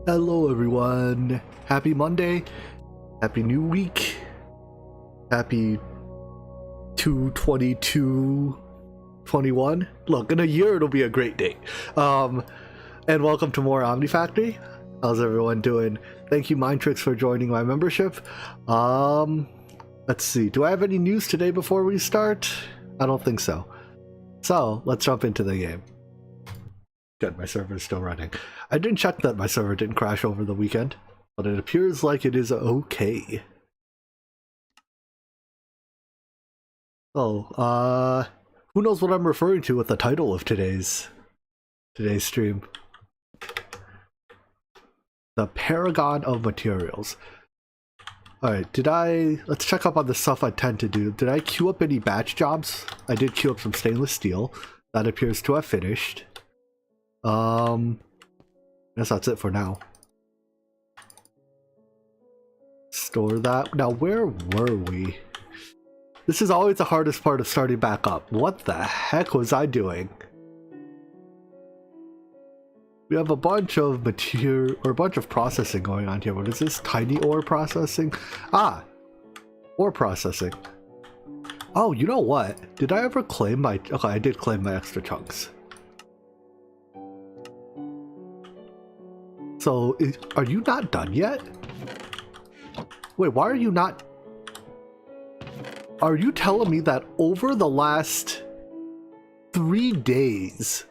Hello everyone, happy Monday, happy new week, happy 2/22/21. Look, in a year it'll be a great day. And welcome to more Omnifactory. How's everyone doing? Thank you Mindtricks for joining my membership. Let's see, do I have any news today before we start? I don't think so. So let's jump into the game. Good, my server's still running. I didn't check that my server didn't crash over the weekend, but it appears like it is okay. Oh, who knows what I'm referring to with the title of today's stream? The Paragon of materials. Alright, let's check up on the stuff I tend to do. Did I queue up any batch jobs? I did queue up some stainless steel. That appears to have finished. Guess that's it for now. Store that. Now, where were we? This is always the hardest part of starting back up. What the heck was I doing? We have a bunch of material, or a bunch of processing going on here. What is this? Tiny ore processing? Ah! Ore processing. Oh, you know what? Did I ever claim my... Okay, I did claim my extra chunks. So, are you not done yet? Wait, why are you not... Are you telling me that over the last 3 days,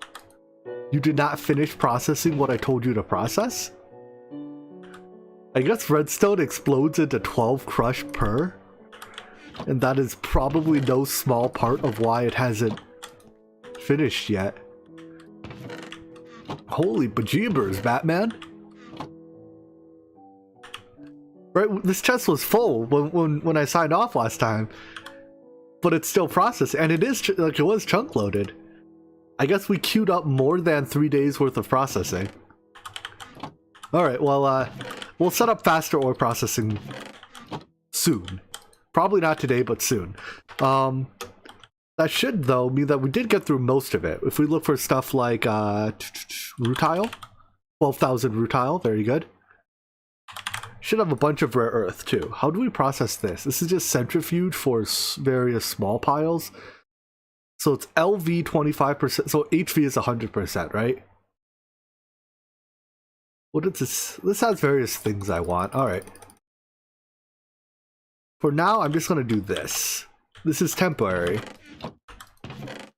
you did not finish processing what I told you to process? I guess redstone explodes into 12 crush per, and that is probably no small part of why it hasn't finished yet. Holy bejeebers, Batman! Right, this chest was full when I signed off last time, but it's still processing, and it is like it was chunk loaded. I guess we queued up more than 3 days worth of processing. All right, well, we'll set up faster ore processing soon. Probably not today, but soon. That should though mean that we did get through most of it. If we look for stuff like rutile, 12,000 rutile, very good. Should have a bunch of rare earth too. How do we process this? This is just centrifuge for various small piles. So it's LV 25%, so HV is 100%, right? What is this? This has various things I want. All right. For now, I'm just gonna do this. This is temporary.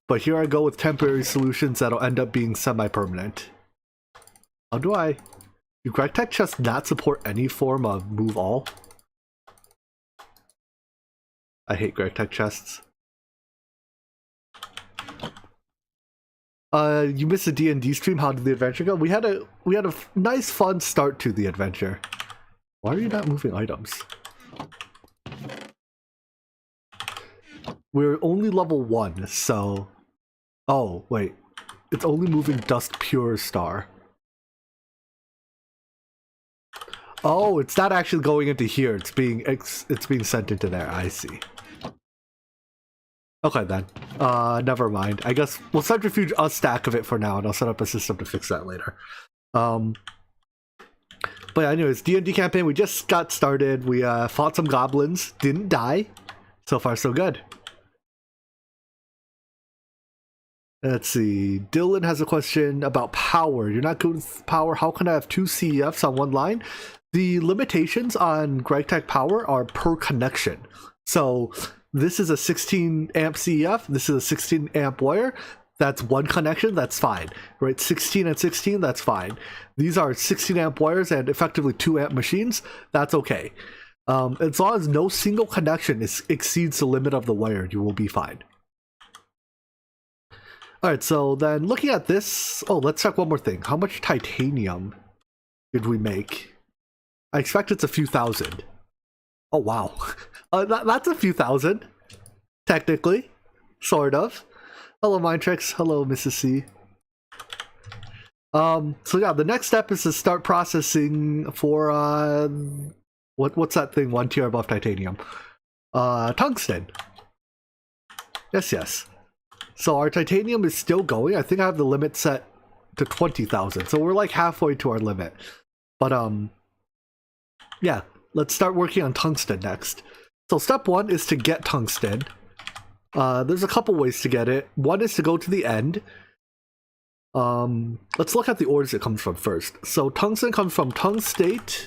But here I go with temporary solutions that'll end up being semi-permanent. How do I... Do GregTech chests not support any form of move all? I hate GregTech chests. You missed a D&D stream. How did the adventure go? We had a nice fun start to the adventure. Why are you not moving items? We're only level 1, so... Oh, wait. It's only moving Dust Pure Star. Oh, it's not actually going into here. It's being sent into there. I see. Okay then. Never mind. I guess we'll centrifuge a stack of it for now, and I'll set up a system to fix that later. But yeah, anyways, D&D campaign. We just got started. We fought some goblins. Didn't die. So far, so good. Let's see. Dylan has a question about power. You're not good with power. How can I have 2 CEFs on one line? The limitations on GregTech power are per connection. So this is a 16 amp CEF. This is a 16 amp wire. That's one connection. That's fine, right? 16 and 16. That's fine. These are 16 amp wires and effectively 2 amp machines. That's okay. As long as no single connection exceeds the limit of the wire, you will be fine. All right. So then looking at this, oh, let's check one more thing. How much titanium did we make? I expect it's a few thousand. Oh, wow. That's a few thousand. Technically. Sort of. Hello, Mindtricks. Hello, Mrs. C. So yeah, the next step is to start processing for, what's that thing 1 tier above titanium? Tungsten. Yes. So our titanium is still going. I think I have the limit set to 20,000. So we're like halfway to our limit. But yeah, let's start working on tungsten next. So step 1 is to get tungsten. There's a couple ways to get it. One is to go to the end. Let's look at the ores it comes from first. So tungsten comes from tungstate.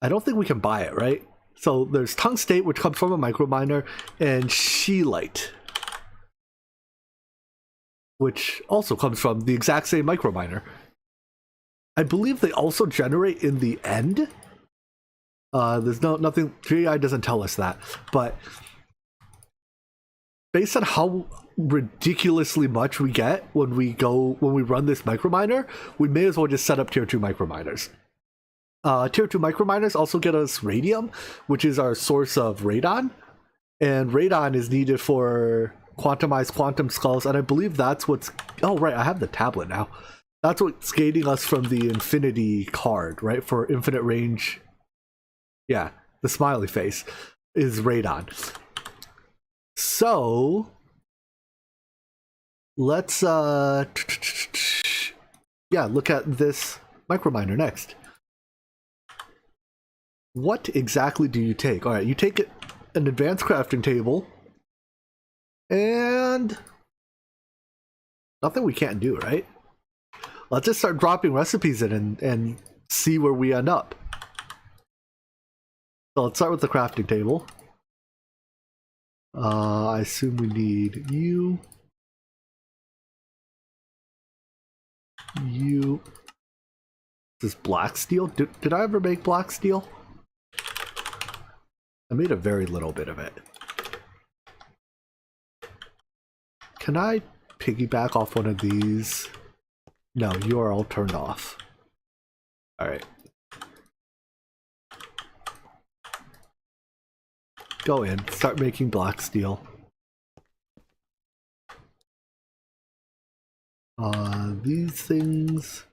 I don't think we can buy it, right? So there's tungstate, which comes from a microminer, and scheelite, which also comes from the exact same microminer. I believe they also generate in the end. There's nothing, 3i doesn't tell us that, but based on how ridiculously much we get when we run this microminer, we may as well just set up tier 2 microminers. Tier 2 microminers also get us radium, which is our source of radon, and radon is needed for quantumized quantum skulls, and I believe that's what's, oh right, I have the tablet now. That's what's gating us from the infinity card, right, for infinite range. Yeah, the smiley face is radon. So let's yeah, look at this microminer next. What exactly do you take? All right, you take an advanced crafting table, and nothing we can't do, right? Let's just start dropping recipes in and see where we end up. So let's start with the crafting table. I assume we need you. This is black steel. Did I ever make black steel? I made a very little bit of it. Can I piggyback off one of these? No, you are all turned off. Alright. Go in, start making black steel. These things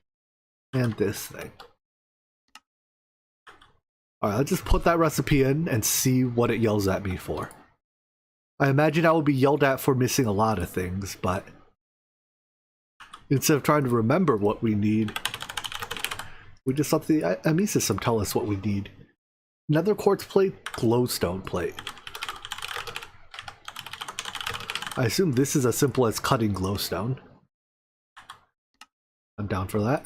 and this thing. Alright, let's just put that recipe in and see what it yells at me for. I imagine I will be yelled at for missing a lot of things, but instead of trying to remember what we need, we just let the ME system tell us what we need. Nether quartz plate, glowstone plate. I assume this is as simple as cutting glowstone. I'm down for that.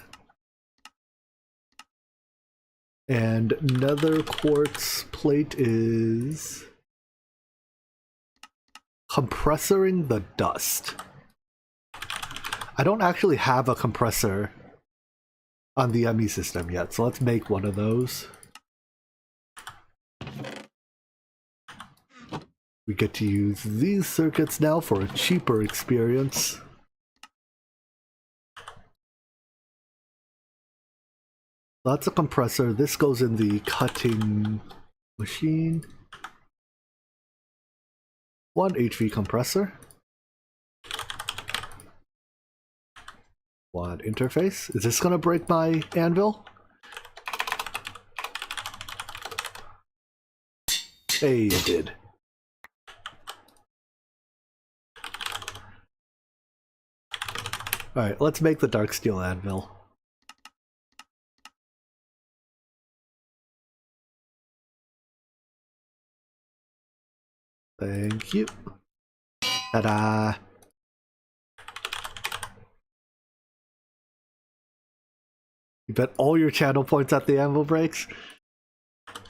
And nether quartz plate is compressoring the dust. I don't actually have a compressor on the ME system yet, so let's make one of those. We get to use these circuits now for a cheaper experience. That's a compressor. This goes in the cutting machine. 1 HV compressor. 1 interface. Is this gonna break my anvil? Hey, it did. Alright, let's make the dark steel anvil. Thank you. Ta-da! You bet all your channel points at the anvil breaks.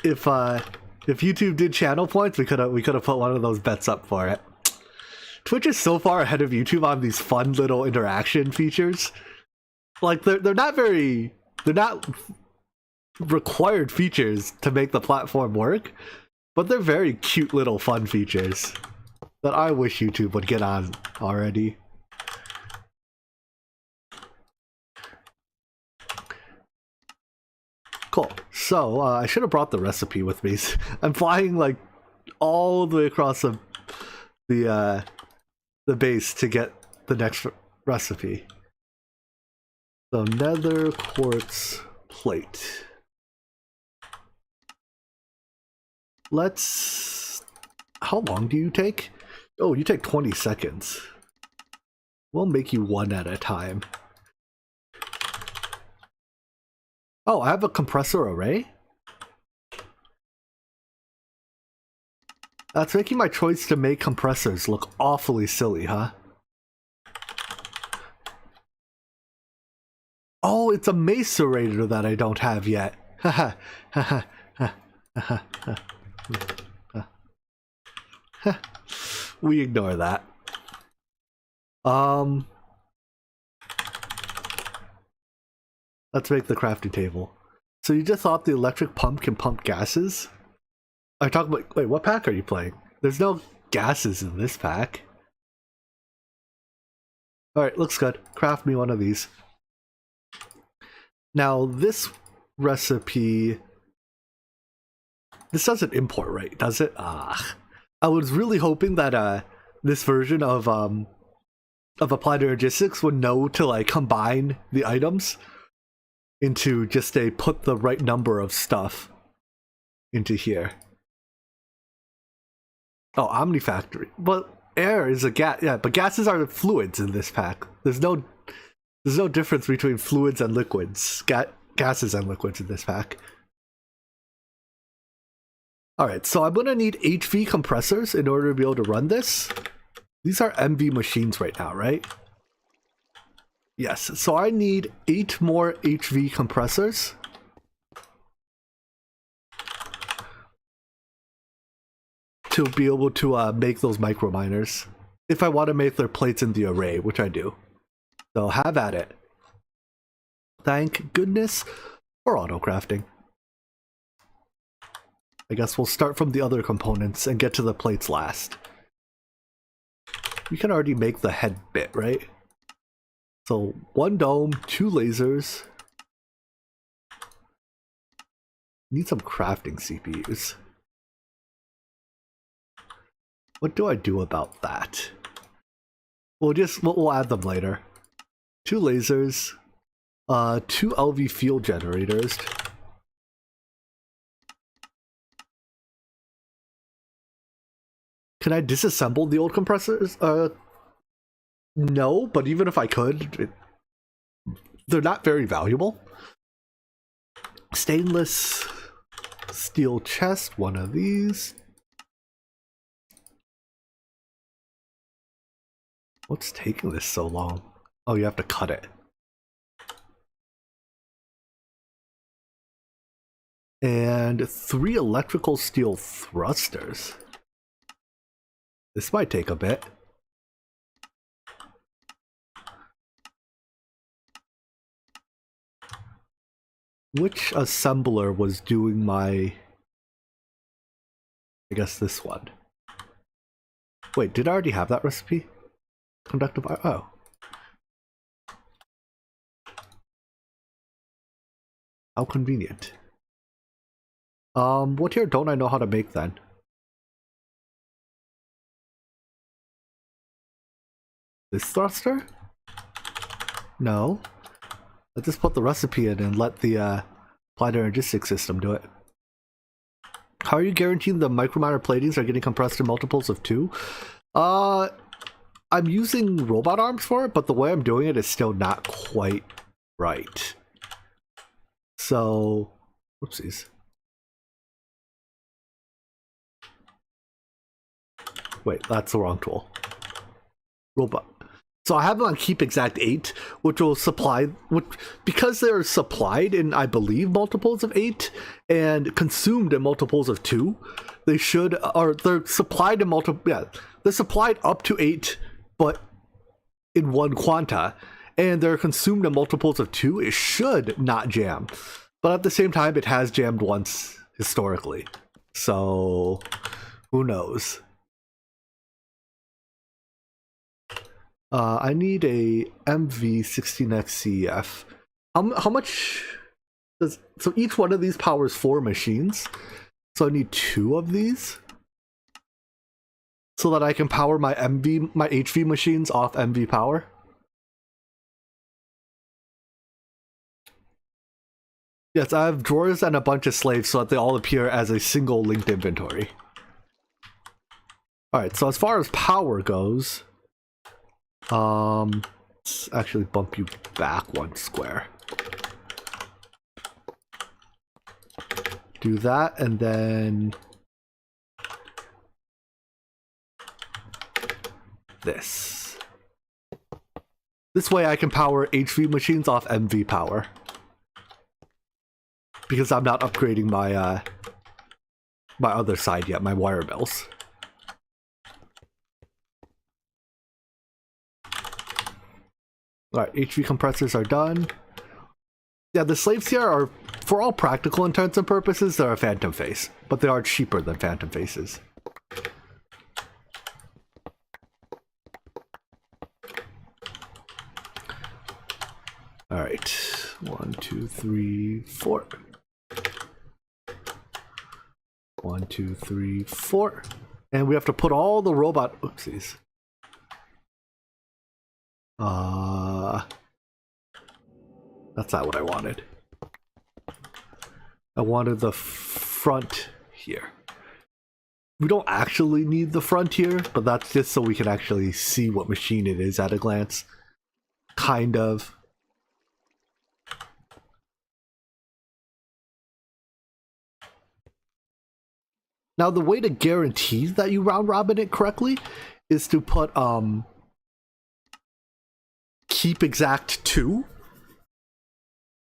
If YouTube did channel points, we could have put one of those bets up for it. Twitch is so far ahead of YouTube on these fun little interaction features. Like they're not required features to make the platform work, but they're very cute little fun features that I wish YouTube would get on already. Cool. So I should have brought the recipe with me. I'm flying like all the way across the base to get the next recipe. So nether quartz plate. Let's... How long do you take? Oh, you take 20 seconds. We'll make you one at a time. Oh, I have a compressor array? That's making my choice to make compressors look awfully silly, huh? Oh, it's a macerator that I don't have yet. Haha. We ignore that. Let's make the crafting table. So you just thought the electric pump can pump gases? I talk about. Wait, what pack are you playing? There's no gases in this pack. Alright, looks good. Craft me one of these. Now, this recipe... This doesn't import, right? Does it? Ah. I was really hoping that this version of Applied Energistics would know to like combine the items into just a put the right number of stuff into here. Oh, Omnifactory. But air is a gas. Yeah, but gases are fluids in this pack. There's no difference between fluids and liquids. Gases and liquids in this pack. Alright, so I'm going to need HV compressors in order to be able to run this. These are MV machines right now, right? Yes, so I need 8 more HV compressors. To be able to make those microminers. If I want to make their plates in the array, which I do. So have at it. Thank goodness for auto crafting. I guess we'll start from the other components and get to the plates last. We can already make the head bit, right? So 1 dome, 2 lasers. Need some crafting CPUs. What do I do about that? We'll add them later. 2 lasers, 2 LV field generators. Can I disassemble the old compressors? No, but even if I could, they're not very valuable. Stainless steel chest, 1 of these. What's taking this so long? Oh, you have to cut it. And 3 electrical steel thrusters. This might take a bit. Which assembler was doing my... I guess this one. Wait, did I already have that recipe? Conductive... oh. How convenient. What here don't I know how to make then? This thruster? No. Let's just put the recipe in and let the Applied Energistics system do it. How are you guaranteeing the Microminer platings are getting compressed in multiples of 2? I'm using robot arms for it, but the way I'm doing it is still not quite right. So, whoopsies. Wait, that's the wrong tool. Robot. So I have it on keep exact 8, which will supply, because they're supplied in, I believe, multiples of 8 and consumed in multiples of 2, they should, or they're supplied in they're supplied up to 8, but in 1 quanta, and they're consumed in multiples of 2, it should not jam. But at the same time, it has jammed once historically. So, who knows? I need a MV16X CEF. How much does... So each one of these powers 4 machines. So I need 2 of these. So that I can power my HV machines off MV power. Yes, I have drawers and a bunch of slaves so that they all appear as a single linked inventory. Alright, so as far as power goes... let's actually bump you back 1 square. do that, and then this. This way I can power HV machines off MV power. Because I'm not upgrading my my other side yet, my wire mills. Alright, HV compressors are done. Yeah, the slaves here are, for all practical intents and purposes, they're a phantom face. But they are cheaper than phantom faces. Alright, 1, 2, 3, 4. 1, 2, 3, 4. And we have to put all the robot, oopsies. That's not what I wanted. I wanted the front here. We don't actually need the front here, but that's just so we can actually see what machine it is at a glance. Kind of. Now the way to guarantee that you round robin it correctly is to put keep exact 2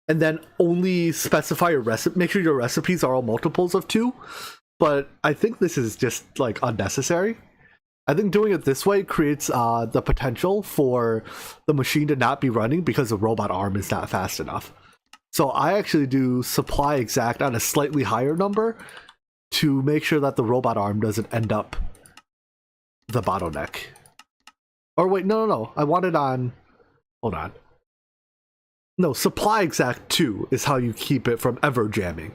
and then only specify your recipe. Make sure your recipes are all multiples of 2, but I think this is just like unnecessary. I think doing it this way creates the potential for the machine to not be running because the robot arm is not fast enough. So I actually do supply exact on a slightly higher number to make sure that the robot arm doesn't end up the bottleneck. Or wait, no. I want it on... Hold on. No, supply exact 2 is how you keep it from ever jamming.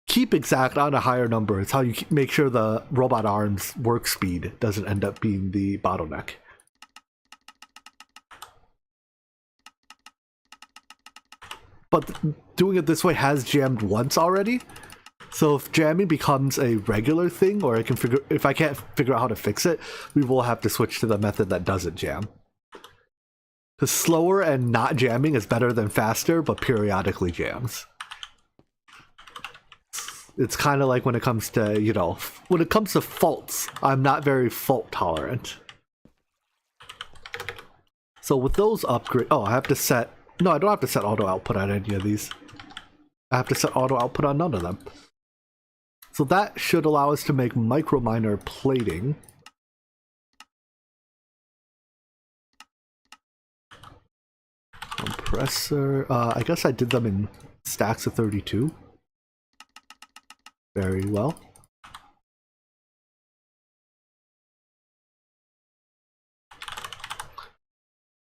Keep exact on a higher number is how you make sure the robot arm's work speed doesn't end up being the bottleneck. But doing it this way has jammed once already. So if jamming becomes a regular thing, or if I can't figure out how to fix it, we will have to switch to the method that doesn't jam. Because slower and not jamming is better than faster, but periodically jams. It's kind of like when it comes to, you know, when it comes to faults, I'm not very fault tolerant. So with those upgrades, oh, I have to set, no, I don't have to set auto output on any of these. I have to set auto output on none of them. So that should allow us to make Microminer plating. Compressor, I guess I did them in stacks of 32. Very well.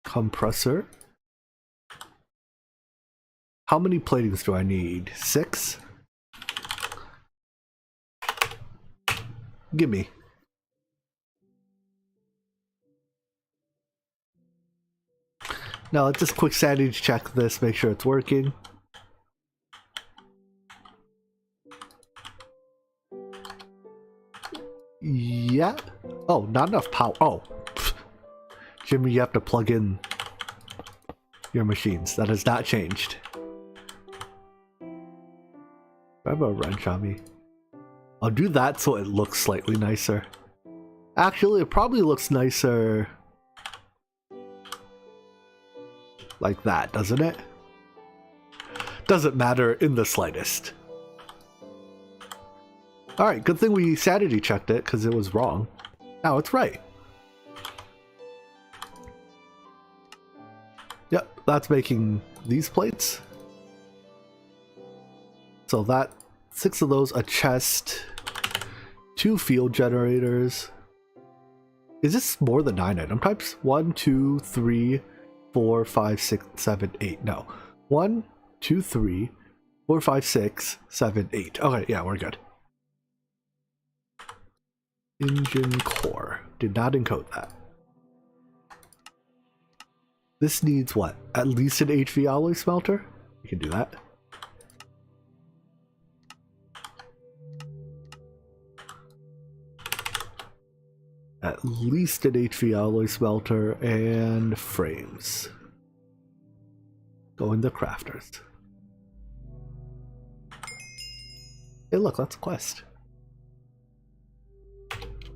Compressor. How many platings do I need? 6? Gimme. Now let's just quick sanity check this, make sure it's working. Yeah. Oh, not enough power. Oh. Jimmy, you have to plug in your machines. That has not changed. I have a wrench on me. I'll do that so it looks slightly nicer. Actually, it probably looks nicer like that, doesn't it? Doesn't matter in the slightest. Alright, good thing we sanity checked it because it was wrong. Now it's right. Yep, that's making these plates. So that, 6 of those, a chest, 2 field generators. Is this more than 9 item types? 1, 2, 3, 4, 5, 6, 7, 8. No. 1, 2, 3, 4, 5, 6, 7, 8. Okay, yeah, we're good. Engine core. Did not encode that. This needs what? At least an HV alloy smelter? We can do that. At least an HV alloy smelter and frames. Go in the crafters. Hey, look, that's a quest.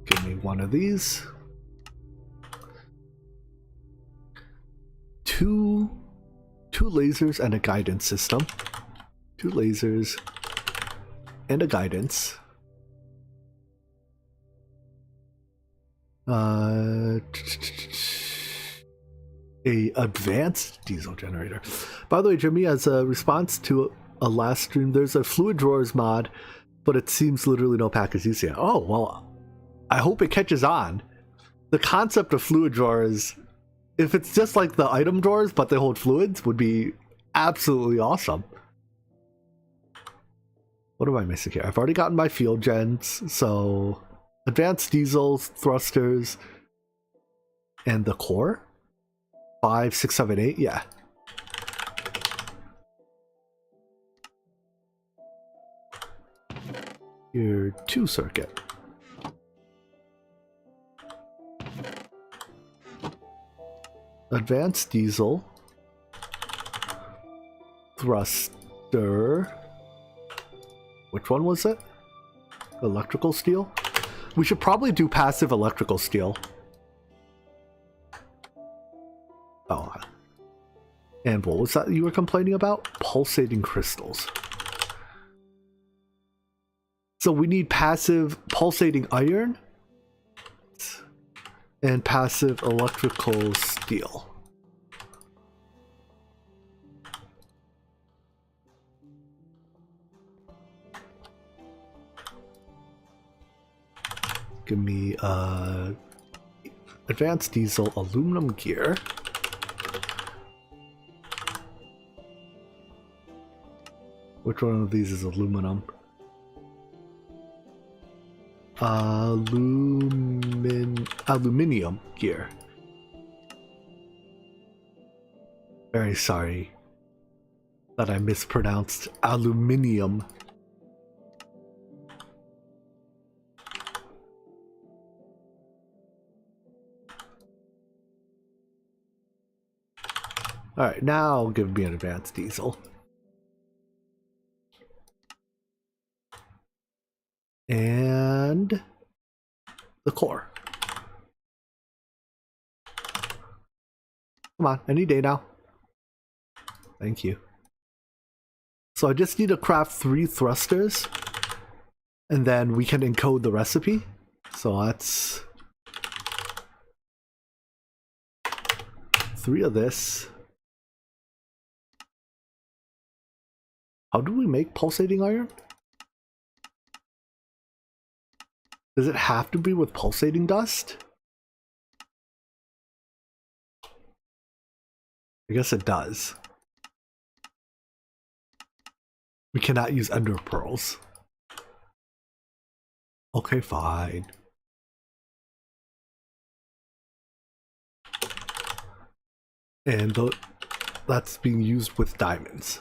Give me one of these. Two lasers and a guidance system. 2 lasers and a guidance. A advanced diesel generator. By the way, Jimmy, as a response to a last stream, there's a fluid drawers mod, but it seems literally no pack is used yet. Oh, well, I hope it catches on. The concept of fluid drawers, if it's just like the item drawers, but they hold fluids, would be absolutely awesome. What am I missing here? I've already gotten my field gens, so advanced diesels, thrusters, and the core? 5, 6, 7, 8, yeah. Your 2 circuit. Advanced diesel. Thruster. Which one was it? Electrical steel? We should probably do passive electrical steel. Oh. And what was that you were complaining about? Pulsating crystals. So we need passive pulsating iron and passive electrical steel. Give me advanced diesel aluminum gear. Which one of these is aluminum? Aluminium gear. Very sorry that I mispronounced aluminium. Alright, now give me an advanced diesel. And the core. Come on, any day now. Thank you. So I just need to craft 3 thrusters, and then we can encode the recipe. So that's 3 of this. How do we make pulsating iron? Does it have to be with pulsating dust? I guess it does. We cannot use ender pearls. Okay, fine. And that's being used with diamonds.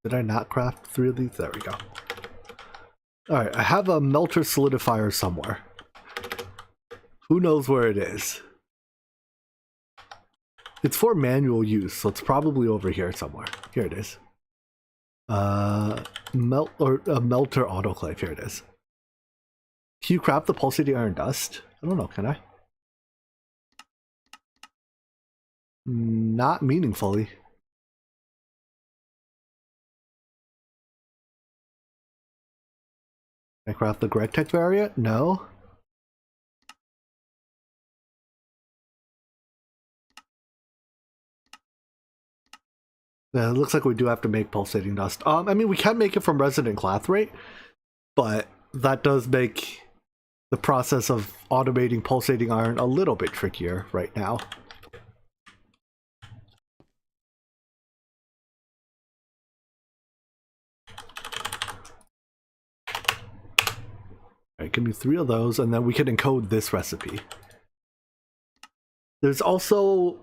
Did I not craft 3 of these? There we go. Alright, I have a melter solidifier somewhere. Who knows where it is? It's for manual use, so it's probably over here somewhere. Here it is. A melter autoclave. Here it is. Can you craft the pulsating iron dust? I don't know, can I? Not meaningfully. Can I craft the GregTech variant? No. Yeah, it looks like we do have to make pulsating dust. I mean, we can make it from resident clathrate, but that does make the process of automating pulsating iron a little bit trickier right now. Alright, give me 3 of those, and then we can encode this recipe. There's also...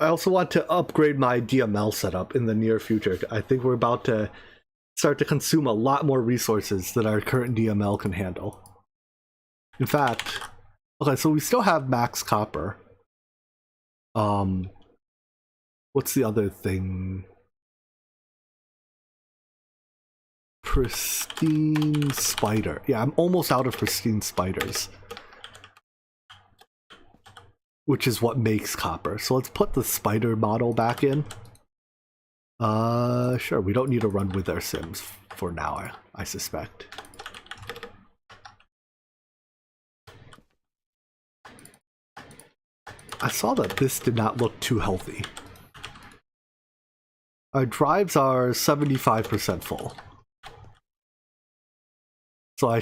I also want to upgrade my DML setup in the near future. I think we're about to start to consume a lot more resources than our current DML can handle. In fact... Okay, so we still have max copper. What's the other thing? pristine spider. Yeah, I'm almost out of pristine spiders, which is what makes copper. So let's put the spider model back in. Sure, we don't need to run with our sims for now, I suspect. I saw that this did not look too healthy. Our drives are 75% full. So I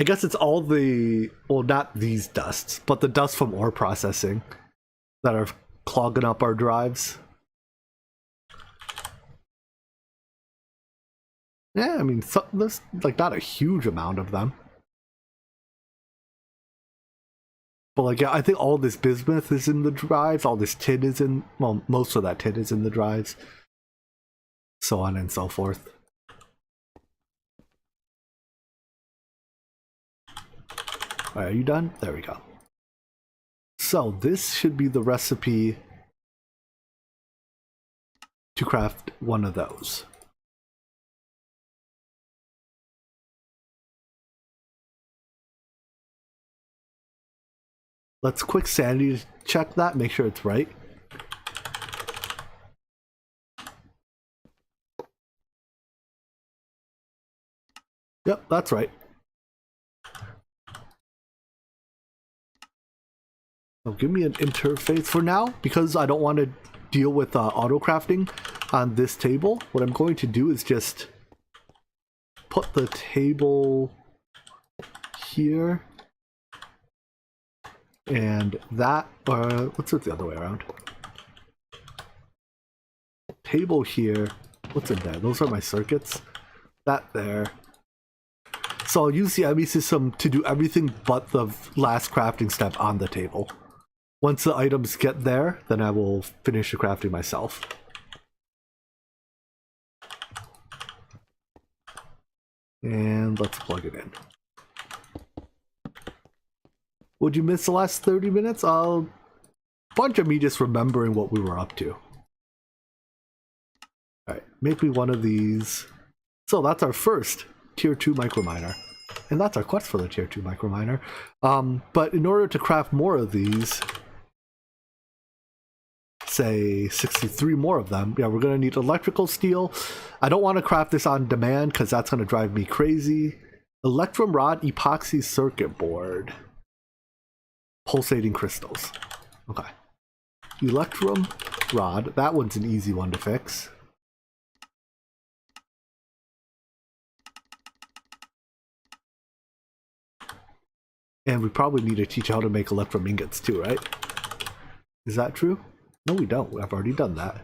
guess it's all the, well, not these dusts, but the dust from ore processing that are clogging up our drives. Yeah, I mean, there's like not a huge amount of them. But like, yeah, I think all this bismuth is in the drives, all this tin is in, well, most of that tin is in the drives. So on and so forth. Alright, are you done? There we go. So this should be the recipe to craft one of those. Let's quick sanity check that, make sure it's right. Yep, that's right. So give me an interface for now, because I don't want to deal with auto crafting on this table. What I'm going to do is just put the table here and that, or let's do it the other way around. Table here, what's in there? Those are my circuits. That there. So I'll use the ME system to do everything but the last crafting step on the table. Once the items get there, then I will finish the crafting myself. And let's plug it in. Would you miss the last 30 minutes? A bunch of me just remembering what we were up to. Alright, make me one of these. So that's our first tier 2 microminer. And that's our quest for the tier 2 microminer. But in order to craft more of these, say 63 more of them, yeah, we're going to need electrical steel. I don't want to craft this on demand because that's going to drive me crazy. Electrum rod, epoxy circuit board, pulsating crystals. Okay. Electrum rod, that one's an easy one to fix. And we probably need to teach how to make electrum ingots too, right? Is that true? No, we don't. I've already done that.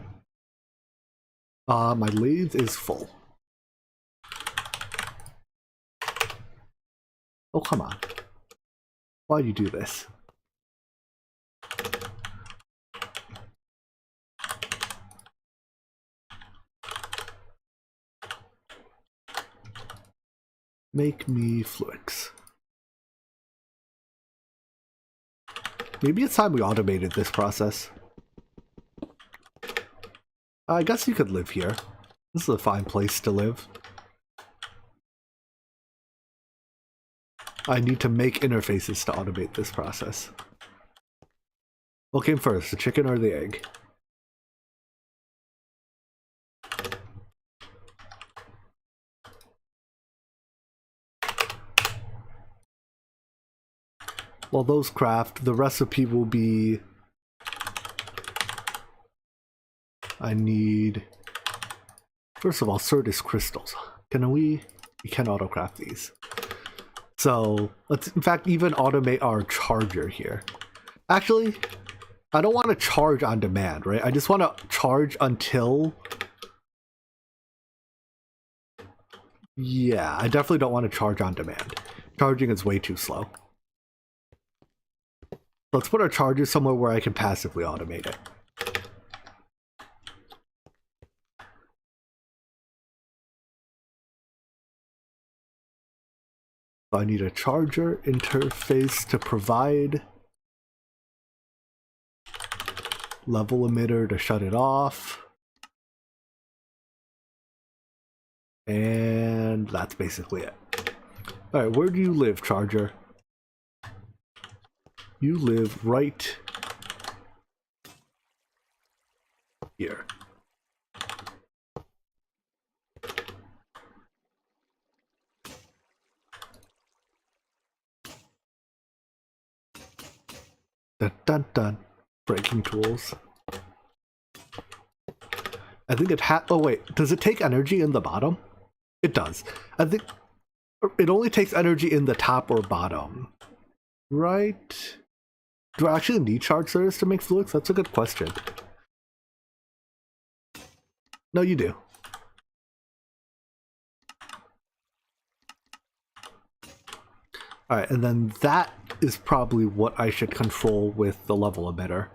My lathe is full. Oh, come on. Why'd you do this? Make me fluix. Maybe it's time we automated this process. I guess you could live here. This is a fine place to live. I need to make interfaces to automate this process. What came first, the chicken or the egg? While those craft, the recipe will be... I need... First of all, Certus crystals. We can autocraft these. So, let's in fact even automate our charger here. Actually, I don't want to charge on demand, right? I just want to charge until... Yeah, I definitely don't want to charge on demand. Charging is way too slow. Let's put our charger somewhere where I can passively automate it. I need a charger interface to provide level emitter to shut it off. And that's basically it. Alright, where do you live, Charger? You live right here. Dun dun dun. Breaking tools. I think it oh wait, does it take energy in the bottom? It does. I think it only takes energy in the top or bottom. Right? Do I actually need charge service to make fluix? That's a good question. No, you do. Alright, and then that is probably what I should control with the level emitter.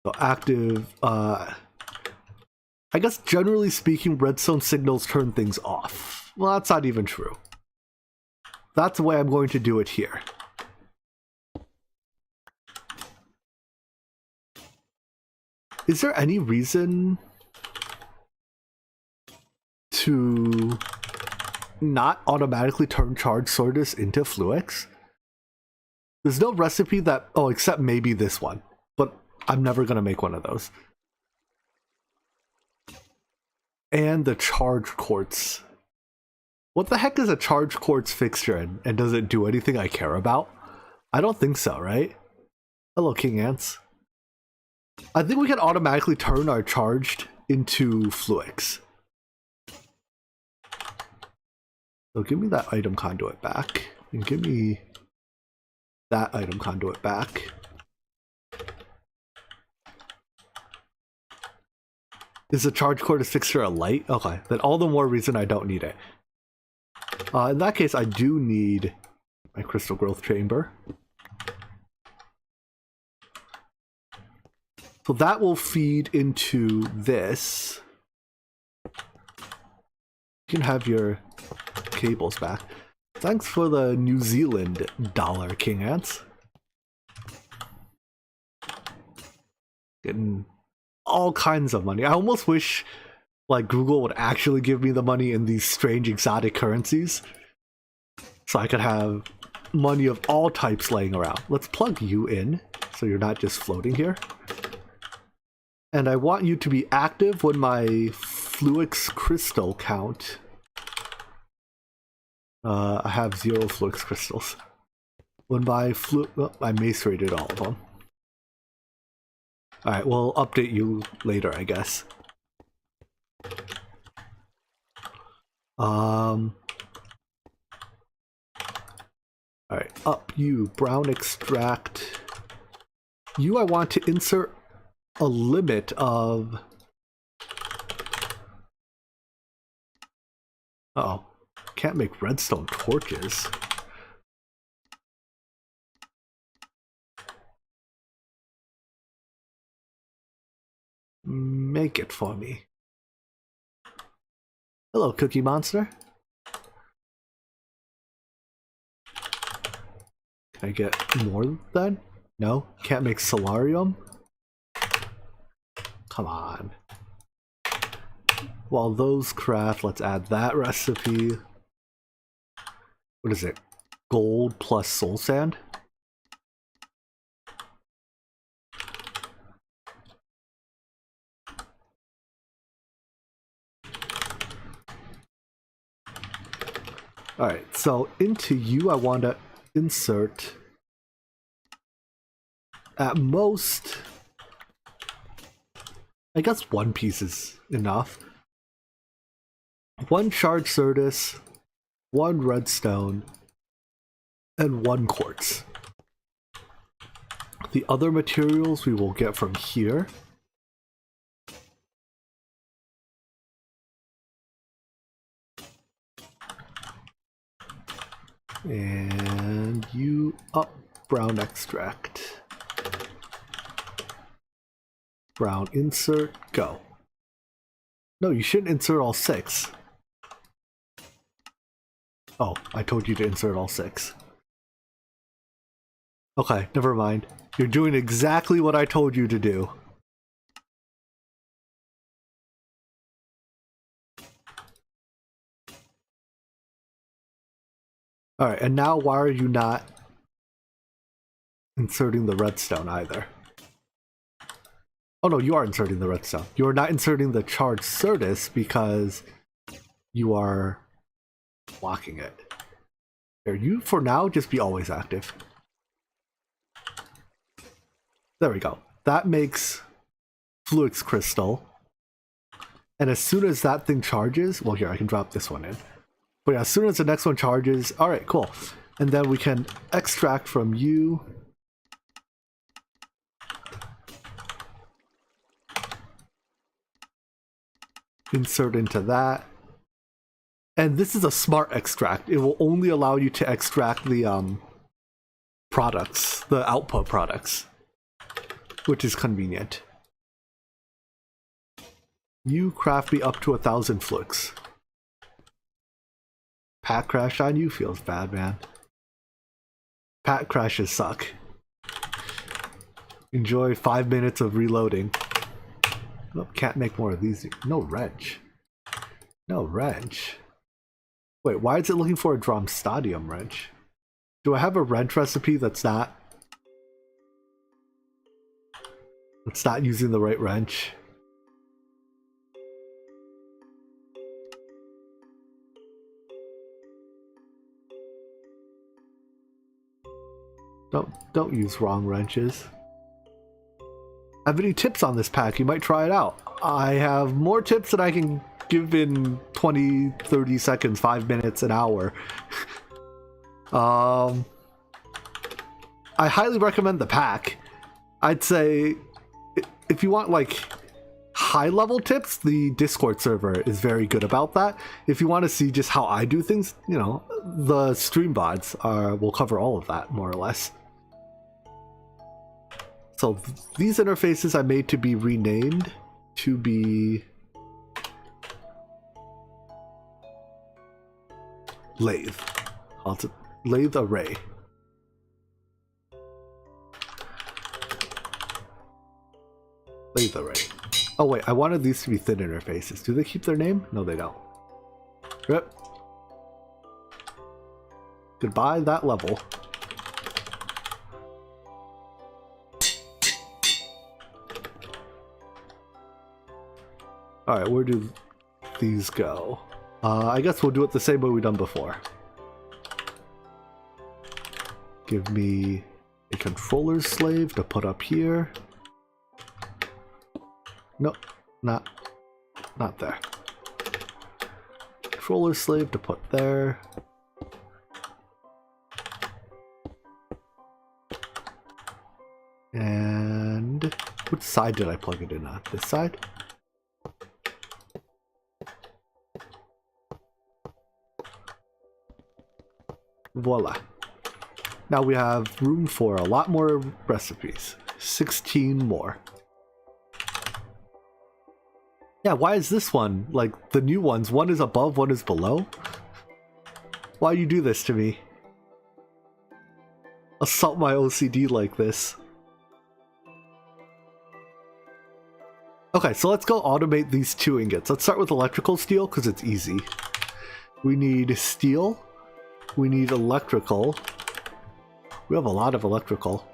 So active, I guess generally speaking, redstone signals turn things off. Well, that's not even true. That's the way I'm going to do it here. Is there any reason to not automatically turn charge sortis into fluix? There's no recipe that, oh, except maybe this one, but I'm never going to make one of those. And the charge quartz. What the heck is a charge quartz fixture, and does it do anything I care about? I don't think so, right? Hello, King Ants. I think we can automatically turn our charged into fluix. So give me that item conduit back, and give me that item conduit back. Is the charge quartz fixture a light? Okay, then all the more reason I don't need it. In that case, I do need my crystal growth chamber. So that will feed into this. You can have your cables back. Thanks for the New Zealand dollar, King Ants. Getting all kinds of money. I almost wish like Google would actually give me the money in these strange exotic currencies so I could have money of all types laying around. Let's plug you in so you're not just floating here. And I want you to be active when my fluix crystal count. I have 0 fluix crystals. When my oh, I macerated all of them. Alright, we'll update you later, I guess. Alright, up you, brown extract. You, I want to insert a limit of... Uh-oh, can't make redstone torches. Make it for me. Hello, Cookie Monster. Can I get more then? No? Can't make solarium? Come on. While those craft, let's add that recipe. What is it? Gold plus soul sand? Alright, so into you I want to insert at most, I guess 1 piece is enough. 1 shard certus, 1 redstone, and 1 quartz. The other materials we will get from here. And you up, brown extract. Brown insert, go. No, you shouldn't insert all 6. Oh, I told you to insert all 6. Okay, never mind. You're doing exactly what I told you to do. Alright, and now why are you not inserting the redstone either? Oh no, you are inserting the redstone. You are not inserting the charged Certus because you are blocking it. Here, you for now just be always active. There we go. That makes fluix crystal. And as soon as that thing charges, well here, I can drop this one in. But yeah, as soon as the next one charges, alright, cool. And then we can extract from you. Insert into that. And this is a smart extract. It will only allow you to extract the products, the output products, which is convenient. You craft me up to 1,000 fluix. Pack crash on you feels bad, man. Pack crashes suck. Enjoy 5 minutes of reloading. Oh, can't make more of these. No wrench. No wrench. Wait, why is it looking for a Dromstadium wrench? Do I have a wrench recipe that's not using the right wrench? Don't use wrong wrenches. Have any tips on this pack? You might try it out. I have more tips that I can give in 20, 30 seconds, 5 minutes, an hour. I highly recommend the pack. I'd say if you want like high level tips, the Discord server is very good about that. If you want to see just how I do things, you know, the stream bots will cover all of that more or less. So these interfaces I made to be renamed to be lathe. Lathe array. Lathe array. Oh wait, I wanted these to be thin interfaces. Do they keep their name? No, they don't. Yep. Goodbye that level. Alright, where do these go? I guess we'll do it the same way we've done before. Give me a controller slave to put up here. Nope, not there. Controller slave to put there. And which side did I plug it in on? This side? Voila. Now we have room for a lot more recipes. 16 more. Yeah, why is this one, like the new ones, one is above, one is below? Why you do this to me? Assault my OCD like this. Okay, so let's go automate these 2 ingots. Let's start with electrical steel because it's easy. We need steel. We need electrical. We have a lot of electrical.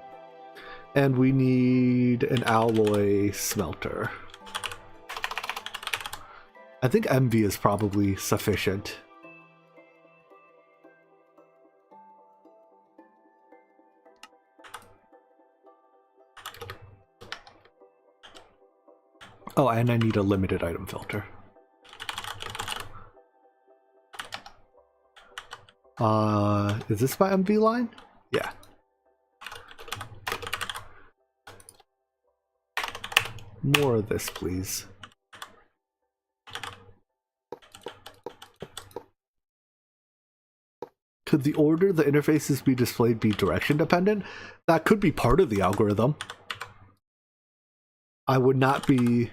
And we need an alloy smelter. I think MV is probably sufficient. Oh, and I need a limited item filter. Is this my MV line? Yeah. More of this, please. Could the order the interfaces be displayed be direction dependent? That could be part of the algorithm. I would not be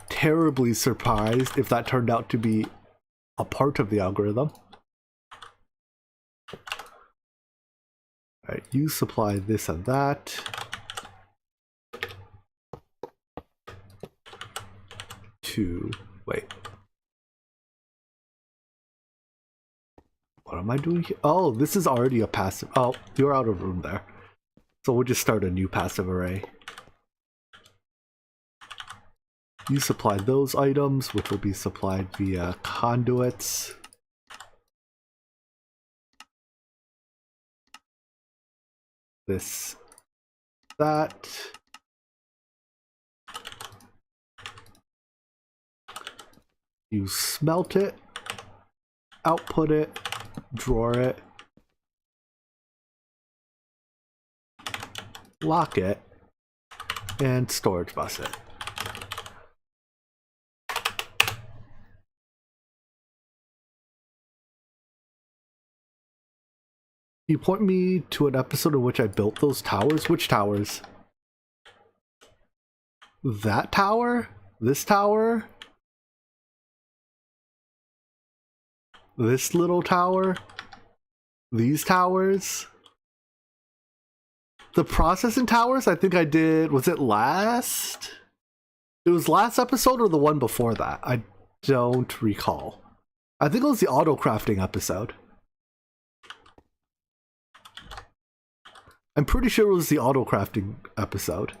terribly surprised if that turned out to be a part of the algorithm. Alright, you supply this and that. Wait. What am I doing here? Oh, this is already a passive. Oh, you're out of room there. So we'll just start a new passive array. You supply those items, which will be supplied via conduits. This, that. You smelt it, output it, drawer it, lock it, and storage bus it. You point me to an episode in which I built those towers? Which towers? That tower? This tower? This little tower? These towers? The processing towers, I think I did, was it last? It was last episode or the one before that? I don't recall. I think it was the auto crafting episode. I'm pretty sure it was the auto crafting episode.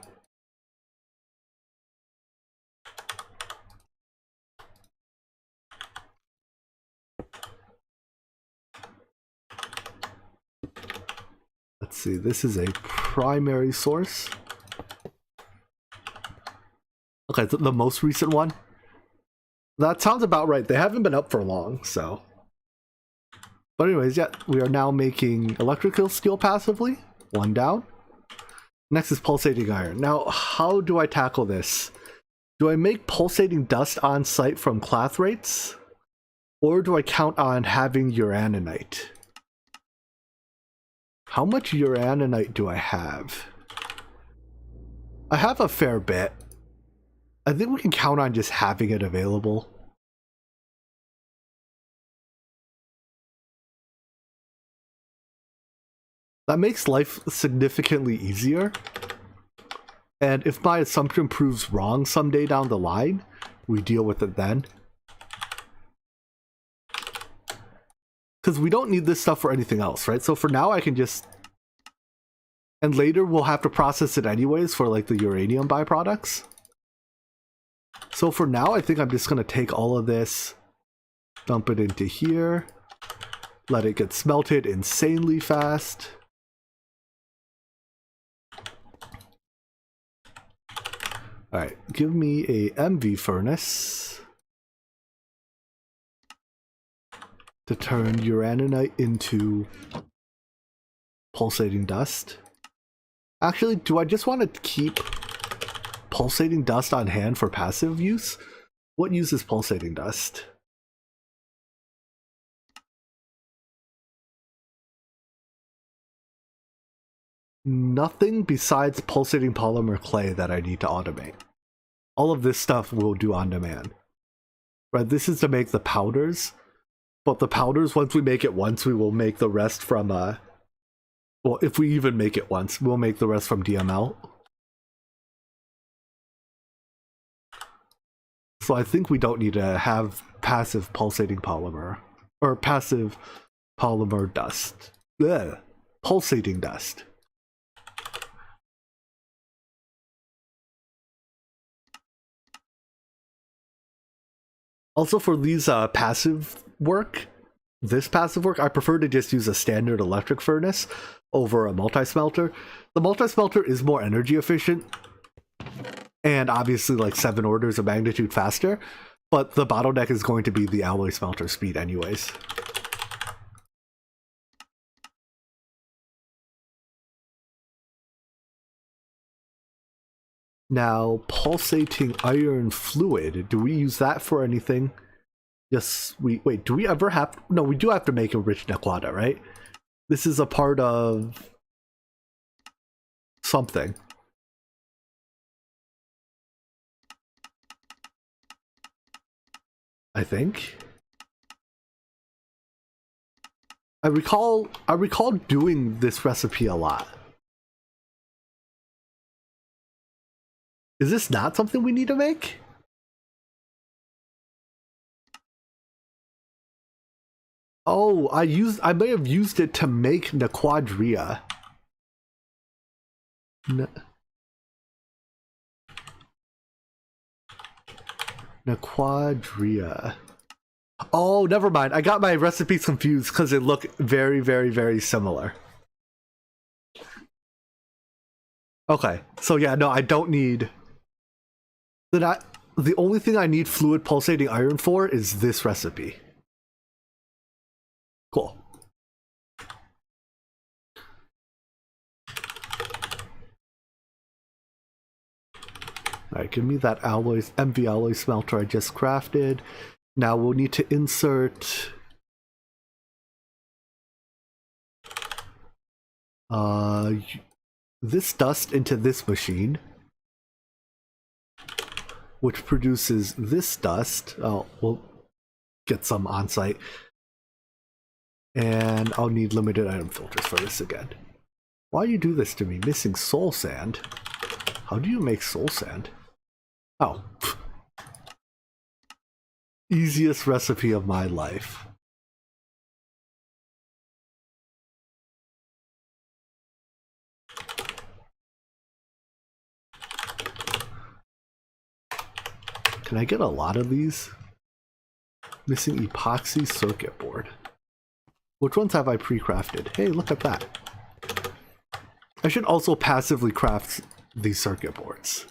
Let's see, this is a primary source. Okay, the most recent one. That sounds about right. They haven't been up for long, so. But anyways, yeah, we are now making electrical steel passively. One down. Next is pulsating iron. Now, how do I tackle this? Do I make pulsating dust on site from clathrates? Or do I count on having uraninite? How much uraninite do I have? I have a fair bit. I think we can count on just having it available. That makes life significantly easier. And if my assumption proves wrong someday down the line, we deal with it then. Because we don't need this stuff for anything else, right? So for now I can just... And later we'll have to process it anyways for like the uranium byproducts. So for now I think I'm just going to take all of this, dump it into here, let it get smelted insanely fast. Alright, give me a MV furnace to turn uraninite into pulsating dust. Actually, do I just want to keep pulsating dust on hand for passive use? What uses pulsating dust? Nothing besides pulsating polymer clay that I need to automate. All of this stuff we'll do on demand. Right, this is to make the powders. But the powders, once we make it once, we will make the rest from, well, if we even make it once, we'll make the rest from DML. So I think we don't need to have passive pulsating polymer. Or passive polymer dust. Ugh. Pulsating dust. Also for these passive work, this passive work, I prefer to just use a standard electric furnace over a multi-smelter. The multi-smelter is more energy efficient and obviously like 7 orders of magnitude faster, but the bottleneck is going to be the alloy smelter speed anyways. Now, pulsating iron fluid, do we use that for anything? Yes, wait, do we ever have... No, we do have to make a rich Nequata, right? This is a part of... something. I think. I recall doing this recipe a lot. Is this not something we need to make? Oh, I may have used it to make the quadria. The quadria. Oh, never mind. I got my recipes confused because they look very, very, very similar. Okay, so yeah, no, I don't need... The only thing I need fluid pulsating iron for is this recipe. Cool. Alright, give me that MV alloy smelter I just crafted. Now we'll need to insert this dust into this machine, which produces this dust. Oh, we'll get some on site. And I'll need limited item filters for this again. Why you do this to me? Missing soul sand? How do you make soul sand? Oh. Easiest recipe of my life. Can I get a lot of these? Missing epoxy circuit board. Which ones have I pre-crafted? Hey, look at that. I should also passively craft these circuit boards.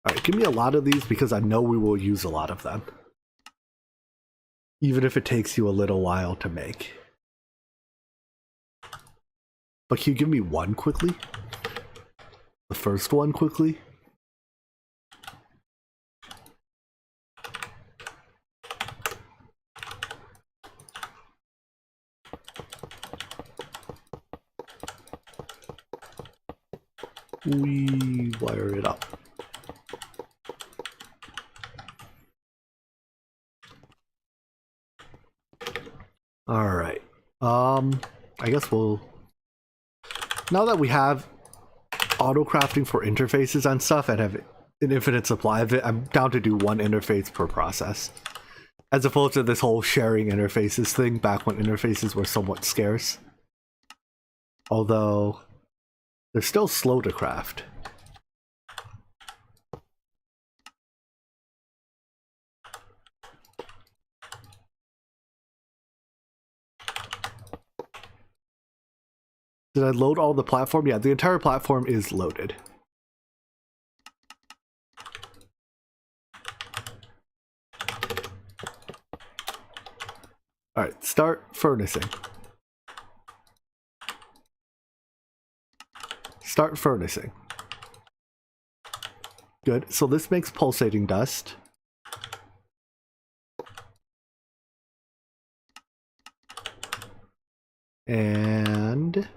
Alright, give me a lot of these because I know we will use a lot of them. Even if it takes you a little while to make. But can you give me one quickly? The first one quickly? We wire it up. Alright. I guess we'll... Now that we have auto crafting for interfaces and stuff and have an infinite supply of it, I'm down to do one interface per process. As opposed to this whole sharing interfaces thing back when interfaces were somewhat scarce. Although, they're still slow to craft. Did I load all the platform? Yeah, the entire platform is loaded. Alright, start furnacing. Start furnacing. Good, so this makes pulsating dust. And...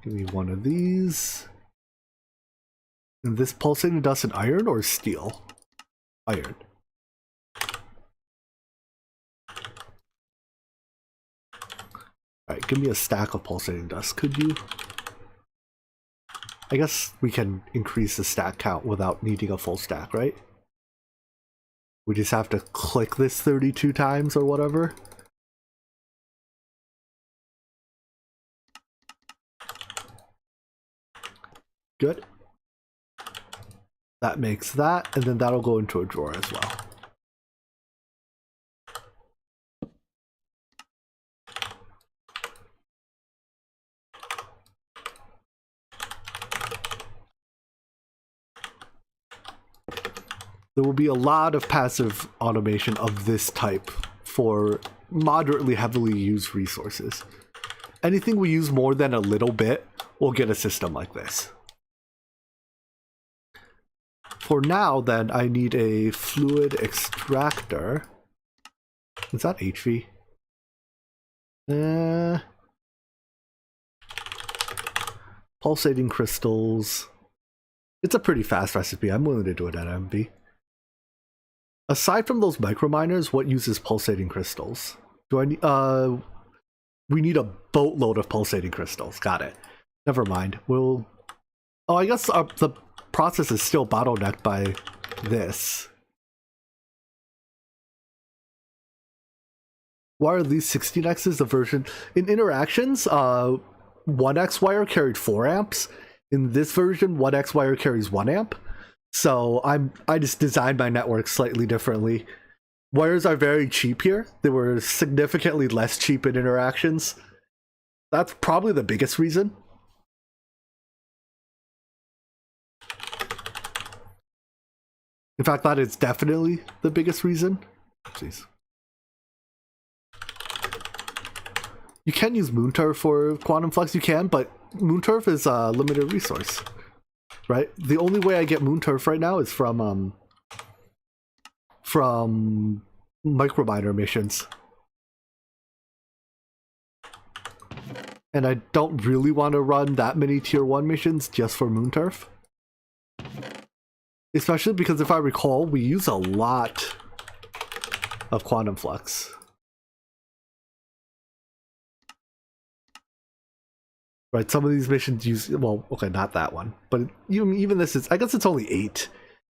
give me one of these. And this pulsating dust in iron or steel? Iron. Alright, give me a stack of pulsating dust, could you? I guess we can increase the stack count without needing a full stack, right? We just have to click this 32 times or whatever. Good. That makes that, and then that'll go into a drawer as well. There will be a lot of passive automation of this type for moderately heavily used resources. Anything we use more than a little bit will get a system like this. For now, then, I need a fluid extractor. Is that HV? Pulsating crystals. It's a pretty fast recipe. I'm willing to do it at MB. Aside from those microminers, what uses pulsating crystals? Do I need, we need a boatload of pulsating crystals. Got it. Never mind. We'll... oh, I guess the process is still bottlenecked by this. Why are these 16x's the version? In interactions, 1x wire carried 4 amps. In this version, 1x wire carries 1 amp. So I just designed my network slightly differently. Wires are very cheap here. They were significantly less cheap in interactions. That's probably the biggest reason. In fact, that is definitely the biggest reason. Jeez. You can use Moonturf for quantum flux, you can, but Moonturf is a limited resource, right? The only way I get Moonturf right now is from Microminer missions. And I don't really want to run that many tier 1 missions just for Moonturf. Especially because if I recall, we use a lot of quantum flux. Right, some of these missions use, well, okay, not that one, but even this is, I guess it's only 8.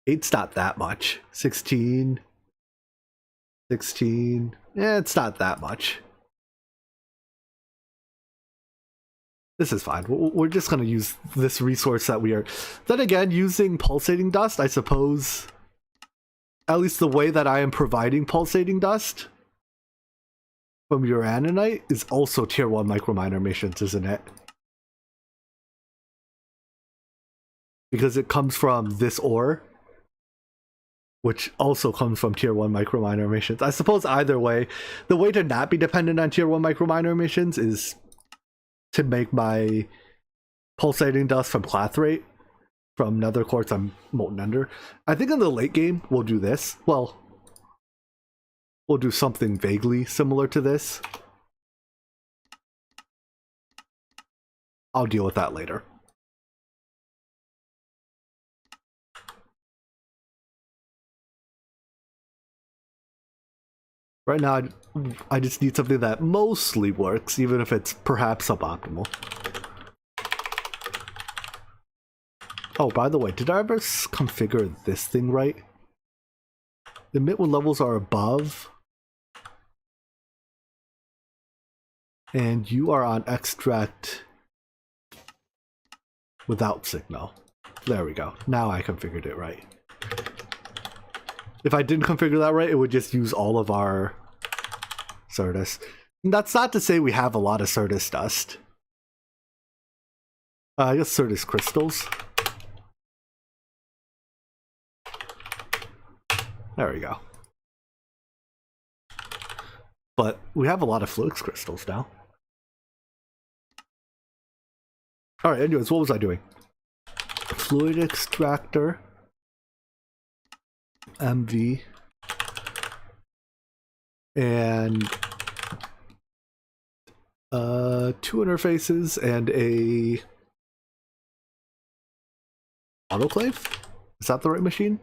8's not that much. 16. 16. Yeah, it's not that much. This is fine. We're just going to use this resource that we are. Then again, using pulsating dust, I suppose, at least the way that I am providing pulsating dust from Uraninite is also tier 1 Microminer missions, isn't it? Because it comes from this ore, which also comes from tier 1 Microminer missions. I suppose either way, the way to not be dependent on tier 1 Microminer missions is to make my pulsating dust from clathrate, from nether quartz on molten ender. I think in the late game, we'll do this. Well, we'll do something vaguely similar to this. I'll deal with that later. Right now, I just need something that mostly works, even if it's perhaps suboptimal. Oh, by the way, did I ever configure this thing right? Emit when levels are above. And you are on extract without signal. There we go. Now I configured it right. If I didn't configure that right, it would just use all of our Certus. And that's not to say we have a lot of Certus dust. I guess Certus crystals. There we go. But we have a lot of fluix crystals now. Alright, anyways, what was I doing? Fluid extractor. MV. And 2 interfaces and a autoclave? Is that the right machine?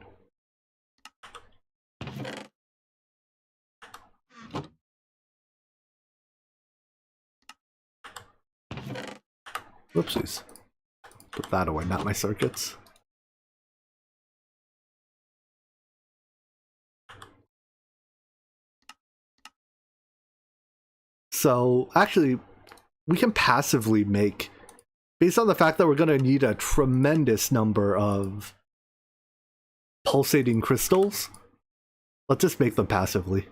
Whoopsies. Put that away, not my circuits. So actually, we can passively make, based on the fact that we're going to need a tremendous number of pulsating crystals, let's just make them passively.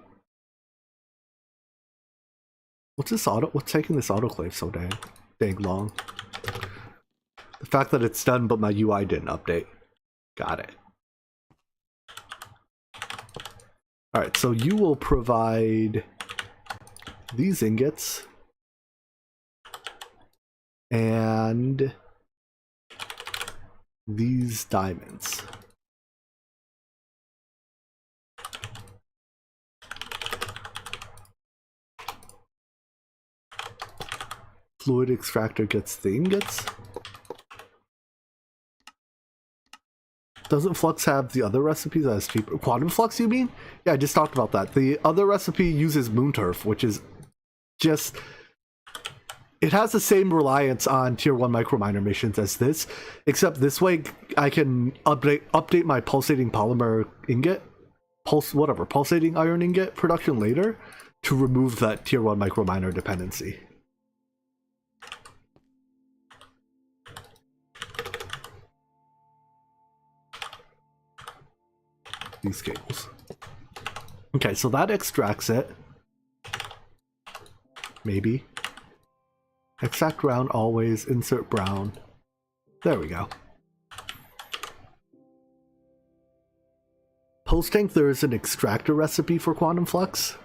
What's taking this autoclave so dang long? The fact that it's done, but my UI didn't update. Got it. Alright, so you will provide these ingots and these diamonds. Fluid extractor gets the ingots. Doesn't Flux have the other recipes as cheaper? Quantum Flux, you mean? Yeah, I just talked about that. The other recipe uses Moonturf, which is just... it has the same reliance on tier 1 Microminer missions as this, except this way I can update my pulsating polymer ingot, pulsating iron ingot production later to remove that tier 1 microminer dependency. These cables. Okay, so that extracts it. Maybe. Extract brown always, insert brown. There we go. Post-tank, there is an extractor recipe for quantum flux.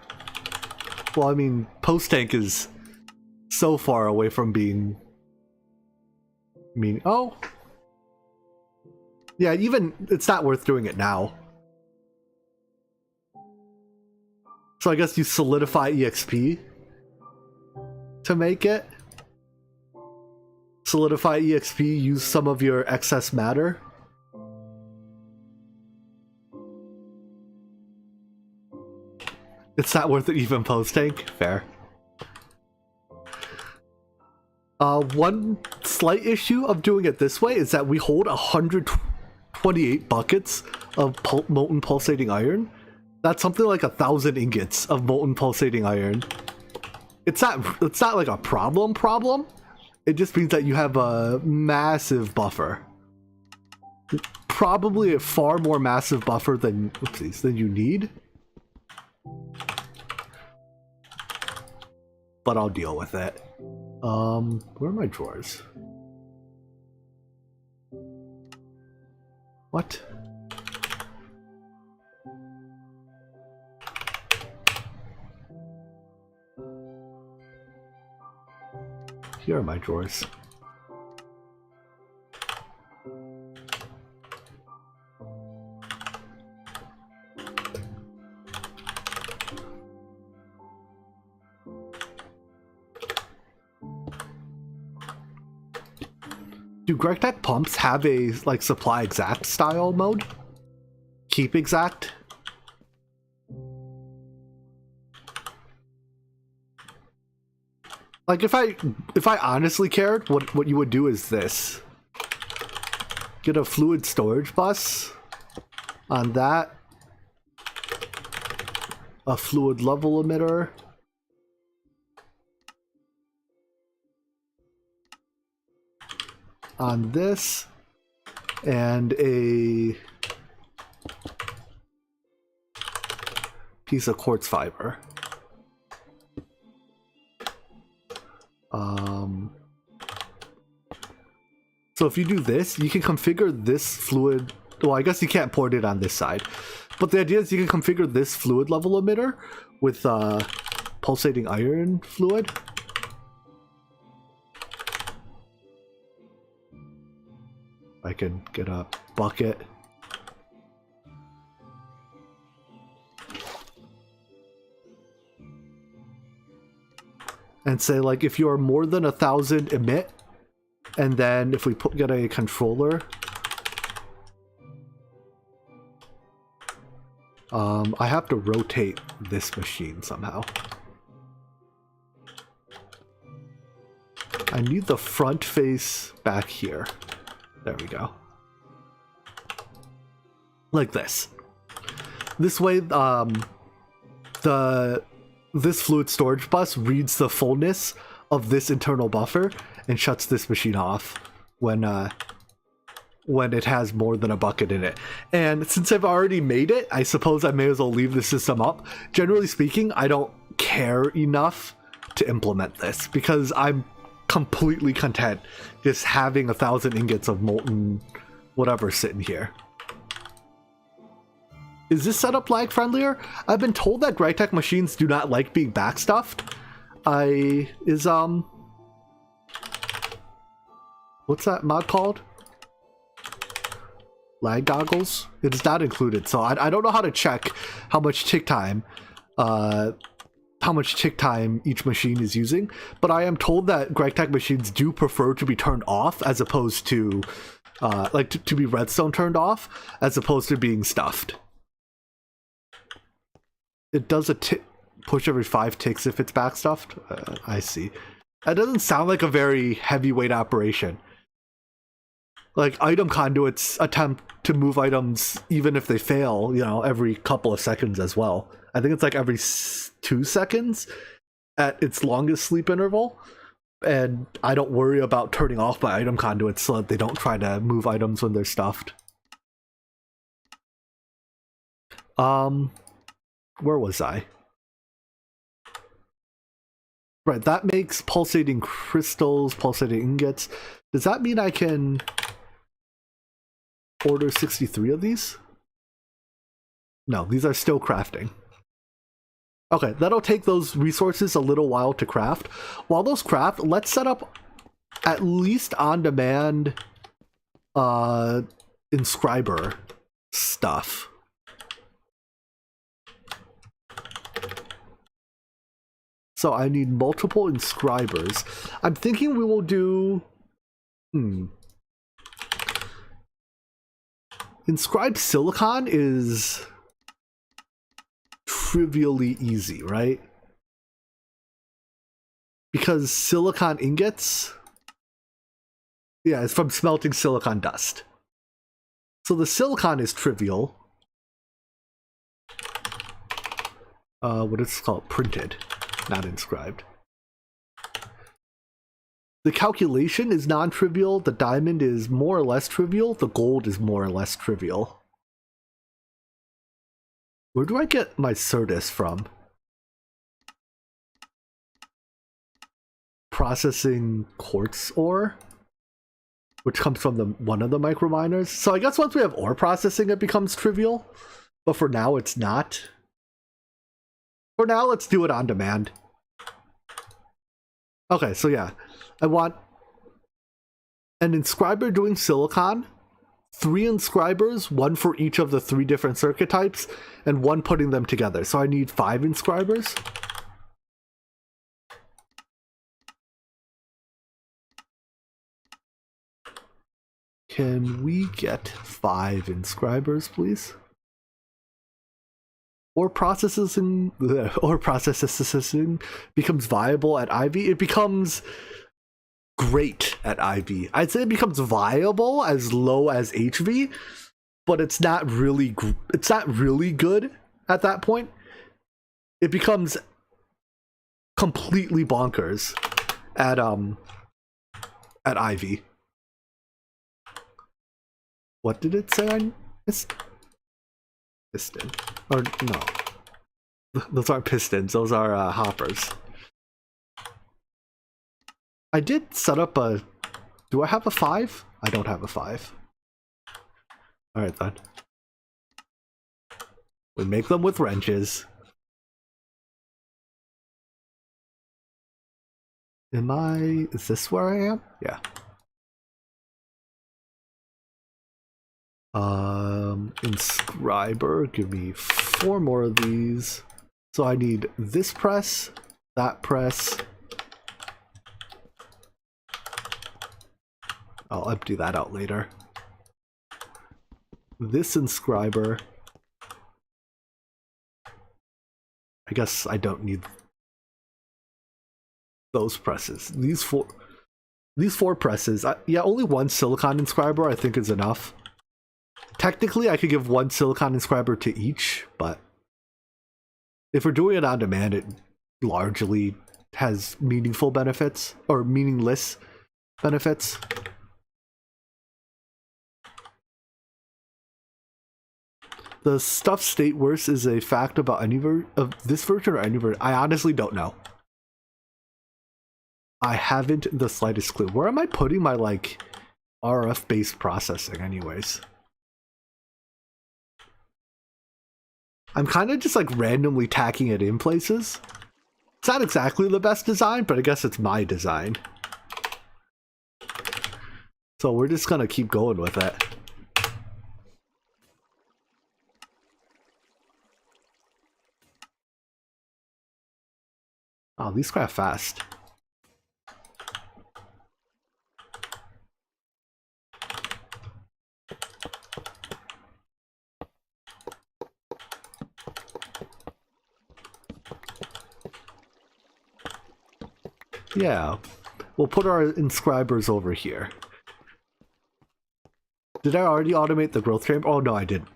Well, I mean, post-tank is so far away from being... oh! Yeah, even, it's not worth doing it now. So I guess you solidify EXP to make it. Solidify EXP, use some of your excess matter. It's not worth it even post-tank? Fair. One slight issue of doing it this way is that we hold 128 buckets of molten pulsating iron. That's something like 1,000 ingots of molten pulsating iron. It's not like a problem. It just means that you have a massive buffer. Probably a far more massive buffer than you need. But I'll deal with it. Where are my drawers? What? Here are my drawers. Do GregTech pumps have a like supply exact style mode? Keep exact? Like if I honestly cared, what you would do is this. Get a fluid storage bus on that. A fluid level emitter. On this. And a piece of quartz fiber. So if you do this, you can configure this fluid. Well, I guess you can't port it on this side, but the idea is you can configure this fluid level emitter with pulsating iron fluid. I can get a bucket. And say like if you are more than 1,000 emit, and then if we get a controller, I have to rotate this machine somehow. I need the front face back here. There we go. Like this. This way, this fluid storage bus reads the fullness of this internal buffer and shuts this machine off when it has more than a bucket in it. And since I've already made it, I suppose I may as well leave the system up. Generally speaking, I don't care enough to implement this because I'm completely content just having 1,000 ingots of molten whatever sitting here. Is this setup lag friendlier? I've been told that GregTech machines do not like being backstuffed. What's that mod called? Lag goggles? It is not included, so I don't know how to check how much tick time each machine is using, but I am told that GregTech machines do prefer to be turned off as opposed to to be redstone turned off as opposed to being stuffed. It does a push every 5 ticks if it's backstuffed. I see. That doesn't sound like a very heavyweight operation. like item conduits attempt to move items even if they fail, you know, every couple of seconds as well. I think it's like every 2 seconds at its longest sleep interval. And I don't worry about turning off my item conduits so that they don't try to move items when they're stuffed. Where was I? Right, that makes pulsating crystals, pulsating ingots. Does that mean I can order 63 of these? No, these are still crafting. Okay, that'll take those resources a little while to craft. While those craft, let's set up at least on-demand inscriber stuff. So I need multiple inscribers. I'm thinking we will do... Inscribed silicon is trivially easy, right? Because silicon ingots... Yeah, it's from smelting silicon dust. So the silicon is trivial. What is it called? Printed, not inscribed. The calculation is non-trivial, the diamond is more or less trivial, the gold is more or less trivial. Where do I get my Certus from? Processing quartz ore? Which comes from one of the microminers. So I guess once we have ore processing it becomes trivial, but for now it's not. For now, let's do it on demand. Okay, so yeah. I want an inscriber doing silicon, 3 inscribers, 1 for each of the 3 different circuit types, and 1 putting them together. So I need 5 inscribers. Can we get 5 inscribers, please? Or processing becomes viable at IV. It becomes great at IV. I'd say it becomes viable as low as HV, but it's not really good at that point. It becomes completely bonkers at IV. What did it say on this? Piston. Or no. Those aren't pistons, those are hoppers. I did set up a... Do I have a 5? I don't have a 5. Alright then. We make them with wrenches. Is this where I am? Yeah. Inscriber, give me 4 more of these. So I need this press, that press. I'll empty that out later. This inscriber. I guess I don't need those presses. These four presses. Yeah, only 1 silicon inscriber I think is enough. Technically, I could give 1 silicon inscriber to each, but if we're doing it on demand, it largely has meaningful benefits, or meaningless benefits. The stuff state worse is a fact about any of this version or any version. I honestly don't know. I haven't the slightest clue. Where am I putting my, like, RF-based processing anyways? I'm kind of just like randomly tacking it in places. It's not exactly the best design, but I guess it's my design. So we're just gonna keep going with it. Oh, these craft fast. Yeah, we'll put our inscribers over here. Did I already automate the growth chamber? Oh no, I didn't.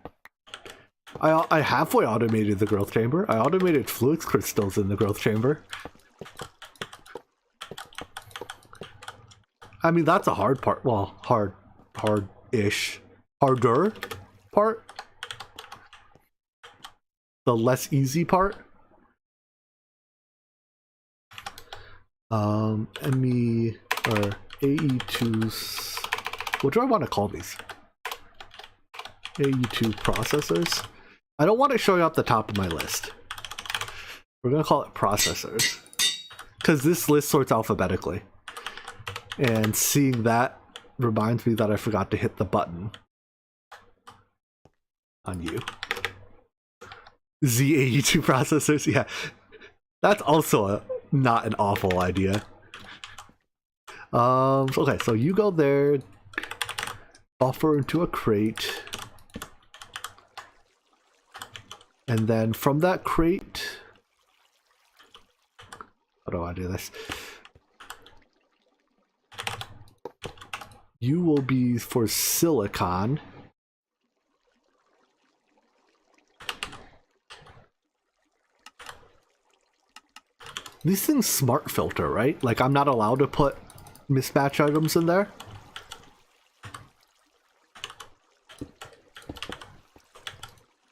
I halfway automated the growth chamber. I automated fluix crystals in the growth chamber. I mean, that's a hard part. Well, hard-ish. Harder part? The less easy part? ME or AE2s. What do I want to call these? AE2 processors. I don't want it showing up the top of my list. We're gonna call it processors because this list sorts alphabetically, and seeing that reminds me that I forgot to hit the button on you. ZAE2 processors. Yeah, that's also not an awful idea. Okay, so you go there, buffer into a crate, and then from that crate, how do I do this? You will be for silicon. These things smart filter, right? Like, I'm not allowed to put mismatch items in there.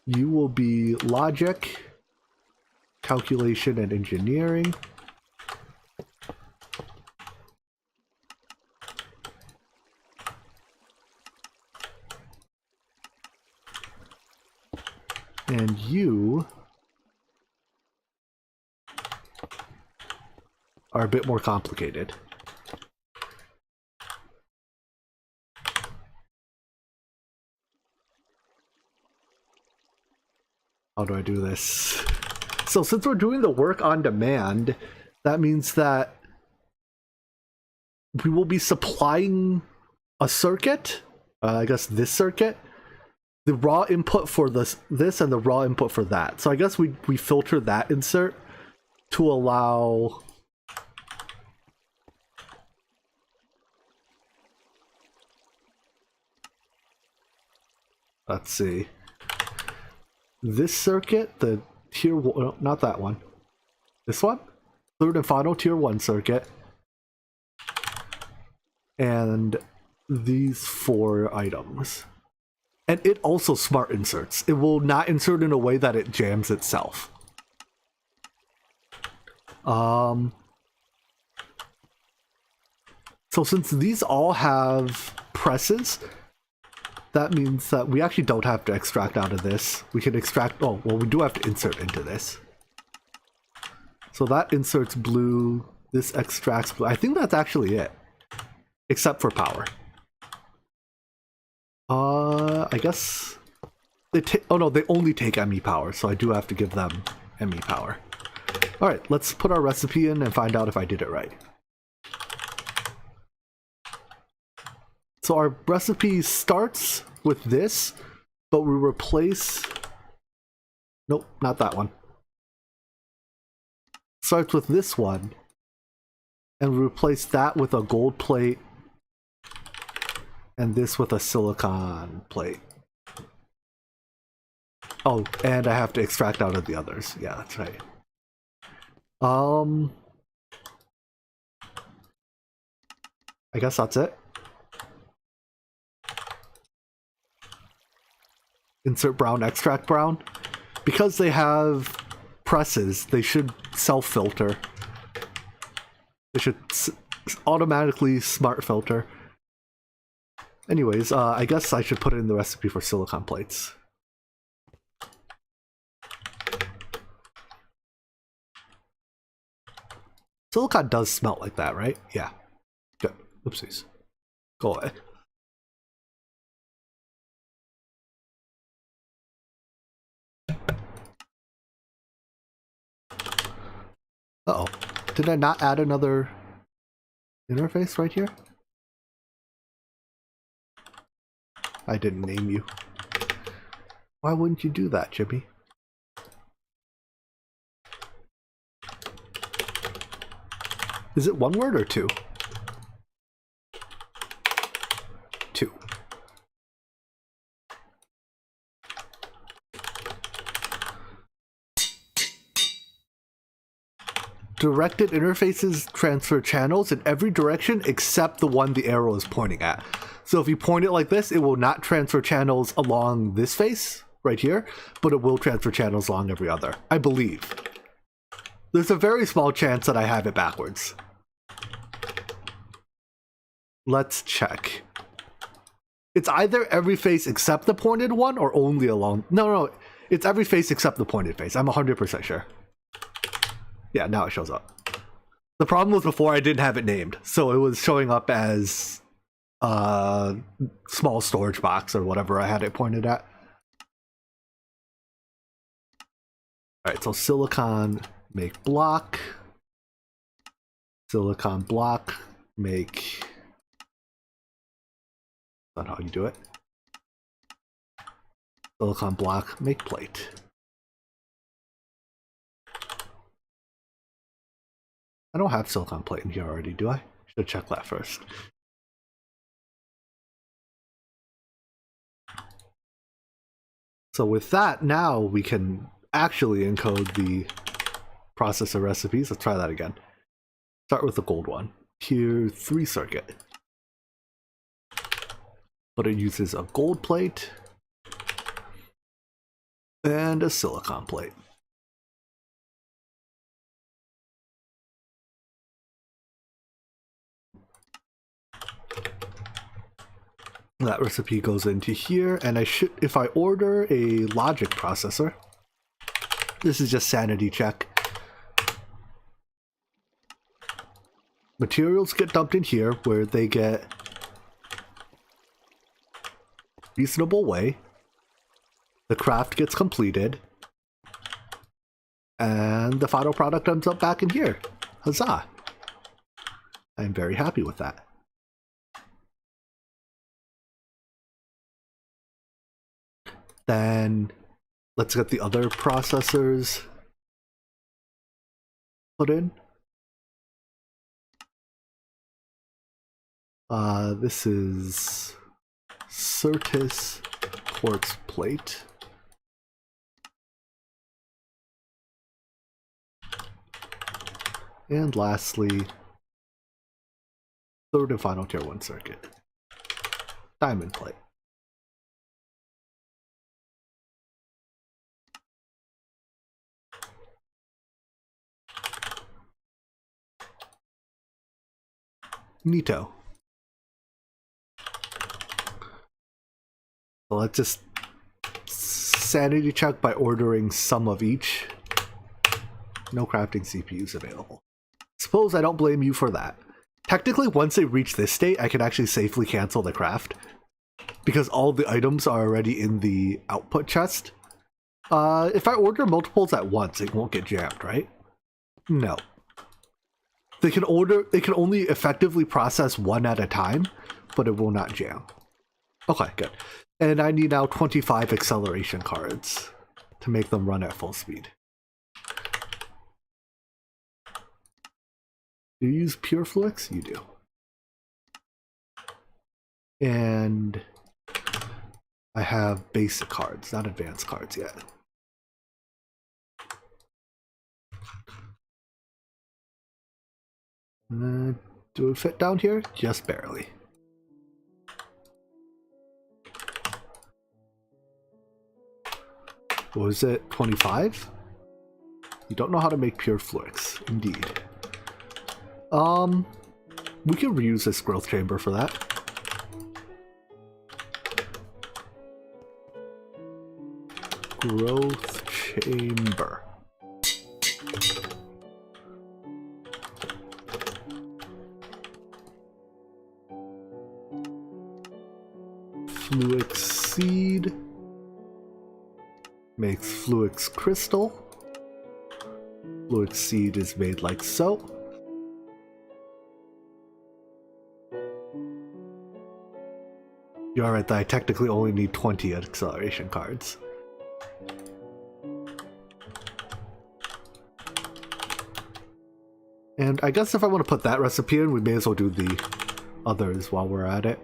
You will be logic, calculation, and engineering. And you are a bit more complicated. How do I do this? So since we're doing the work on demand, that means that we will be supplying a circuit, I guess this circuit, the raw input for this and the raw input for that. So I guess we filter that insert to allow let's see. This circuit, the tier 1, not that one. This one? Third and final tier 1 circuit. And these 4 items. And it also smart inserts. It will not insert in a way that it jams itself. So since these all have presses, that means that we actually don't have to extract out of this. We can extract, oh, well, we do have to insert into this. So that inserts blue, this extracts blue. I think that's actually it. Except for power. I guess they take, oh no, they only take ME power, so I do have to give them ME power. Alright, let's put our recipe in and find out if I did it right. So our recipe starts with this, but we replace... Nope, not that one. Starts with this one, and we replace that with a gold plate, and this with a silicon plate. Oh, and I have to extract out of the others. Yeah, that's right. I guess that's it. Insert brown, extract brown. Because they have presses, they should self-filter. They should automatically smart filter. Anyways, I guess I should put in the recipe for silicon plates. Silicon does smelt like that, right? Yeah. Good. Oopsies. Go away. Uh-oh. Did I not add another interface right here? I didn't name you. Why wouldn't you do that, Jimmy? Is it one word or 2? 2. directed interfaces transfer channels in every direction except the one the arrow is pointing at. So if you point it like this, it will not transfer channels along this face right here, but it will transfer channels along every other, I believe. There's a very small chance that I have it backwards. Let's check. It's either every face except the pointed one or only along... No, it's every face except the pointed face. I'm 100% sure. Yeah, now it shows up. The problem was before I didn't have it named, so it was showing up as a small storage box or whatever I had it pointed at. Alright, so silicon, make block. Silicon block, make... That's not how you do it. Silicon block, make plate. I don't have silicon plate in here already, do I? Should check that first. So with that, now we can actually encode the processor recipes. Let's try that again. Start with the gold one. Tier 3 circuit. But it uses a gold plate and a silicon plate. That recipe goes into here, and I should, if I order a logic processor, this is just sanity check. Materials get dumped in here where they get reasonable way. The craft gets completed, and the final product ends up back in here. Huzzah! I'm very happy with that. Then let's get the other processors put in. This is Certus quartz plate. And lastly, third and final tier 1 circuit. Diamond plate. Neato. So let's just sanity check by ordering some of each. No crafting CPUs available. Suppose I don't blame you for that. Technically, once they reach this state, I can actually safely cancel the craft, because all the items are already in the output chest. If I order multiples at once, it won't get jammed, right? No. They can only effectively process one at a time, but it will not jam. Okay, good. And I need now 25 acceleration cards to make them run at full speed. Do you use pure fluix? You do. And I have basic cards, not advanced cards yet. Do it fit down here? Just barely. What was it? 25? You don't know how to make pure fluix. Indeed. We can reuse this growth chamber for that. Growth chamber. Fluix seed makes fluix crystal. Fluix seed is made like so. You're right that I technically only need 20 acceleration cards. And I guess if I want to put that recipe in, we may as well do the others while we're at it.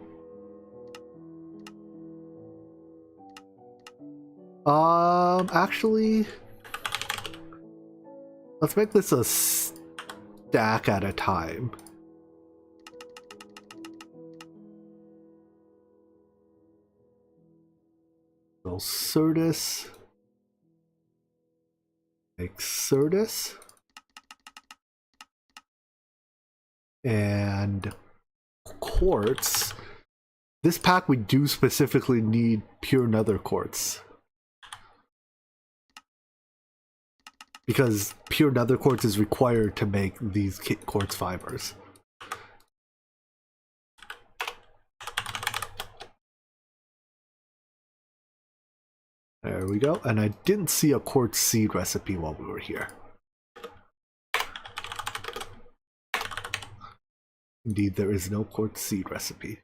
Actually, let's make this a stack at a time. So Certus, make Certus, and quartz. This pack we do specifically need pure nether quartz, because pure nether quartz is required to make these quartz fibers. There we go. And I didn't see a quartz seed recipe while we were here. Indeed, there is no quartz seed recipe.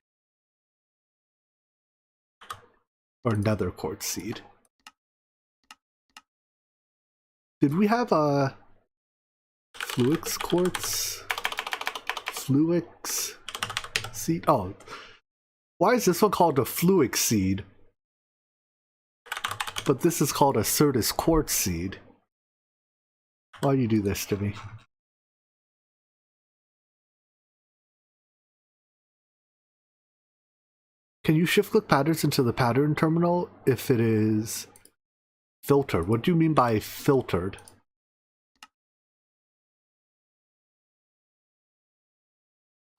Or nether quartz seed. Did we have a fluix quartz? Fluix seed? Oh. Why is this one called a fluix seed? But this is called a Certus quartz seed. Why do you do this to me? Can you shift click patterns into the pattern terminal if it is filtered? What do you mean by filtered?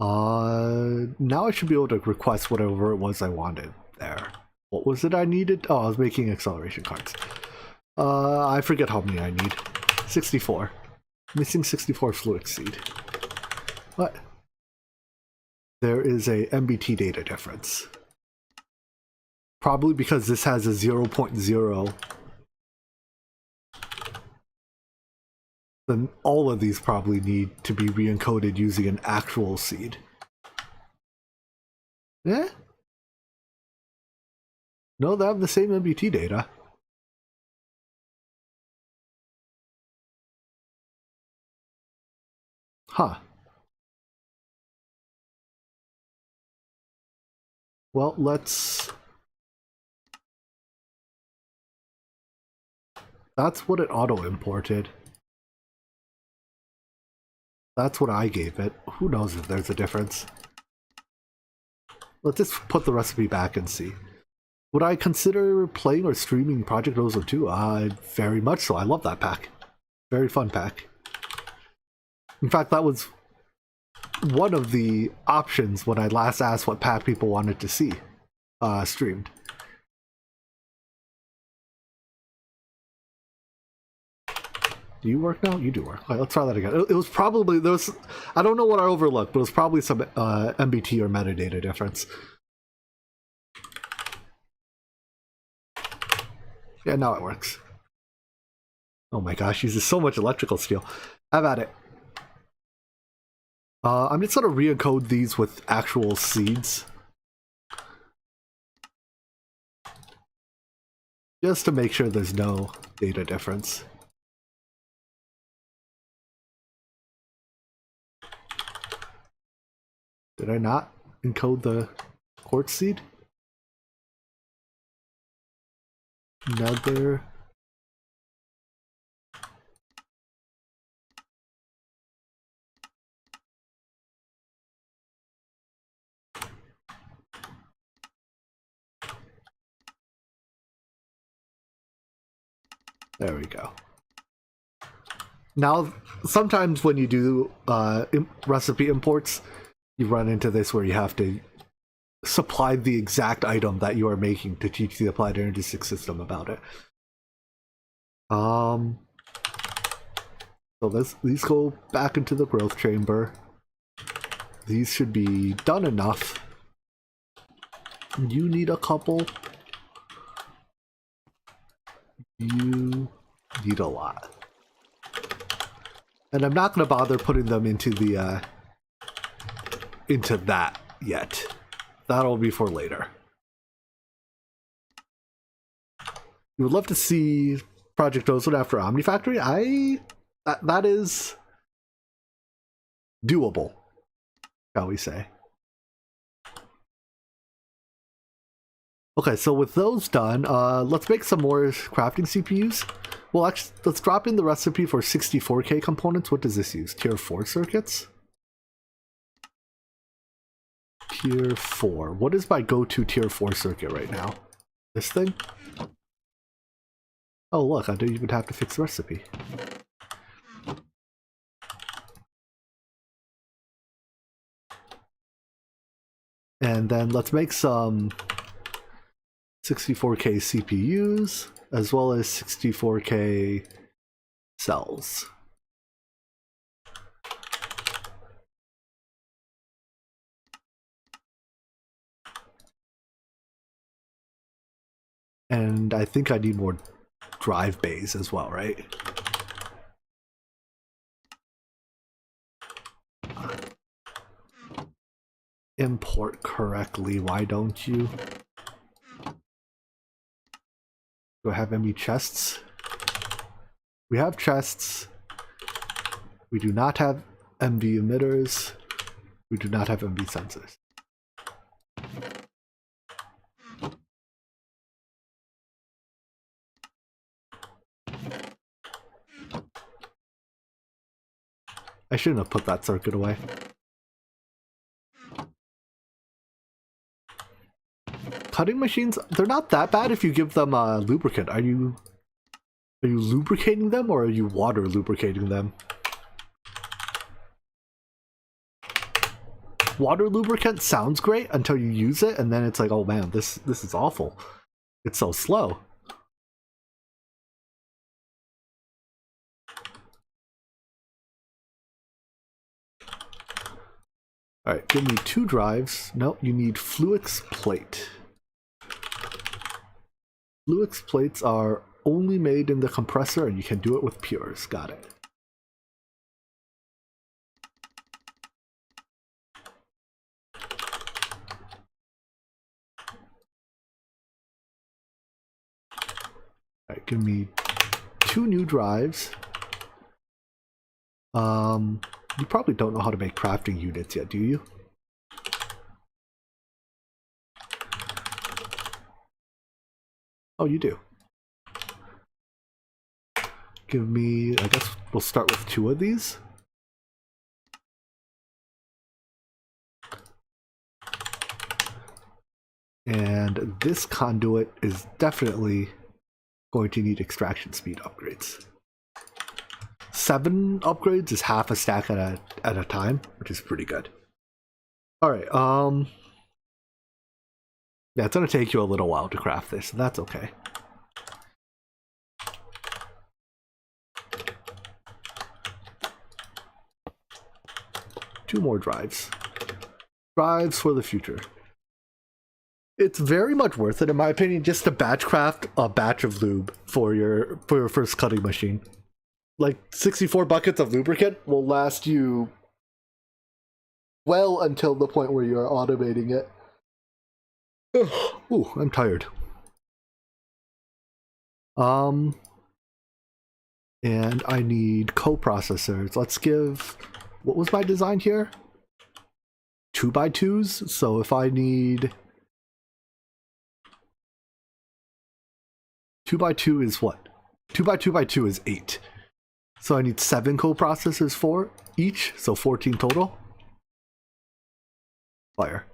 Now I should be able to request whatever it was I wanted there. What was it I needed? Oh, I was making acceleration cards. I forget how many I need. 64. Missing 64 fluix seed. What? There is a MBT data difference. Probably because this has a 0.0. Then all of these probably need to be re-encoded using an actual seed. Yeah? No, they have the same MBT data. Huh. Well, let's... That's what it auto-imported. That's what I gave it. Who knows if there's a difference? Let's just put the recipe back and see. Would I consider playing or streaming Project Ozo 2? Very much so. I love that pack. Very fun pack. In fact, that was one of the options when I last asked what pack people wanted to see streamed. Do you work now? You do work. Okay, let's try that again. It was probably, there was, I don't know what I overlooked, but it was probably some MBT or metadata difference. Yeah, now it works. Oh my gosh, uses so much electrical steel. Have at it. I'm just gonna re-encode these with actual seeds. Just to make sure there's no data difference. Did I not encode the quartz seed? Nether. There we go. Now, sometimes when you do recipe imports, you run into this where you have to supply the exact item that you are making to teach the applied Energistics system about it. So these go back into the growth chamber. These should be done enough. You need a couple. You need a lot. And I'm not going to bother putting them into the into that yet. That'll be for later. You would love to see Project Ozo after Omnifactory. That is doable, shall we say. Okay, so with those done, let's make some more crafting CPUs. Well, actually, let's drop in the recipe for 64K components. What does this use? Tier 4 circuits? Tier 4. What is my go-to tier 4 circuit right now? This thing? Oh, look, I don't even have to fix the recipe. And then let's make some 64K CPUs, as well as 64K cells. And I think I need more drive bays as well, right? Import correctly, why don't you? Do I have any chests? We have chests. We do not have MV emitters. We do not have MV sensors. I shouldn't have put that circuit away. Cutting machines, they're not that bad if you give them lubricant. Are you lubricating them, or are you water lubricating them? Water lubricant sounds great until you use it, and then it's like, oh man, this is awful. It's so slow. Alright, give me 2 drives. Nope, you need fluix plate. Fluix plates are only made in the compressor, and you can do it with pures. Got it. Alright, give me 2 new drives. You probably don't know how to make crafting units yet, do you? Oh, you do. Give me, I guess we'll start with 2 of these. And this conduit is definitely going to need extraction speed upgrades. 7 upgrades is half a stack at a time, which is pretty good. Alright, yeah, it's gonna take you a little while to craft this, and that's okay. Two more drives. Drives for the future. It's very much worth it, in my opinion, just to batch craft a batch of lube for your first cutting machine. Like 64 buckets of lubricant will last you well until the point where you are automating it. Ooh, I'm tired. And I need coprocessors. Let's give, what was my design here? 2x2s. So if I need 2x2 is what? 2x2x2 is 8. So I need 7 coprocessors for each, so 14 total. Fire.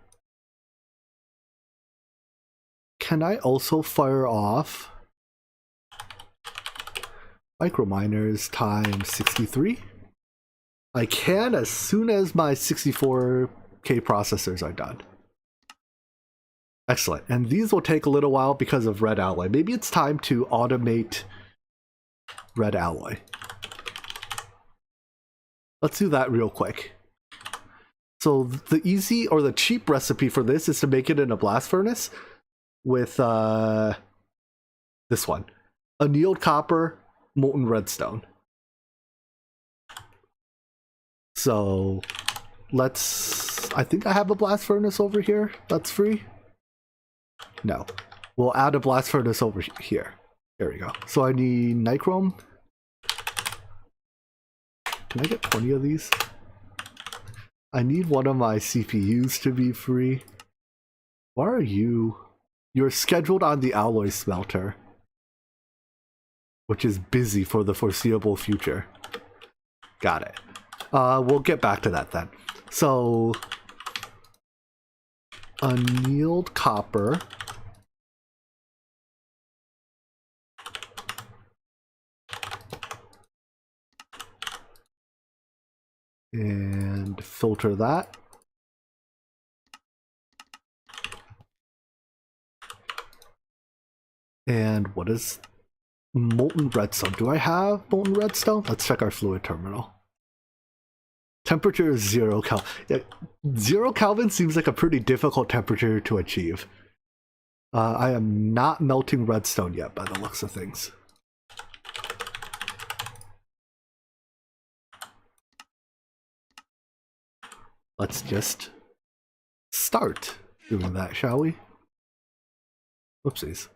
Can I also fire off Microminers times 63? I can as soon as my 64K processors are done. Excellent. And these will take a little while because of red alloy. Maybe it's time to automate red alloy. Let's do that real quick. So the easy or the cheap recipe for this is to make it in a blast furnace with this one. Annealed copper, molten redstone. So let's, I think I have a blast furnace over here that's free. No, we'll add a blast furnace over here. There we go. So I need nichrome. Can I get 20 of these? I need one of my CPUs to be free. Why are you? You're scheduled on the alloy smelter. which is busy for the foreseeable future. Got it. We'll get back to that then. So, annealed copper. And filter that. And what is molten redstone? Do I have molten redstone? Let's check our fluid terminal. Temperature is 0 Kelvin. Yeah, 0 Kelvin seems like a pretty difficult temperature to achieve. I am not melting redstone yet by the looks of things. Let's just start doing that, shall we? Whoopsies.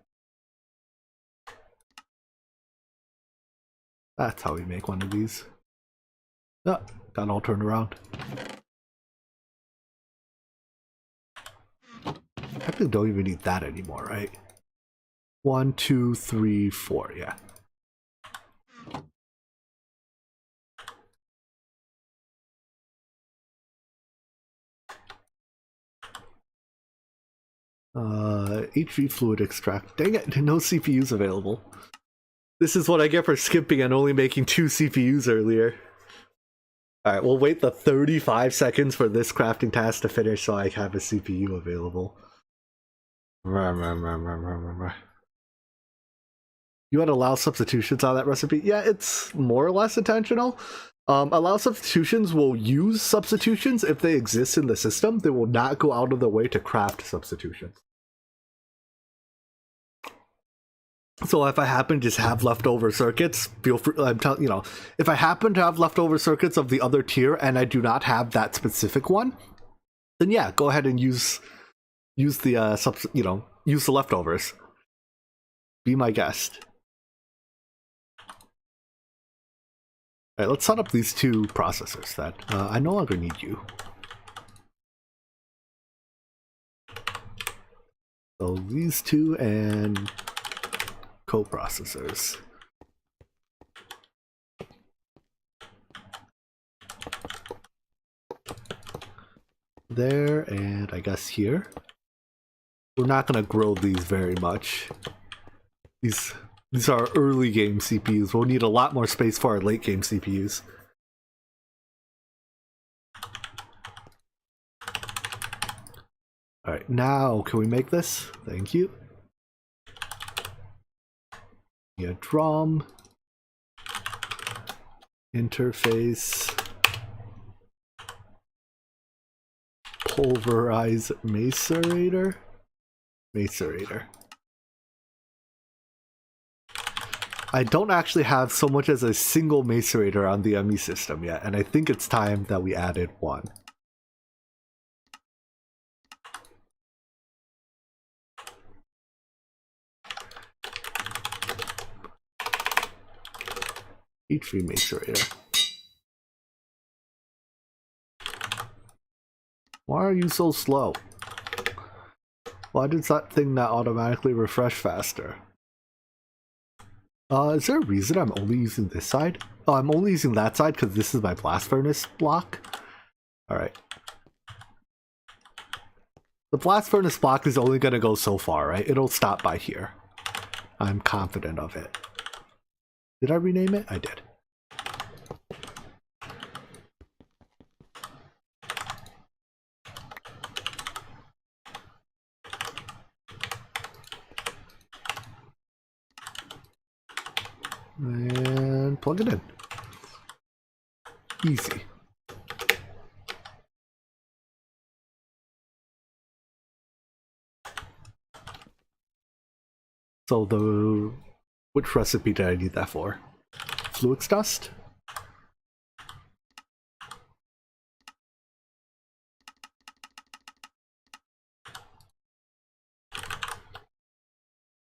That's how we make one of these. Ah, got it all turned around. Technically don't even need that anymore, right? 1, 2, 3, 4, yeah. HV fluid extract. Dang it, no CPUs available. This is what I get for skipping and only making 2 CPUs earlier. Alright, we'll wait the 35 seconds for this crafting task to finish so I have a CPU available. You had allow substitutions on that recipe? Yeah, it's more or less intentional. Allow substitutions will use substitutions if they exist in the system. They will not go out of the way to craft substitutions. So if I happen to just have leftover circuits, feel free. I'm telling you know, if I happen to have leftover circuits of the other tier and I do not have that specific one, then yeah, go ahead and use the use the leftovers. Be my guest. All right, let's set up these 2 processors then. I no longer need you. So these 2 and co-processors. There, and I guess here. We're not gonna grow these very much. These are early game CPUs. We'll need a lot more space for our late game CPUs. Alright, now can we make this? Thank you. Yeah, drum. Interface. Pulverize macerator. Macerator. I don't actually have so much as a single macerator on the ME system yet, and I think it's time that we added one. HV macerator. Why are you so slow? Why does that thing not automatically refresh faster? Is there a reason I'm only using this side? Oh, I'm only using that side because this is my blast furnace block. Alright. The blast furnace block is only going to go so far, right? It'll stop by here. I'm confident of it. Did I rename it? I did. And plug it in. Easy. So which recipe did I need that for? Fluix dust?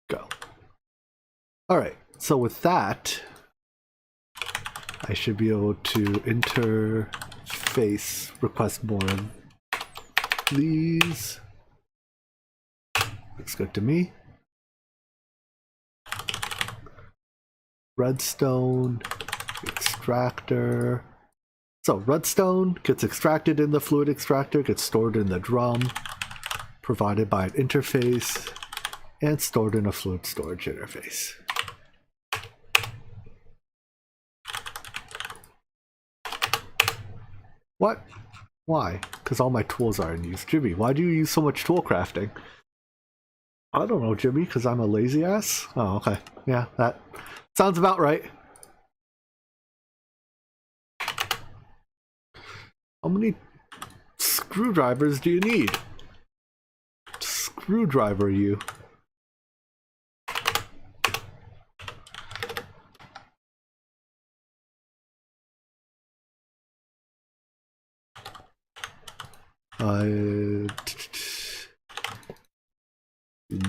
Go. Alright, so with that, I should be able to interface request more of these. Looks good to me. redstone, extractor. So redstone gets extracted in the fluid extractor, gets stored in the drum, provided by an interface, and stored in a fluid storage interface. What? Why? Because all my tools are in use. Jimmy, why do you use so much tool crafting? I don't know, Jimmy, because I'm a lazy ass? Oh, okay. Yeah, that sounds about right. How many screwdrivers do you need? Screwdriver you.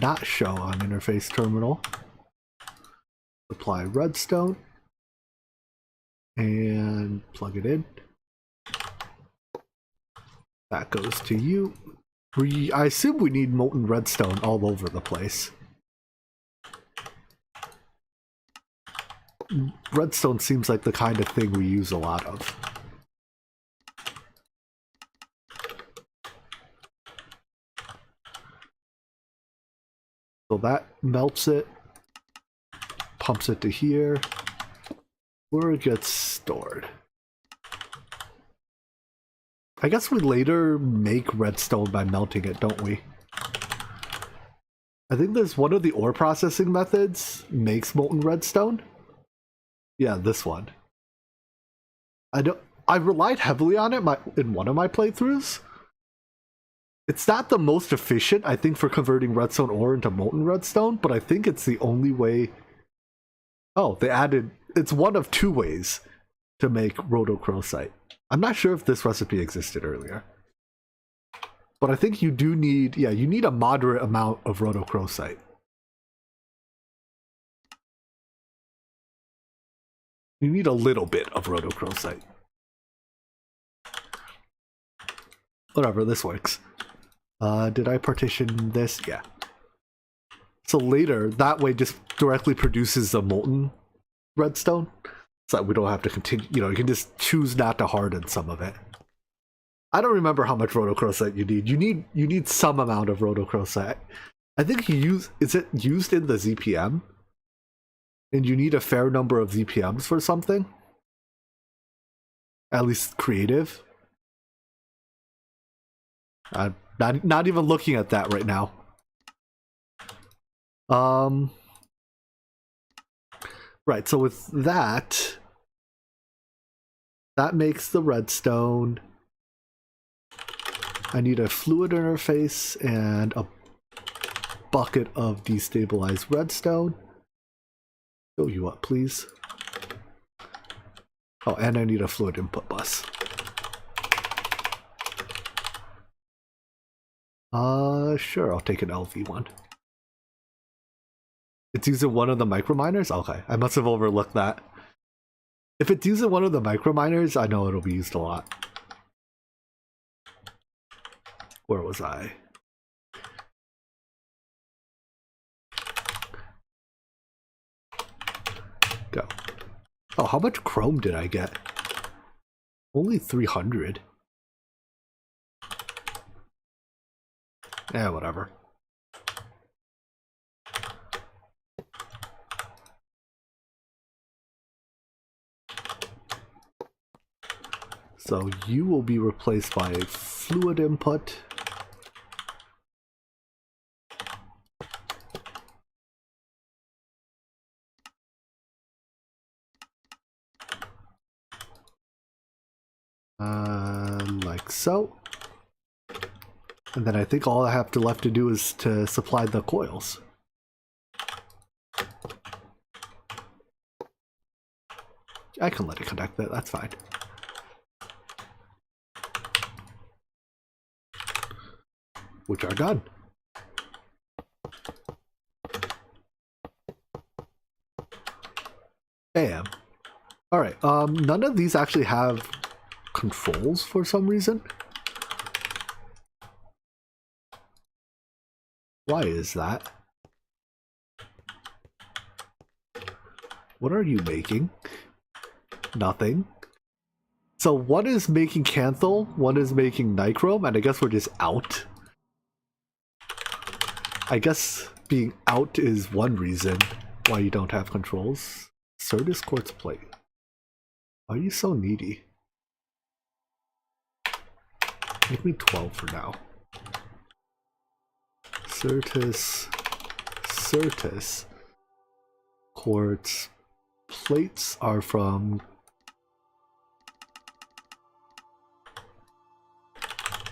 Not show on interface terminal. Apply redstone and plug it in. That goes to you. I assume we need molten redstone all over the place. Redstone seems like the kind of thing we use a lot of. So that melts it, pumps it to here, where it gets stored. I guess we later make redstone by melting it, don't we? I think there's one of the ore processing methods makes molten redstone. Yeah, this one. I relied heavily on it in one of my playthroughs. It's not the most efficient, I think, for converting redstone ore into molten redstone, but I think it's the only way. Oh, they added, it's one of two ways to make rhodochrosite. I'm not sure if this recipe existed earlier. But I think you do need, yeah, you need a moderate amount of rhodochrosite. You need a little bit of rhodochrosite. Whatever, this works. Did I partition this? Yeah. So later, that way just directly produces the molten redstone. So that we don't have to continue, you know, you can just choose not to harden some of it. I don't remember how much rhodochrosite you need. You need some amount of rhodochrosite. I think is it used in the ZPM? And you need a fair number of ZPMs for something? At least creative. I'm not even looking at that right now. Right, so with that makes the redstone. I need a fluid interface and a bucket of destabilized redstone. Show you up, please. Oh, and I need a fluid input bus. Sure, I'll take an LV one. It's using one of the microminers? Okay, I must have overlooked that. If it's using one of the microminers, I know it'll be used a lot. Where was I? Go. Oh, how much chrome did I get? Only 300. Yeah, whatever. So you will be replaced by a fluid input. Like so. And then I think all I have left to do is to supply the coils. I can let it connect that, that's fine. Which are done. Bam. Alright, none of these actually have controls for some reason. Why is that? What are you making? Nothing. So one is making Canthal, one is making Nichrome, and I guess we're just out. I guess being out is one reason why you don't have controls. Certus Quartz Plate. Why are you so needy? Make me 12 for now. Certus Quartz Plates are from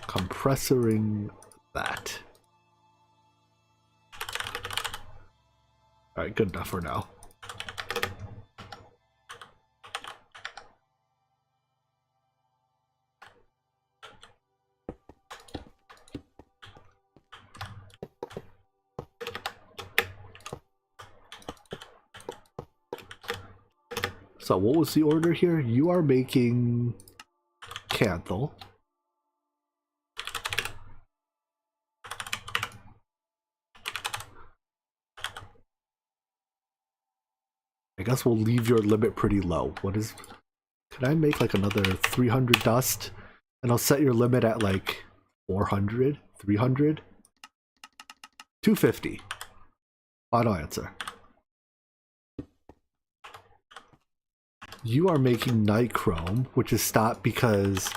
compressoring that. Alright, good enough for now. So what was the order here? You are making Canthal. I guess we'll leave your limit pretty low. What is... Can I make like another 300 dust? And I'll set your limit at like 400? 300? 250. Final answer. You are making Nichrome, which is stopped because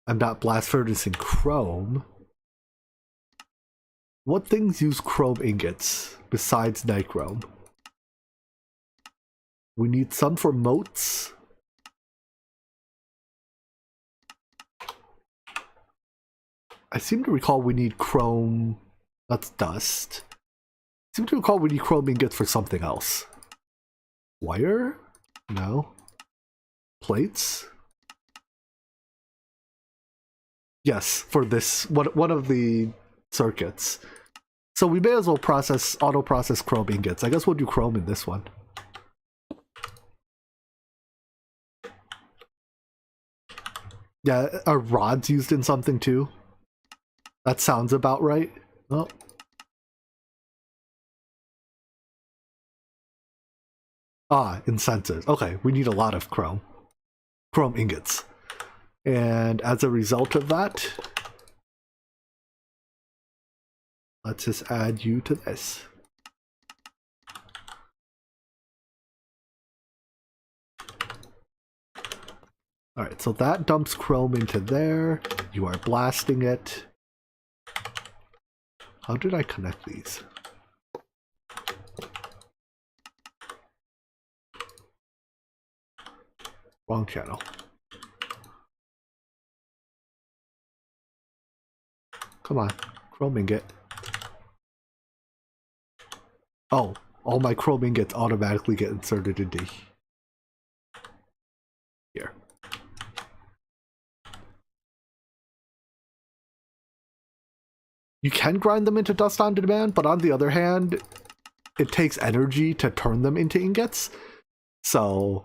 I'm not blast furnacing chrome. What things use chrome ingots besides Nichrome? We need some for moats. I seem to recall we need chrome. That's dust. I seem to recall we need chrome ingots for something else. Wire? No. Plates? Yes, for this one of the circuits. So we may as well auto process chrome ingots. I guess we'll do chrome in this one. Yeah, are rods used in something too? That sounds about right. Oh. Ah, in sensors. Okay, we need a lot of chrome ingots. And as a result of that, let's just add you to this. Alright, so that dumps chrome into there. You are blasting it. How did I connect these? Wrong channel. Come on, chrome ingot. Oh, all my chrome ingots automatically get inserted into here. You can grind them into dust on demand, but on the other hand, it takes energy to turn them into ingots. So,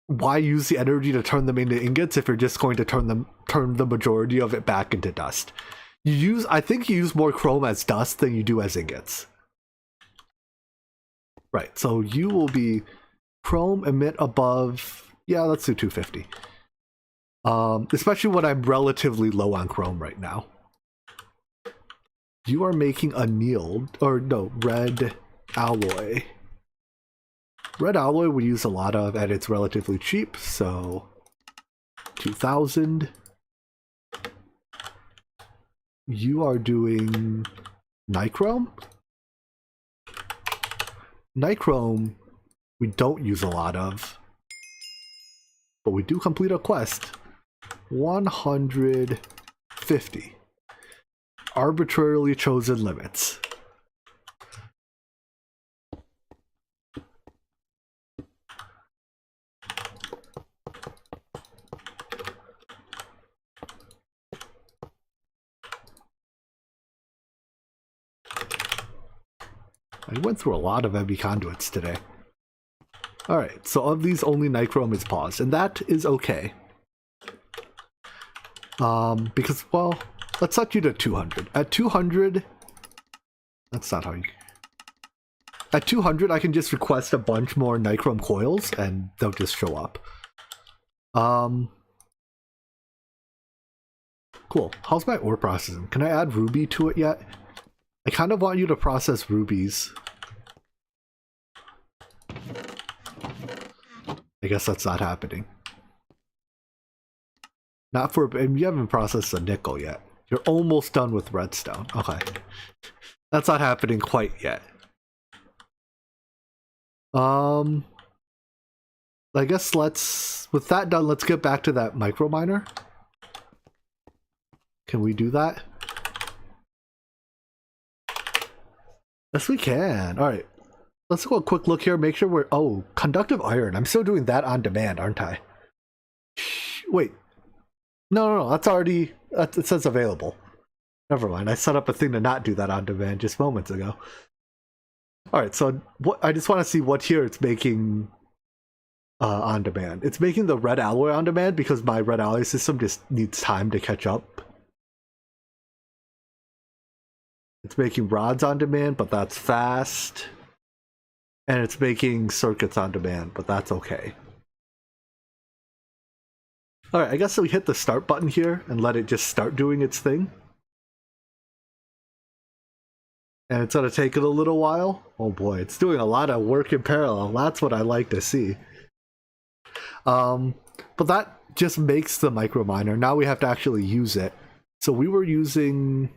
why use the energy to turn them into ingots if you're just going to turn the majority of it back into dust? I think you use more chrome as dust than you do as ingots. Right, so you will be chrome emit above. Yeah, let's do 250. Especially when I'm relatively low on chrome right now. You are making annealed, or no, red alloy. Red alloy we use a lot of, and it's relatively cheap, so 2000. You are doing Nichrome? Nichrome we don't use a lot of. But we do complete a quest. 150. Arbitrarily chosen limits. I went through a lot of heavy conduits today. Alright, so of these, only Nichrome is paused, and that is okay. Because, well, let's set you to 200. At 200, that's not how you... At 200, I can just request a bunch more nichrome coils, and they'll just show up. Cool. How's my ore processing? Can I add ruby to it yet? I kind of want you to process rubies. I guess that's not happening. Not for... And you haven't processed the nickel yet. You're almost done with redstone. Okay. That's not happening quite yet. I guess let's... With that done, let's get back to that microminer. Can we do that? Yes, we can. Alright. Let's go a quick look here. Make sure we're... Oh, conductive iron. I'm still doing that on demand, aren't I? Wait. No. That's already... It says available. Never mind. I set up a thing to not do that on demand just moments ago. Alright, so what I just want to see what here it's making on demand. It's making the red alloy on demand because my red alloy system just needs time to catch up. It's making rods on demand, but that's fast. And it's making circuits on demand, but that's okay. Alright, I guess we hit the start button here and let it just start doing its thing. And it's gonna take it a little while. Oh boy, it's doing a lot of work in parallel. That's what I like to see. But that just makes the microminer. Now we have to actually use it. So we were using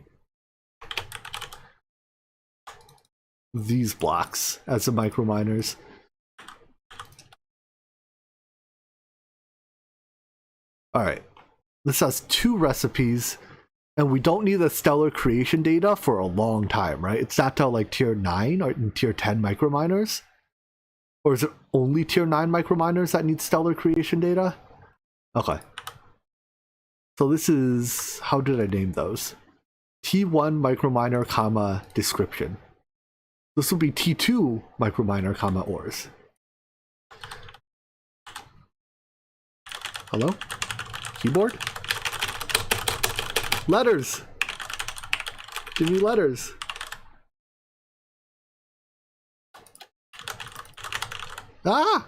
these blocks as the microminers. Alright, this has 2 recipes, and we don't need the stellar creation data for a long time, right? It's not till like tier 9 or tier 10 microminers? Or is it only tier 9 microminers that need stellar creation data? Okay. So this is... How did I name those? T1 microminer, comma, description. This will be T2 microminer, comma, ores. Hello? Keyboard? Letters! Give me letters. Ah!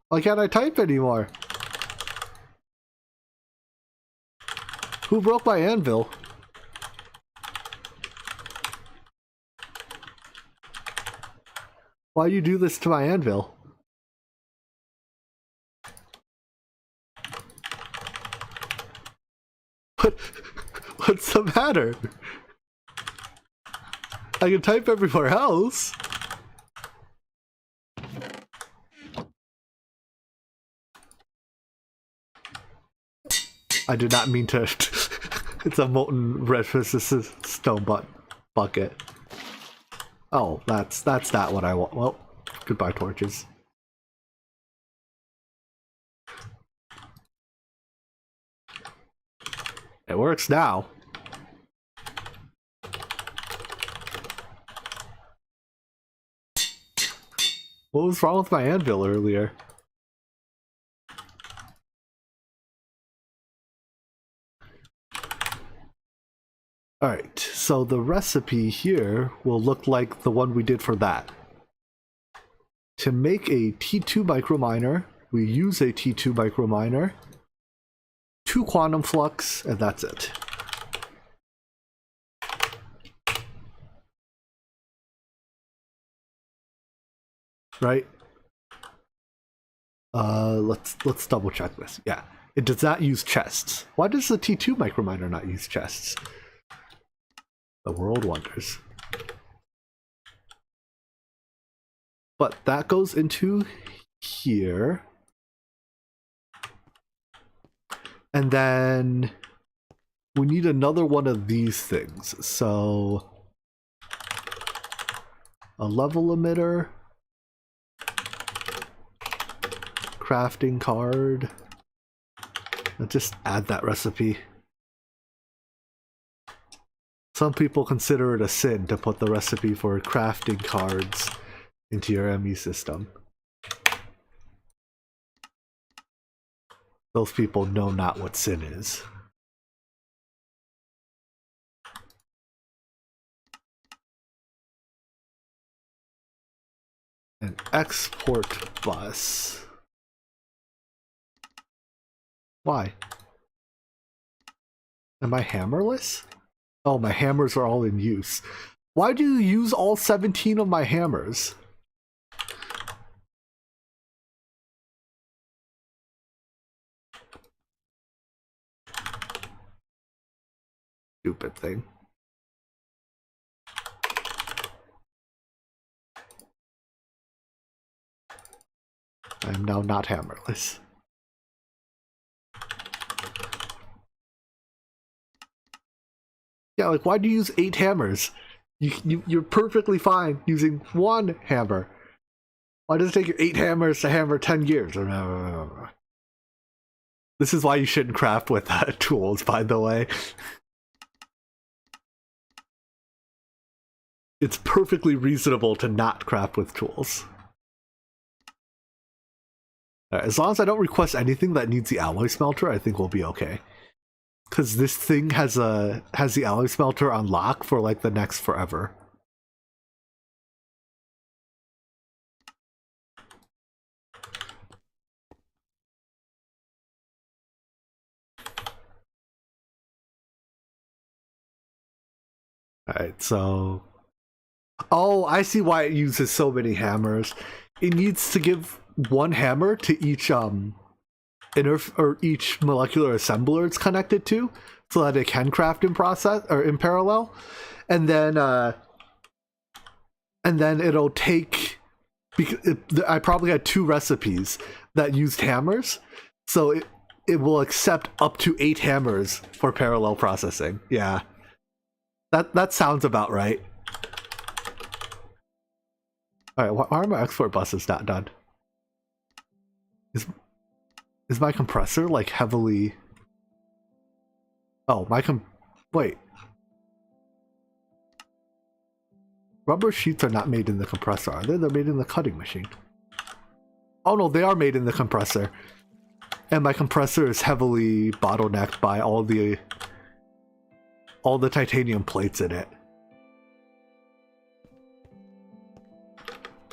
Why can't I type anymore? Who broke my anvil? Why you do this to my anvil? What's the matter? I can type everywhere else. I did not mean to. It's a molten red stone bucket. Oh, that's not what I want. Well, goodbye torches. It works now. What was wrong with my anvil earlier? Alright, so the recipe here will look like the one we did for that. To make a T2 microminer, we use a T2 microminer, 2 quantum flux, and that's it. Right? Let's double check this. Yeah, it does not use chests. Why does the T2 microminer not use chests? The world wonders. But that goes into here. And then we need another one of these things. So a level emitter, crafting card. Let's just add that recipe. Some people consider it a sin to put the recipe for crafting cards into your ME system. Those people know not what sin is. An export bus. Why? Am I hammerless? Oh, my hammers are all in use. Why do you use all 17 of my hammers? Stupid thing. I am now not hammerless. Yeah, like, why do you use 8 hammers? You're perfectly fine using 1 hammer. Why does it take you 8 hammers to hammer 10 gears? This is why you shouldn't craft with tools, by the way. It's perfectly reasonable to not craft with tools. Right, as long as I don't request anything that needs the alloy smelter, I think we'll be okay. Because this thing has the alloy smelter on lock for like the next forever. Alright, so... Oh, I see why it uses so many hammers. It needs to give 1 hammer to each each molecular assembler it's connected to, so that it can craft in process or in parallel, and then it'll take. Because I probably had 2 recipes that used hammers, so it will accept up to 8 hammers for parallel processing. Yeah, that sounds about right. All right, why are my export buses not done? Is my compressor like heavily... Oh, wait. Rubber sheets are not made in the compressor, are they? They're made in the cutting machine. Oh no, they are made in the compressor. And my compressor is heavily bottlenecked by all the titanium plates in it.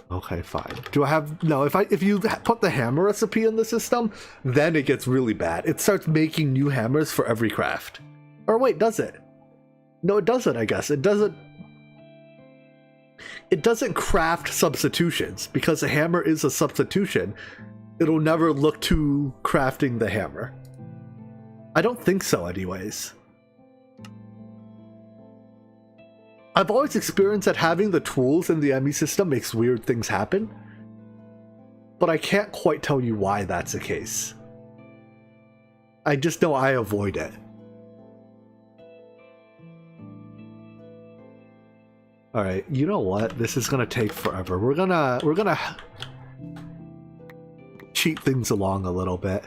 Okay, fine. Do I have... No, if you put the hammer recipe in the system, then it gets really bad. It starts making new hammers for every craft. Or wait, does it? No, it doesn't, I guess. It doesn't craft substitutions, because a hammer is a substitution. It'll never look to crafting the hammer. I don't think so anyways. I've always experienced that having the tools in the ME system makes weird things happen, but I can't quite tell you why that's the case. I just know I avoid it. Alright, you know what? This is gonna take forever. We're gonna cheat things along a little bit.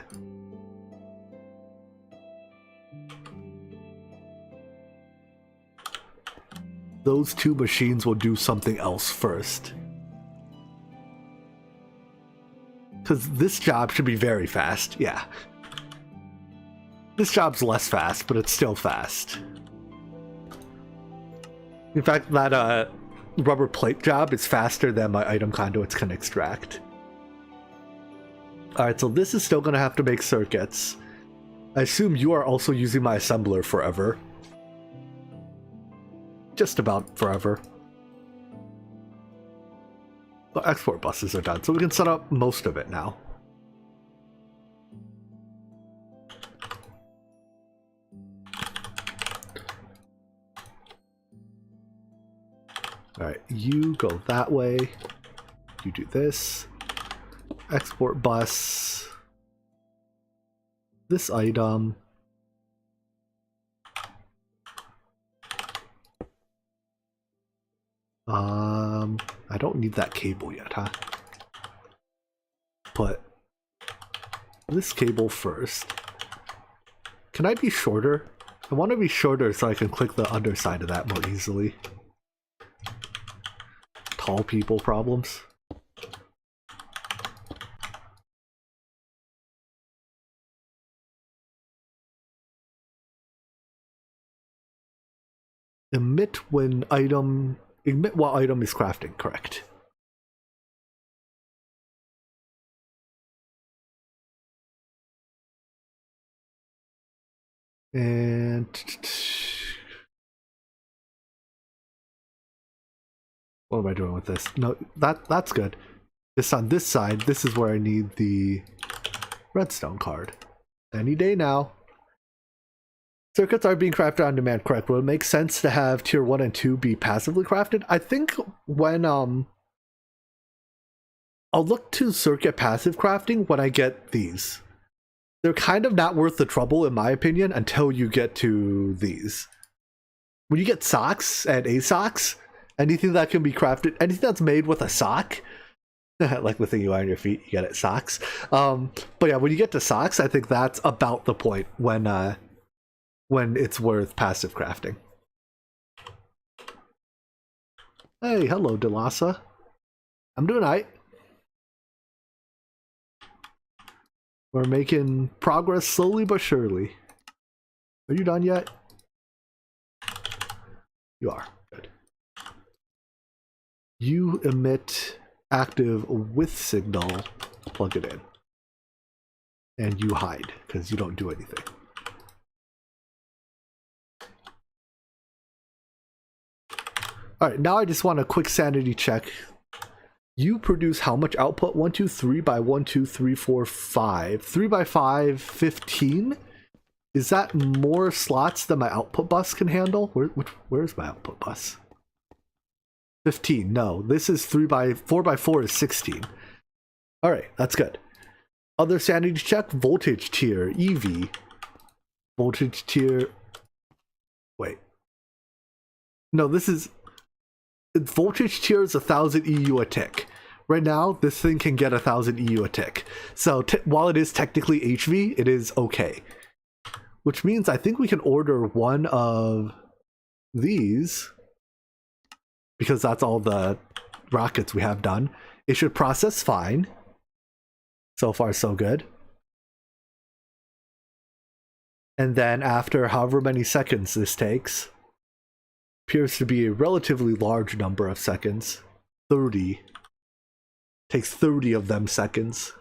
Those 2 machines will do something else first. Because this job should be very fast, yeah. This job's less fast, but it's still fast. In fact, that rubber plate job is faster than my item conduits can extract. Alright, so this is still going to have to make circuits. I assume you are also using my assembler forever. Just about forever. The export buses are done, so we can set up most of it now. Alright, you go that way. You do this. Export bus. This item. I don't need that cable yet, huh? Put this cable first. Can I be shorter? I want to be shorter so I can click the underside of that more easily. Tall people problems. Emit while item is crafting, correct. And what am I doing with this? No, that's good. Just on this side, this is where I need the redstone card. Any day now. Circuits are being crafted on demand, correct? Will it make sense to have tier 1 and 2 be passively crafted? I think when I'll look to circuit passive crafting when I get these. They're kind of not worth the trouble, in my opinion, until you get to these. When you get socks and a-socks, anything that can be crafted, anything that's made with a sock, like the thing you wear on your feet, you get it, socks. But yeah, when you get to socks, I think that's about the point when it's worth passive crafting. Hey, hello, Delasa. I'm doing alright. We're making progress slowly but surely. Are you done yet? You are. Good. You emit active with signal. Plug it in. And you hide, because you don't do anything. Alright, now I just want a quick sanity check. You produce how much output? 1, 2, 3 by 1, 2, 3, 4, 5. 3 by 5, 15? Is that more slots than my output bus can handle? Where's my output bus? 15. No, this is 4 by 4 is 16. Alright, that's good. Other sanity check, voltage tier, EV. Voltage tier. Wait. No, this is. Voltage tier is 1000 EU a tick. Right now, this thing can get 1000 EU a tick. So while it is technically HV, it is okay. Which means I think we can order one of these, because that's all the rockets we have done. It should process fine. So far, so good. And then after however many seconds this takes, appears to be a relatively large number of seconds. 30. Takes 30 of them seconds.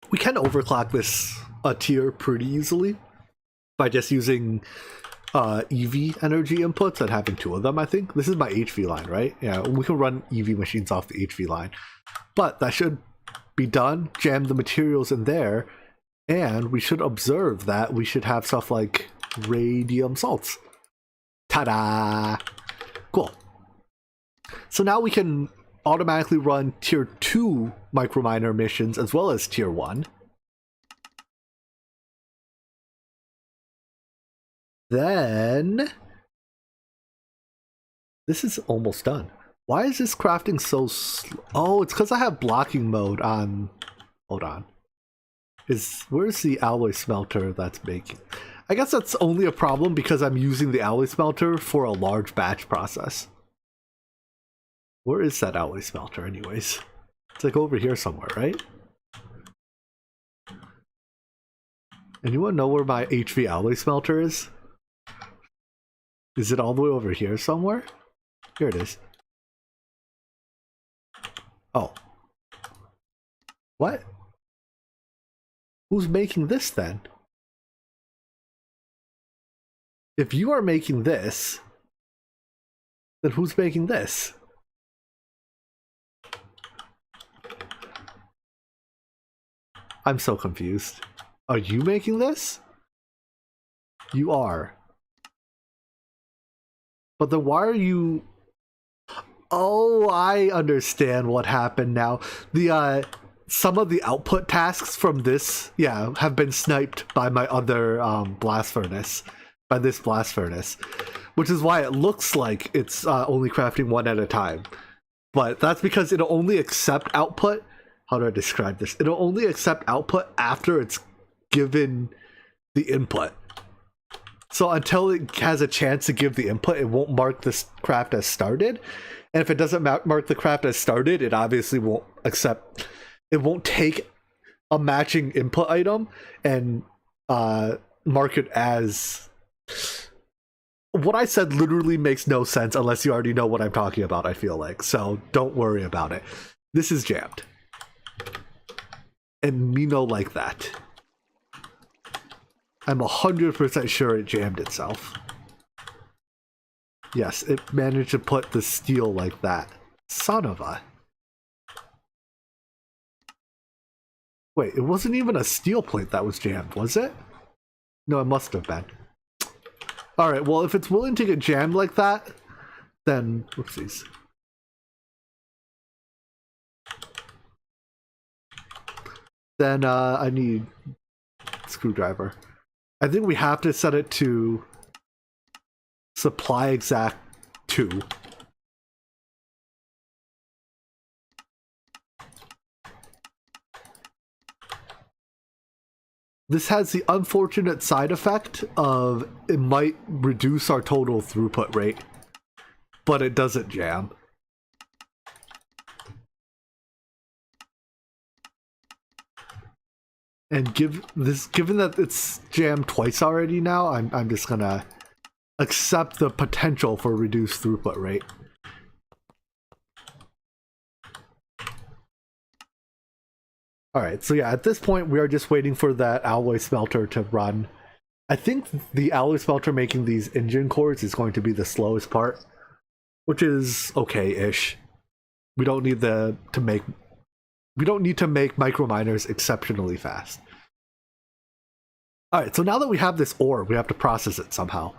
We can overclock this tier pretty easily by just using EV energy inputs and having 2 of them, I think. This is my HV line, right? Yeah, we can run EV machines off the HV line. But that should be done. Jam the materials in there. And we should observe that we should have stuff like radium salts. Ta-da! Cool. So now we can automatically run tier 2 Microminer missions as well as tier 1. Then this is almost done. Why is this crafting so slow? Oh, it's because I have blocking mode on. Hold on. Where's the alloy smelter that's making? I guess that's only a problem because I'm using the alloy smelter for a large batch process. Where is that alloy smelter anyways? It's like over here somewhere, right? Anyone know where my HV alloy smelter is? Is it all the way over here somewhere? Here it is. Oh. What? Who's making this then? If you are making this, then who's making this? I'm so confused. Are you making this? You are. But then why are you... Oh, I understand what happened now. The, some of the output tasks from this, yeah, have been sniped by my other blast furnace. By this blast furnace. Which is why it looks like it's only crafting one at a time. But that's because it'll only accept output. How do I describe this? It'll only accept output after it's given the input. So until it has a chance to give the input, it won't mark this craft as started. And if it doesn't mark the craft as started, it obviously won't accept. It won't take a matching input item and mark it as... What I said literally makes no sense unless you already know what I'm talking about, I feel like. So don't worry about it. This is jammed. and me no like that. I'm 100% sure it jammed itself. Yes, it managed to put the steel like that. Son of a... Wait, it wasn't even a steel plate that was jammed, was it? No, it must have been. Alright, well, if it's willing to get jammed like that, then... Whoopsies. Then I need a screwdriver. I think we have to set it to supply exact 2. This has the unfortunate side effect of it might reduce our total throughput rate, but it doesn't jam. And given that it's jammed twice already now, I'm just gonna accept the potential for reduced throughput rate. Alright, so yeah, at this point we are just waiting for that alloy smelter to run. I think the alloy smelter making these engine cores is going to be the slowest part, which is okay-ish. We don't need to make microminers exceptionally fast. Alright, so now that we have this ore, we have to process it somehow.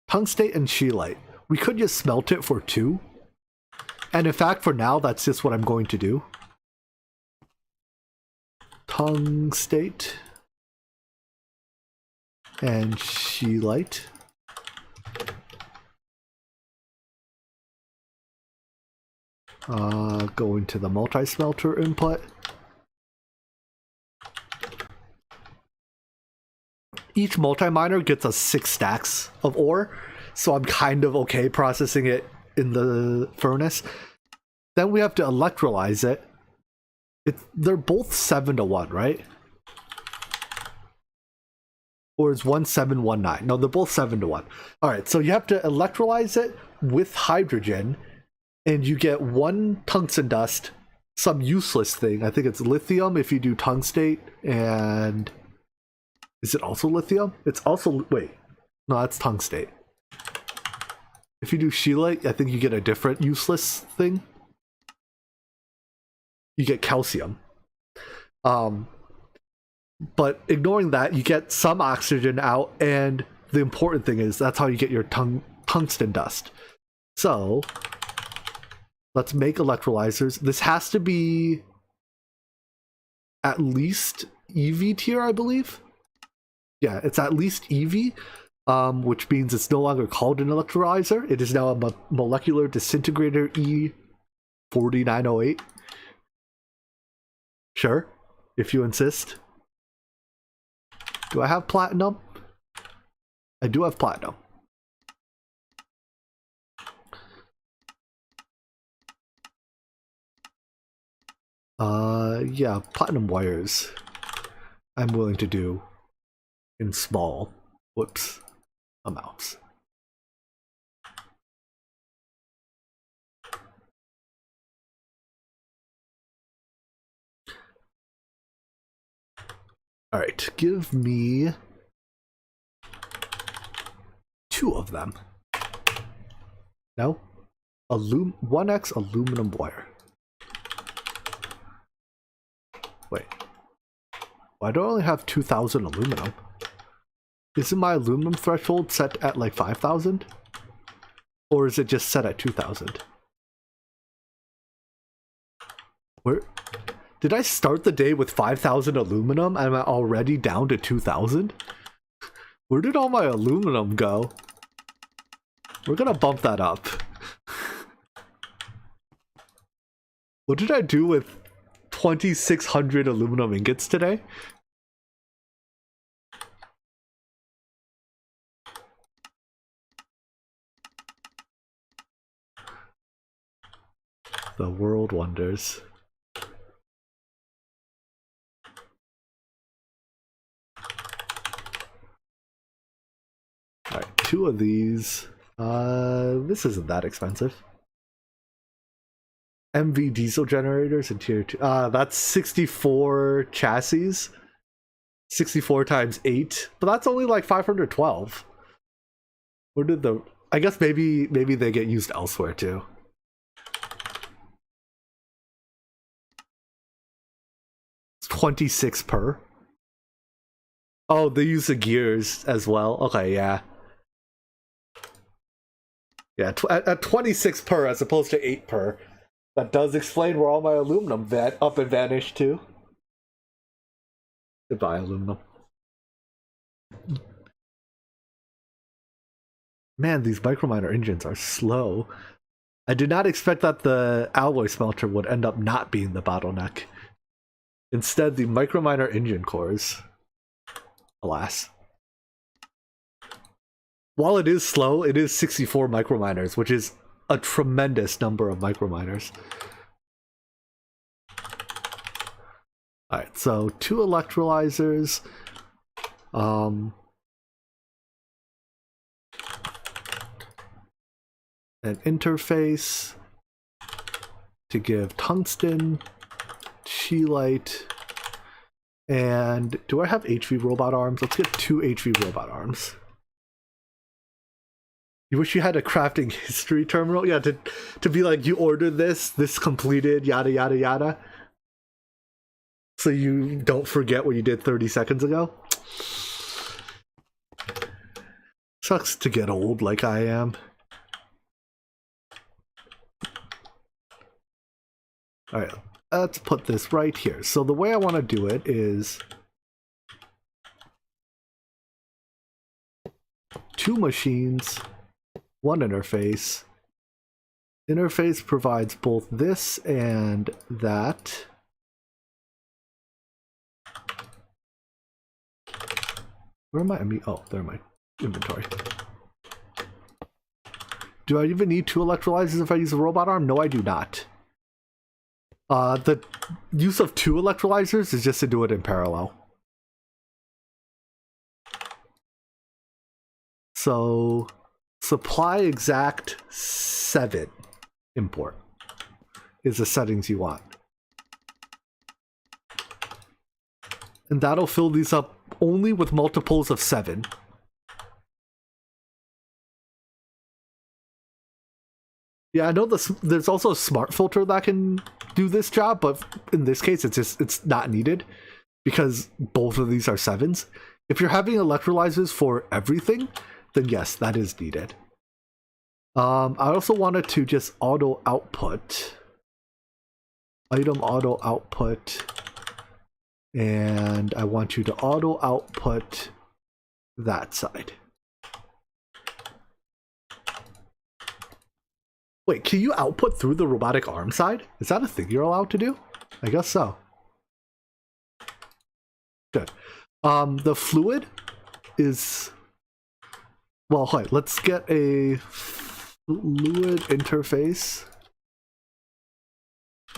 Tungstate and scheelite. We could just smelt it for 2. And in fact, for now, that's just what I'm going to do. Tungstate and scheelite. Going to the multi-smelter input. Each multi-miner gets us 6 stacks of ore, so I'm kind of okay processing it in the furnace. Then we have to electrolyze it. They're both 7-to-1, right? Or is 1 7, 1 9? No, they're both 7-to-1. Alright, so you have to electrolyze it with hydrogen, and you get 1 tungsten dust, some useless thing. I think it's lithium if you do tungstate, and... Is it also lithium? It's also... Wait. No, that's tungstate. If you do scheelite, I think you get a different useless thing. You get calcium. But ignoring that, you get some oxygen out, and the important thing is that's how you get your tungsten dust. So, let's make electrolyzers. This has to be at least EV tier, I believe. Yeah, it's at least EV, which means it's no longer called an electrolyzer. It is now a molecular disintegrator E4908. Sure, if you insist. Do I have platinum? I do have platinum. Yeah, platinum wires I'm willing to do in small, amounts. All right, give me 2 of them. No? 1x aluminum wire. Wait. Why do I only have 2,000 aluminum? Isn't my aluminum threshold set at like 5,000? Or is it just set at 2,000? Where... Did I start the day with 5,000 aluminum and I'm already down to 2,000? Where did all my aluminum go? We're gonna bump that up. What did I do with 2,600 aluminum ingots today? The world wonders. Alright, 2 of these. This isn't that expensive. MV diesel generators in tier 2. That's 64 chassis. 64 times 8. But that's only like 512. Where did the... I guess maybe they get used elsewhere too. It's 26 per. Oh, they use the gears as well. Okay, yeah. Yeah, at 26 per as opposed to 8 per. That does explain where all my aluminum up and vanished too. Goodbye, aluminum. Man, these Microminer engines are slow. I did not expect that the alloy smelter would end up not being the bottleneck. Instead, the Microminer engine cores. Alas. While it is slow, it is 64 microminers, which is a tremendous number of microminers. Alright, so 2 electrolyzers. An interface to give tungsten, scheelite, and do I have HV robot arms? Let's get 2 HV robot arms. You wish you had a crafting history terminal? Yeah, to be like, you ordered this completed, yada yada yada. So you don't forget what you did 30 seconds ago. Sucks to get old like I am. Alright, let's put this right here. So the way I want to do it is 2 machines, 1 interface. Interface provides both this and that. Where am I? Oh, there my inventory. Do I even need 2 electrolyzers if I use a robot arm? No, I do not. The use of 2 electrolyzers is just to do it in parallel. So, supply exact 7 import is the settings you want. And that'll fill these up only with multiples of 7. Yeah, I know there's also a smart filter that can do this job, but in this case, it's not needed because both of these are 7s. If you're having electrolyzers for everything, then yes, that is needed. I also wanted to just auto output, item auto output, and I want you to auto output that side. Wait, can you output through the robotic arm side? Is that a thing you're allowed to do? I guess so. Good. The fluid is... Well, wait, let's get a fluid interface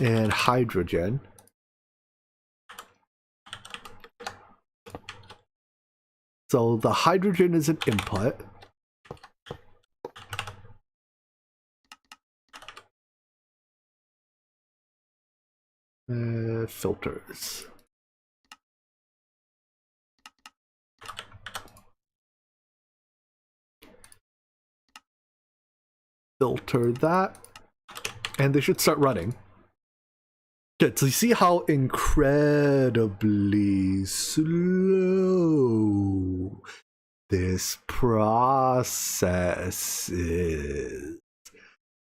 and hydrogen. So the hydrogen is an input. Filters. Filter that, and they should start running. Good, so you see how incredibly slow this process is.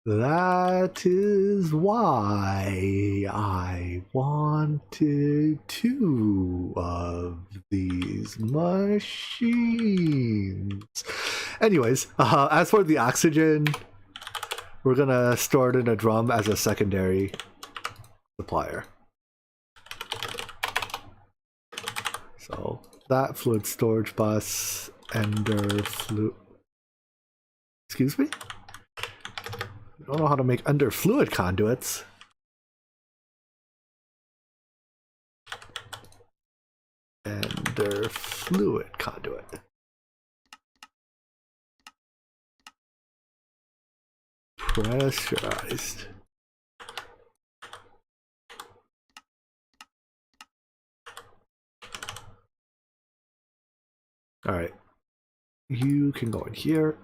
That is why I wanted 2 of these machines. Anyways, as for the oxygen, we're gonna store it in a drum as a secondary supplier. So that fluid storage bus, ender fluid. Excuse me? I don't know how to make under fluid conduits. Under fluid conduit. Pressurized. All right, you can go in here.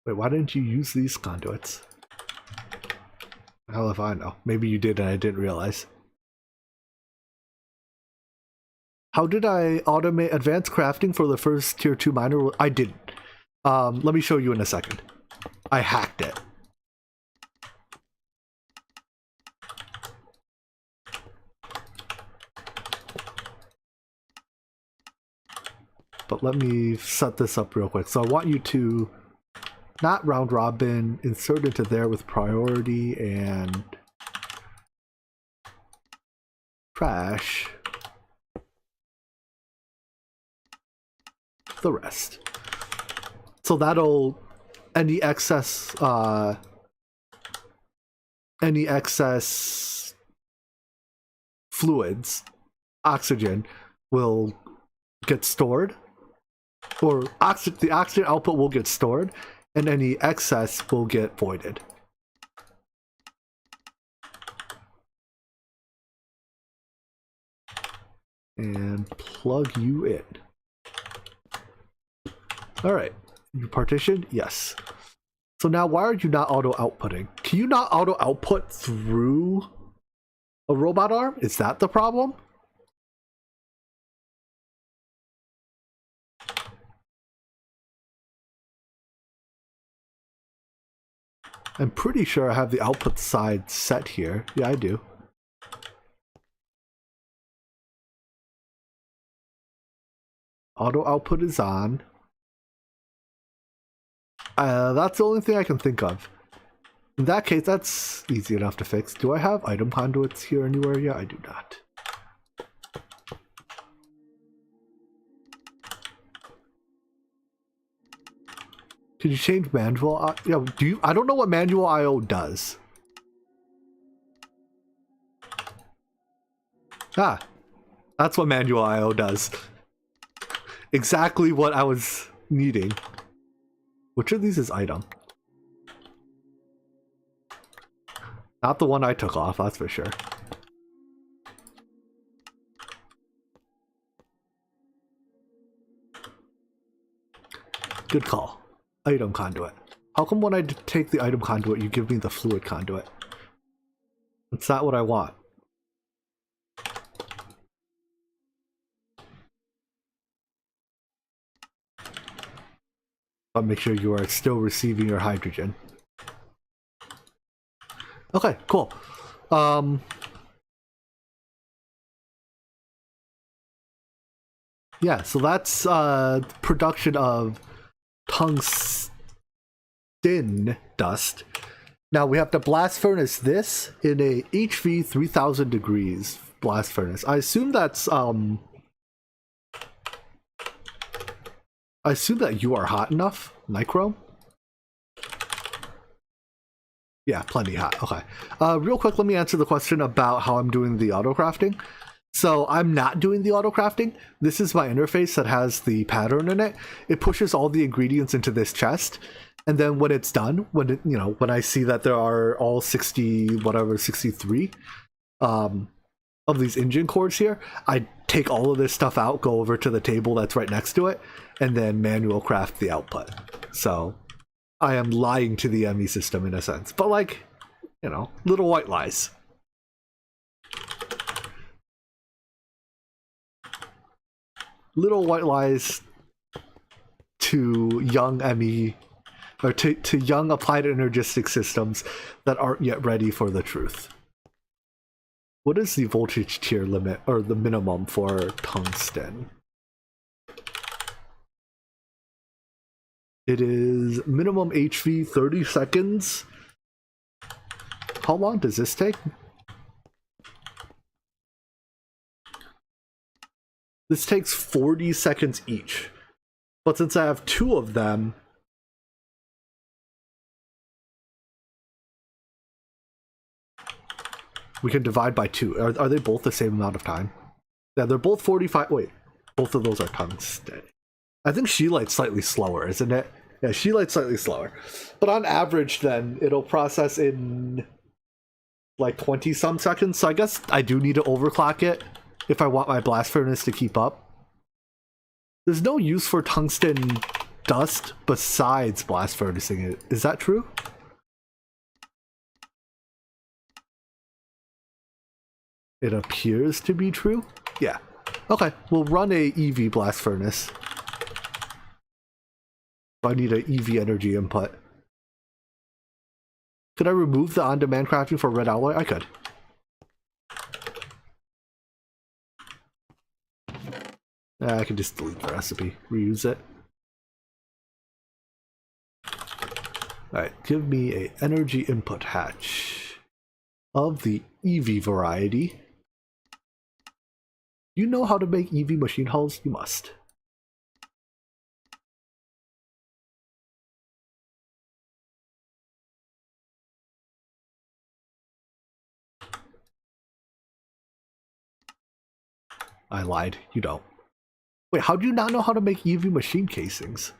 Wait, why didn't you use these conduits? Hell if I know. Maybe you did and I didn't realize. How did I automate advanced crafting for the first tier 2 miner? I didn't. Let me show you in a second. I hacked it. But let me set this up real quick. So I want you to not round robin, insert into there with priority and trash the rest. So that'll any excess fluids, oxygen will get stored, or the oxygen output will get stored, and any excess will get voided. And plug you in. Alright, you partitioned? Yes. So now why are you not auto-outputting? Can you not auto-output through a robot arm? Is that the problem? I'm pretty sure I have the output side set here. Yeah, I do. Auto output is on. That's the only thing I can think of. In that case, that's easy enough to fix. Do I have item conduits here anywhere? Yeah, I do not. Can you change manual? Yeah, do you? I don't know what manual IO does. Ah, that's what manual IO does. Exactly what I was needing. Which of these is item? Not the one I took off, that's for sure. Good call. Item conduit. How come when I take the item conduit, you give me the fluid conduit? That's not what I want. But make sure you are still receiving your hydrogen. Okay, cool. Yeah, so that's production of tungsten dust. Now we have to blast furnace this in a HV 3000 degrees blast furnace. I assume that's I assume that you are hot enough, Micro? Yeah, plenty hot. Okay. Real quick, let me answer the question about how I'm doing the auto crafting. So I'm not doing the auto crafting. This is my interface that has the pattern in it. It pushes all the ingredients into this chest, and then when it's done, when when I see that there are all 63 of these engine cores here, I take all of this stuff out, go over to the table that's right next to it, and then manual craft the output. So I am lying to the ME system in a sense, but like, little white lies. Little white lies to young ME, or to young applied energistic systems that aren't yet ready for the truth. What is the voltage tier limit, or the minimum for tungsten? It is minimum HV 30 seconds. How long does this take? This takes 40 seconds each. But since I have 2 of them, we can divide by 2. Are they both the same amount of time? Yeah, they're both 45. Wait, both of those are tungsten. I think Shelight's slightly slower, isn't it? Yeah, she lights slightly slower. But on average, then, it'll process in like 20 some seconds. So I guess I do need to overclock it if I want my blast furnace to keep up. There's no use for tungsten dust besides blast furnacing it. Is that true? It appears to be true. Yeah. Okay, we'll run a EV blast furnace. I need an EV energy input. Could I remove the on-demand crafting for red alloy? I could. I can just delete the recipe, reuse it. Alright, give me a energy input hatch of the EV variety. You know how to make EV machine hulls? You must. I lied. You don't. Wait, how do you not know how to make EV machine casings?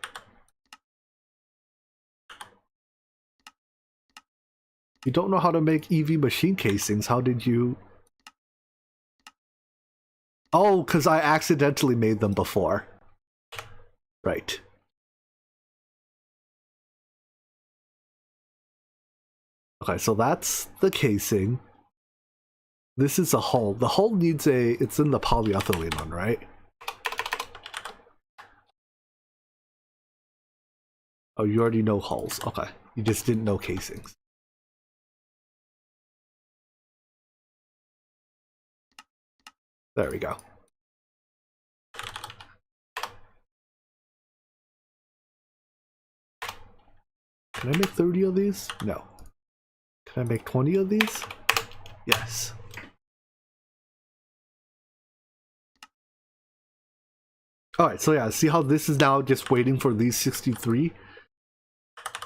You don't know how to make EV machine casings. How did you... Oh, because I accidentally made them before. Right. Okay, so that's the casing. This is a hull. The hull needs a... It's in the polyethylene one, right? Oh, you already know hulls. Okay. You just didn't know casings. There we go. Can I make 30 of these? No. Can I make 20 of these? Yes. Alright, so yeah, see how this is now just waiting for these 63?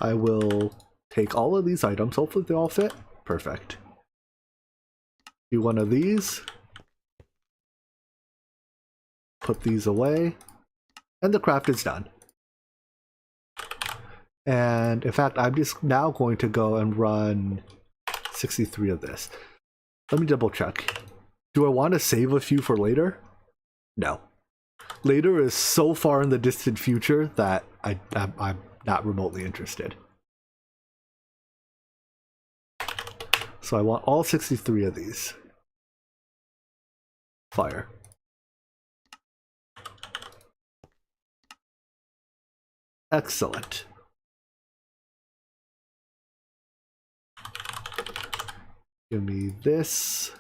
I will take all of these items. Hopefully they all fit. Perfect. Do one of these. Put these away. And the craft is done. And in fact, I'm just now going to go and run 63 of this. Let me double check. Do I want to save a few for later? No. Later is so far in the distant future that I'm not remotely interested. So I want all 63 of these. Fire. Excellent. Give me this.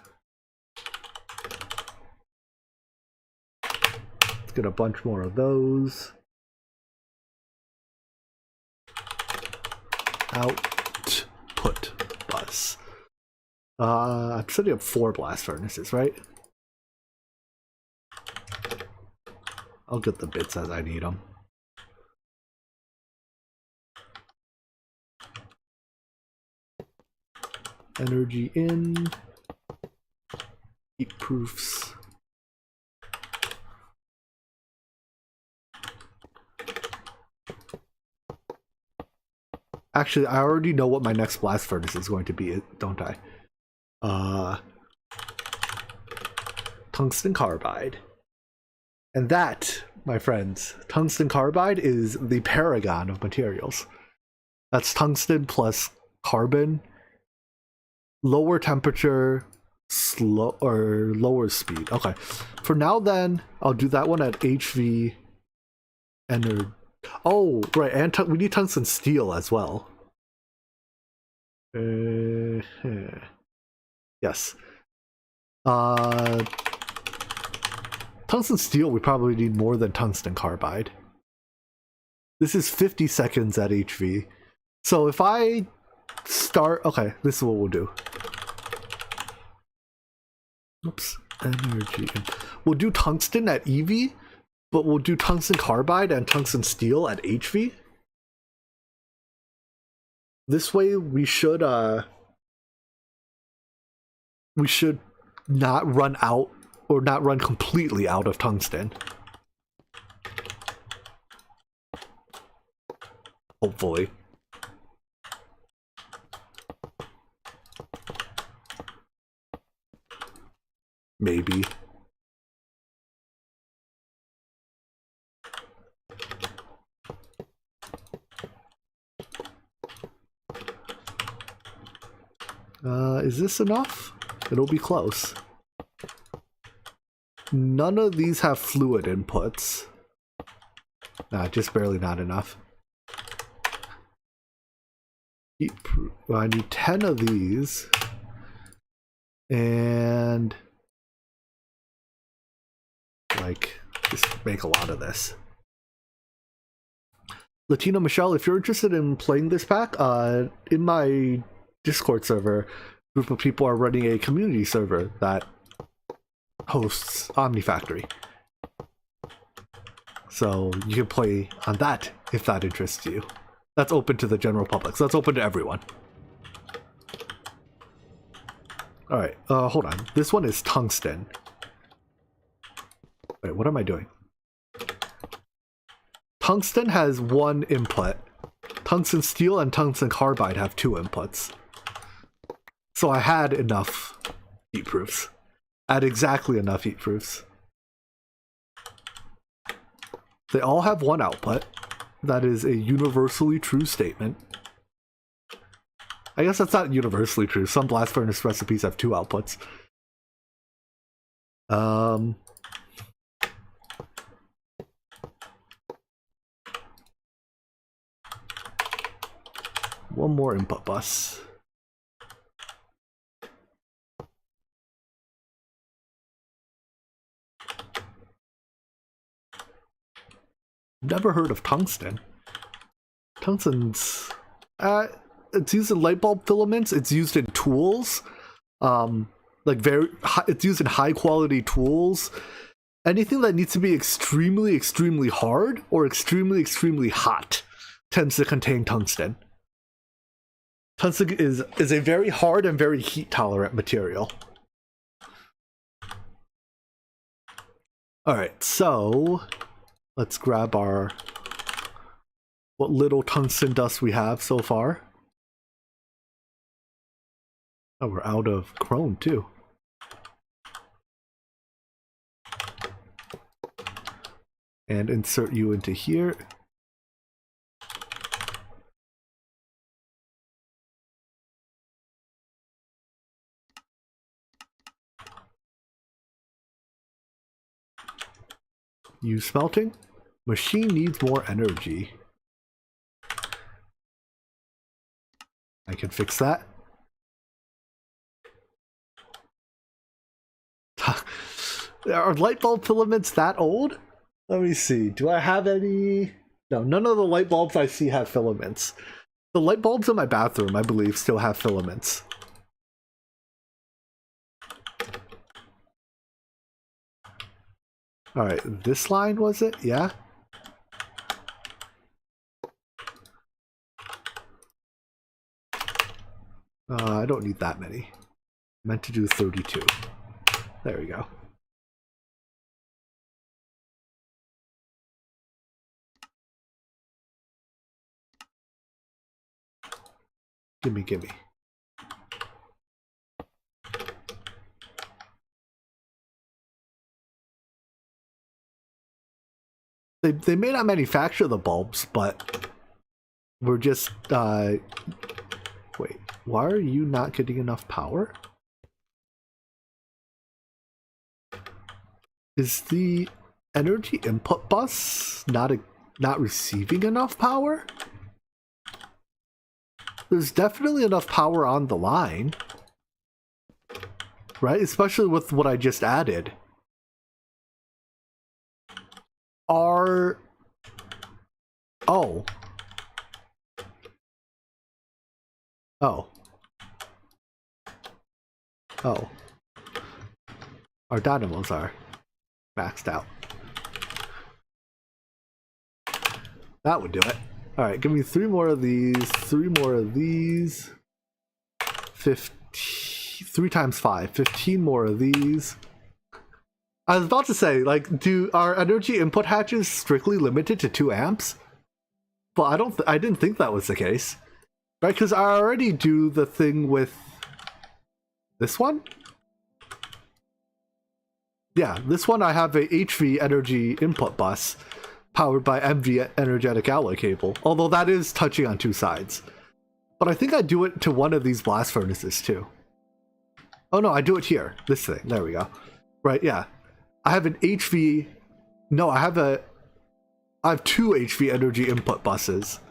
Let's get a bunch more of those. Output bus. I'm setting up 4 blast furnaces, right? I'll get the bits as I need them. Energy in. Heat proofs. Actually, I already know what my next blast furnace is going to be, don't I? Tungsten carbide. And that, my friends, tungsten carbide is the paragon of materials. That's tungsten plus carbon, lower temperature, slow or lower speed. Okay, for now then, I'll do that one at HV energy. Oh, right, and we need tungsten steel as well. Yes. Tungsten steel, we probably need more than tungsten carbide. This is 50 seconds at HV. So if I start... Okay, this is what we'll do. Oops. Energy. We'll do tungsten at EV, but we'll do tungsten carbide and tungsten steel at HV. This way we should not run out or not run completely out of tungsten. Hopefully. Maybe. Is this enough? It'll be close. None of these have fluid inputs. Nah, just barely not enough. Well, I need 10 of these. And like, just make a lot of this. Latino Michelle, if you're interested in playing this pack, in my Discord server, a group of people are running a community server that hosts Omnifactory. So you can play on that if that interests you. That's open to the general public, so that's open to everyone. Alright, hold on. This one is tungsten. Wait, what am I doing? Tungsten has one input. Tungsten steel and tungsten carbide have 2 inputs. So I had enough heat proofs. I had exactly enough heat proofs. They all have one output. That is a universally true statement. I guess that's not universally true. Some blast furnace recipes have 2 outputs. One more input bus. Never heard of tungsten. Tungsten's it's used in light bulb filaments. It's used in tools, like it's used in high quality tools. Anything that needs to be extremely hard or extremely hot tends to contain tungsten. Tungsten is a very hard and very heat tolerant material. All right, so let's grab our what little tungsten dust we have so far. Oh, we're out of chrome too. And insert you into here. You smelting? Machine needs more energy. I can fix that. Are light bulb filaments that old? Let me see. Do I have any? No, none of the light bulbs I see have filaments. The light bulbs in my bathroom, I believe, still have filaments. Alright, this line was it? Yeah? I don't need that many. I meant to do 32. There we go. Gimme. They may not manufacture the bulbs, but we're just wait, why are you not getting enough power? Is the energy input bus not receiving enough power? There's definitely enough power on the line, right? Especially with what I just added. Oh. Our dynamos are maxed out. That would do it. Alright, give me 3 more of these, 3 more of these. 3 times 5, 15 more of these. I was about to say, like, are energy input hatches strictly limited to 2 amps? But I didn't think that was the case. Right, because I already do the thing with this one? Yeah, this one I have a HV energy input bus powered by MV energetic alloy cable, although that is touching on two sides. But I think I do it to one of these blast furnaces too. Oh no, I do it here. This thing. There we go. Right, yeah. I have an HV... No, I have two HV energy input buses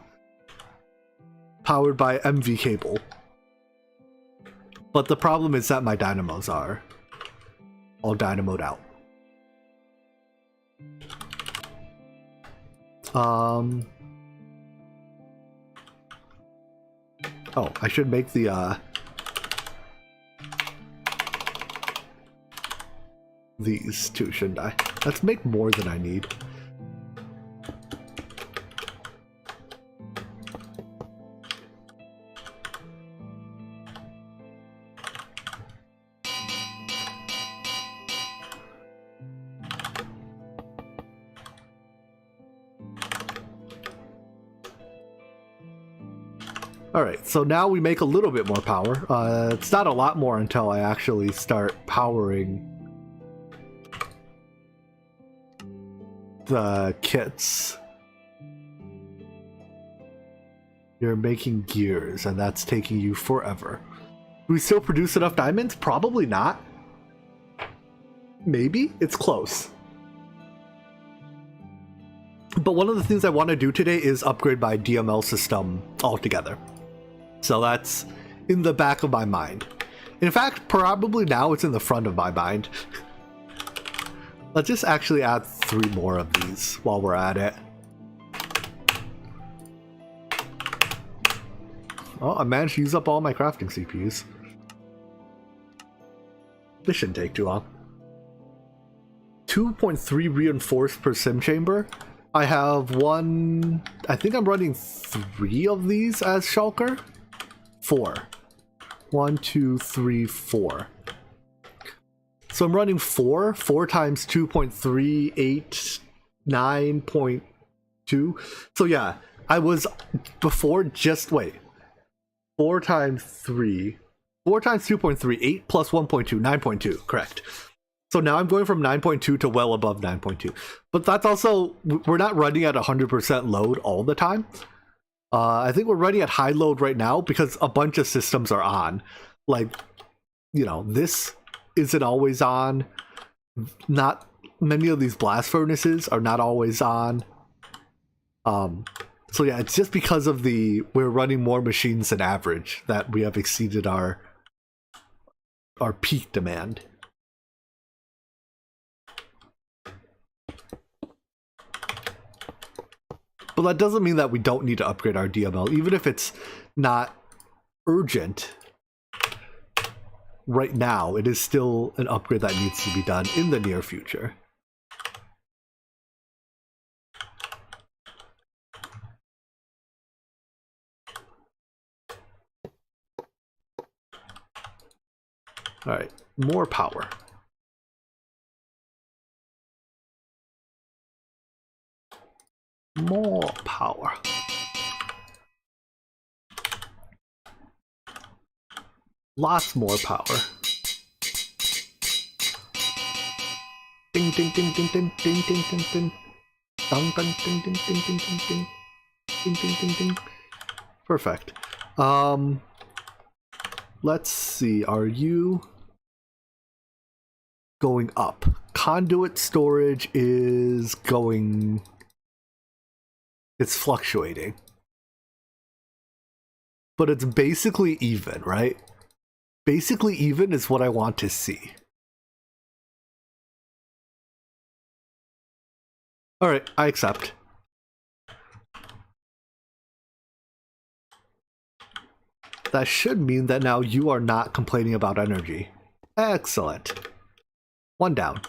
powered by MV cable. But the problem is that my dynamos are all dynamoed out. Oh, I should make the these two, shouldn't I? Let's make more than I need. Alright, so now we make a little bit more power. It's not a lot more until I actually start powering the kits. You're making gears, and that's taking you forever. Do we still produce enough diamonds? Probably not. Maybe? It's close. But one of the things I want to do today is upgrade my DML system altogether. So that's in the back of my mind. In fact, probably now it's in the front of my mind. Let's just actually add 3 more of these while we're at it. Oh, I managed to use up all my crafting CPUs. This shouldn't take too long. 2.3 reinforced per sim chamber. I have one... I think I'm running 3 of these as shulker. 4. 1, 2, 3, 4. So I'm running 4. 4 times 2.3, 8, 9.2. So yeah, I was before just... Wait. 4 times 3. 4 times 2.3, 8 plus 1.2, 9.2. Correct. So now I'm going from 9.2 to well above 9.2. But that's also... We're not running at 100% load all the time. I think we're running at high load right now because a bunch of systems are on. Like, you know, this isn't always on. Not many of these blast furnaces are not always on. So yeah, it's just because of we're running more machines than average that we have exceeded our peak demand. But that doesn't mean that we don't need to upgrade our DML, even if it's not urgent right now. It is still an upgrade that needs to be done in the near future. All right, more power. More power. Lots more power. Ding ding ding ding ding ding ding ding ding. Ding ding ding ding ding ding ding ding. Ding ding ding ding. Perfect. Let's see, are you going up? Conduit storage is going... It's fluctuating. But it's basically even, right? Basically even is what I want to see. Alright, I accept. That should mean that now you are not complaining about energy. Excellent. 1 down.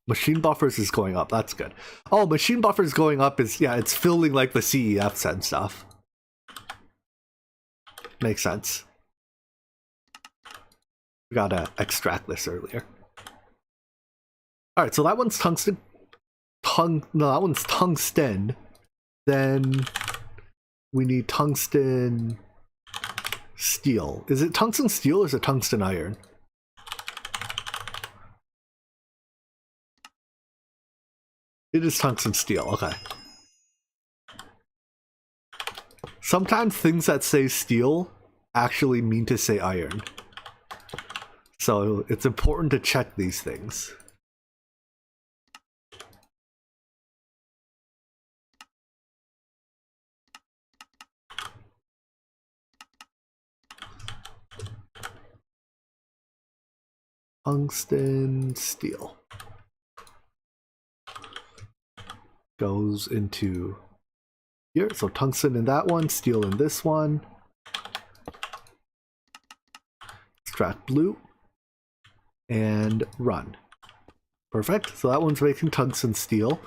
Machine buffers is going up. That's good. Oh, machine buffers going up is, yeah, it's filling like the CEFs and stuff. Makes sense. We gotta extract this earlier. Alright, so that one's tungsten. No, that one's tungsten. Then we need tungsten steel. Is it tungsten steel or is it tungsten iron? It is tungsten steel, okay. Sometimes things that say steel actually mean to say iron. So it's important to check these things. Tungsten steel goes into here, so tungsten in that one, steel in this one. Extract blue and run. Perfect. So that one's making tungsten steel,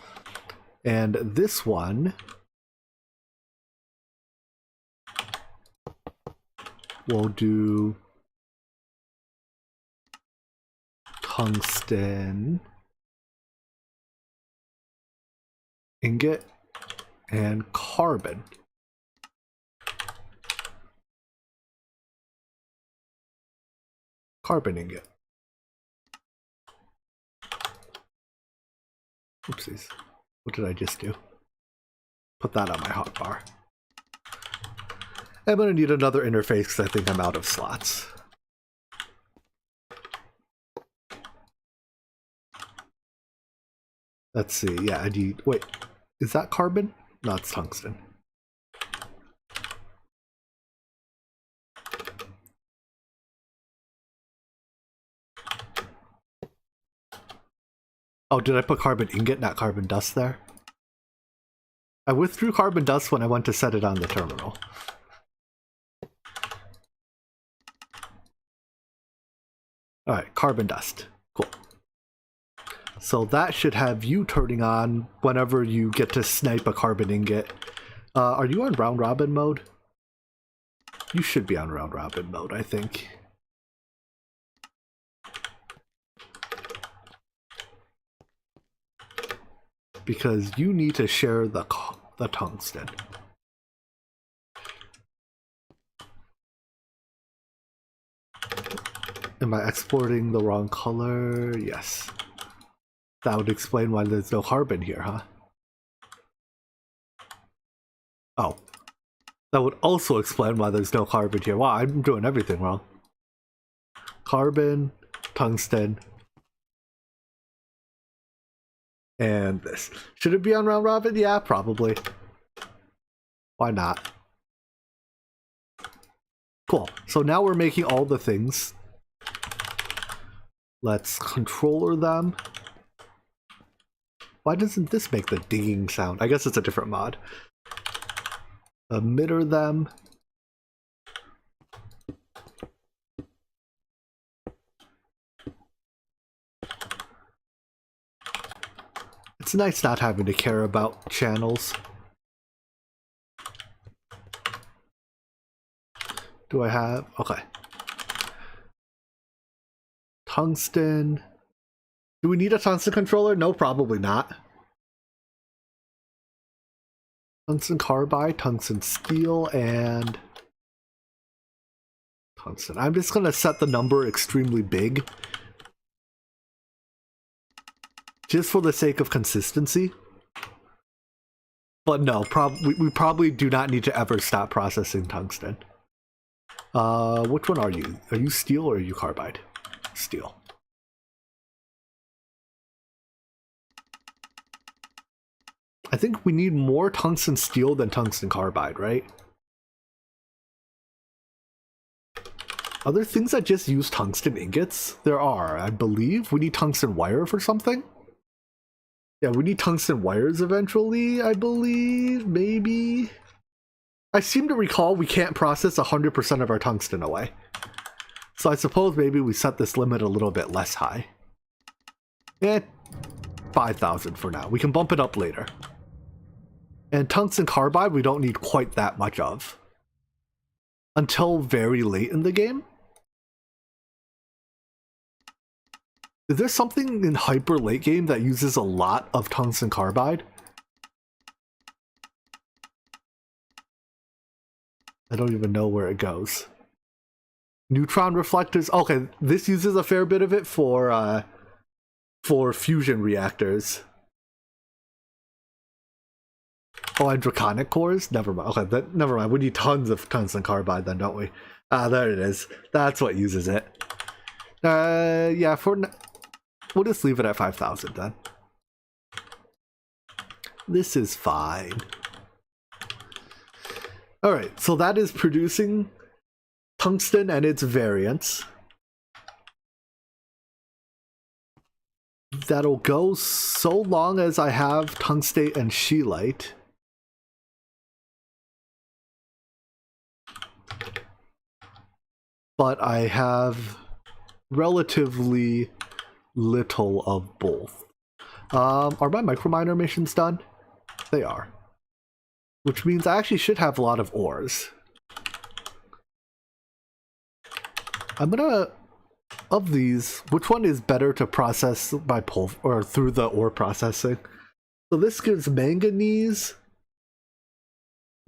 and this one will do tungsten ingot and carbon. Carbon ingot. Oopsies. What did I just do? Put that on my hotbar. I'm gonna need another interface because I think I'm out of slots. Let's see, yeah, I need, wait, is that carbon? No, it's tungsten. Oh, did I put carbon ingot, not carbon dust there? I withdrew carbon dust when I went to set it on the terminal. Alright, carbon dust. Cool. So that should have you turning on whenever you get to snipe a carbon ingot. Are you on round robin mode? You should be on round robin mode, I think. Because you need to share the tungsten. Am I exporting the wrong color? Yes. That would explain why there's no carbon here, huh? Oh. That would also explain why there's no carbon here. Wow, I'm doing everything wrong. Carbon, tungsten, and this. Should it be on round robin? Yeah, probably. Why not? Cool. So now we're making all the things. Let's controller them. Why doesn't this make the dinging sound? I guess it's a different mod. Emitter them. It's nice not having to care about channels. Do I have? Okay. Tungsten. Do we need a tungsten controller? No, probably not. Tungsten carbide, tungsten steel, and tungsten. I'm just gonna set the number extremely big. Just for the sake of consistency. But no, we probably do not need to ever stop processing tungsten. Which one are you? Are you steel or are you carbide? Steel. I think we need more tungsten steel than tungsten carbide, right? Are there things that just use tungsten ingots? There are, I believe. We need tungsten wire for something? Yeah, we need tungsten wires eventually, I believe, maybe. I seem to recall we can't process 100% of our tungsten away. So I suppose maybe we set this limit a little bit less high. 5,000 for now. We can bump it up later. And tungsten carbide we don't need quite that much of. Until very late in the game. Is there something in hyper late game that uses a lot of tungsten carbide? I don't even know where it goes. Neutron reflectors. Okay, this uses a fair bit of it for fusion reactors. Oh, and draconic cores? Never mind. Okay, never mind. We need tons of tungsten carbide then, don't we? Ah, there it is. That's what uses it. Yeah, we'll just leave it at 5,000 then. This is fine. Alright, so that is producing tungsten and its variants. That'll go so long as I have tungstate and scheelite. But I have relatively little of both. Are my Microminer missions done? They are. Which means I actually should have a lot of ores. I'm gonna... Of these, which one is better to process by or through the ore processing? So this gives manganese,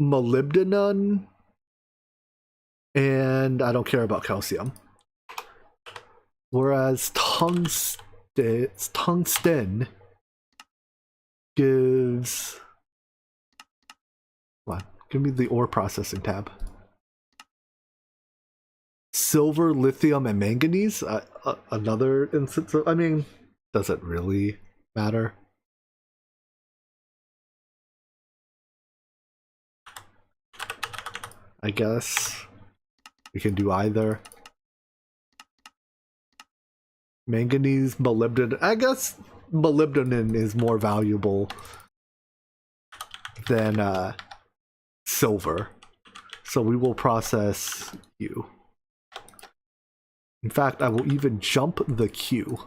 molybdenum, and I don't care about calcium. Whereas tungsten gives... Come on, give me the ore processing tab. Silver, lithium, and manganese. Another instance of, I mean, does it really matter? I guess we can do either. Manganese, molybdenum. I guess molybdenum is more valuable than silver. So we will process you. In fact, I will even jump the queue.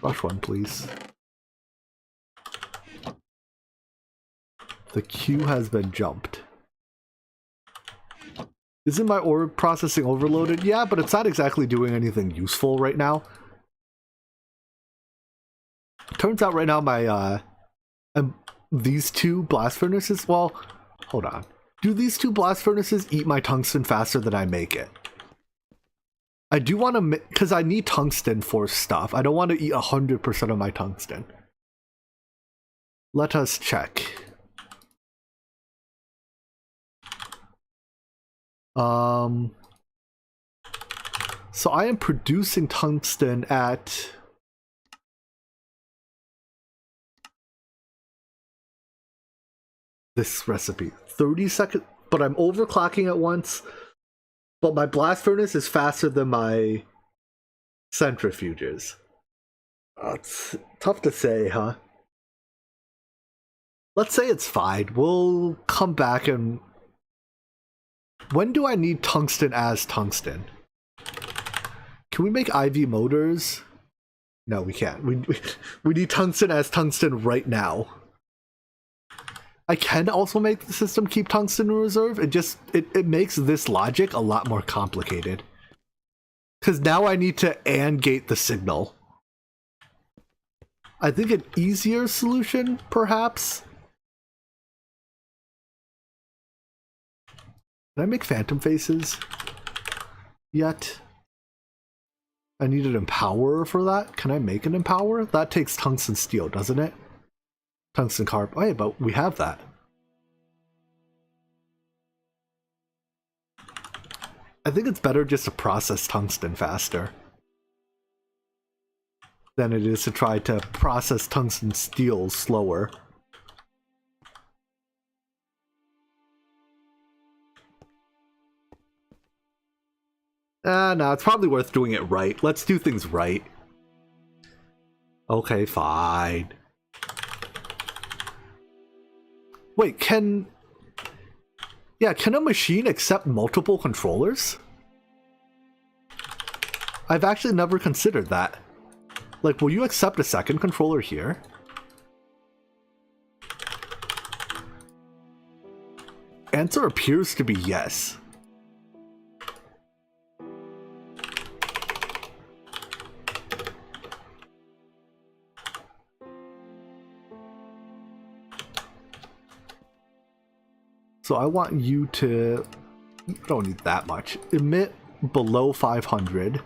Rush one, please. The queue has been jumped. Isn't my ore processing overloaded? Yeah, but it's not exactly doing anything useful right now. Turns out right now my these two blast furnaces, well, hold on. Do these two blast furnaces eat my tungsten faster than I make it? I do want to, because I need tungsten for stuff. I don't want to eat 100% of my tungsten. Let us check. So I am producing tungsten at... this recipe 30 seconds, but I'm overclocking at once, but my blast furnace is faster than my centrifuges. It's tough to say, huh? Let's say it's fine. We'll come back and... When do I need tungsten as tungsten? Can we make IV motors? No, we can't. We need tungsten as tungsten right now. I can also make the system keep tungsten in reserve. It makes this logic a lot more complicated. Because now I need to AND gate the signal. I think an easier solution, perhaps. Can I make phantom faces yet? I need an empower for that. Can I make an empower? That takes tungsten steel, doesn't it? Tungsten carb. Oh, yeah, but we have that. I think it's better just to process tungsten faster than it is to try to process tungsten steel slower. No, it's probably worth doing it right. Let's do things right. Okay, fine. Wait, can a machine accept multiple controllers? I've actually never considered that. Like, will you accept a second controller here? answer appears to be yes. So I want you to, you don't need that much, emit below 500.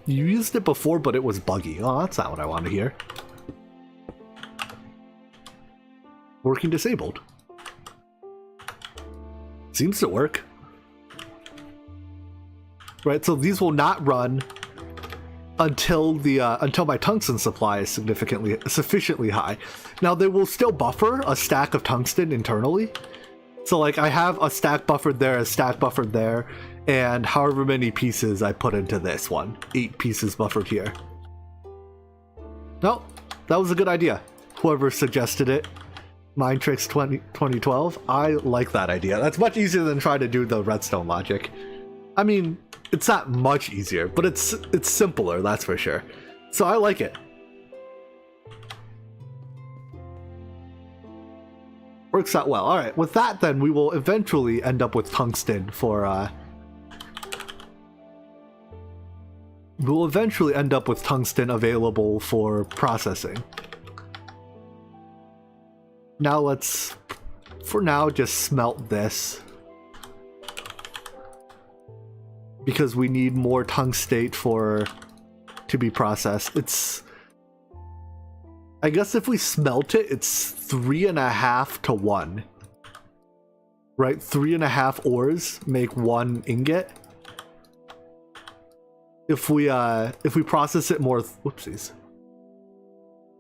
You used it before, but it was buggy. Oh, that's not what I want to hear. Working disabled. Seems to work. Right, so these will not run until the until my tungsten supply is sufficiently high. Now they will still buffer a stack of tungsten internally. So like I have a stack buffered there, a stack buffered there, and however many pieces I put into this one. 8 pieces buffered here. No, that was a good idea. Whoever suggested it. Mindtricks 2012. I like that idea. That's much easier than trying to do the redstone logic. I mean, it's not much easier, but it's simpler, that's for sure. So I like it. Works out well. Alright, with that then, we will eventually end up with tungsten for, we'll eventually end up with tungsten available for processing. Now let's, for now, just smelt this. Because we need more tungstate to be processed. It's, I guess if we smelt it, it's 3.5 to 1. Right? 3.5 ores make 1 ingot. If we process it more, whoopsies.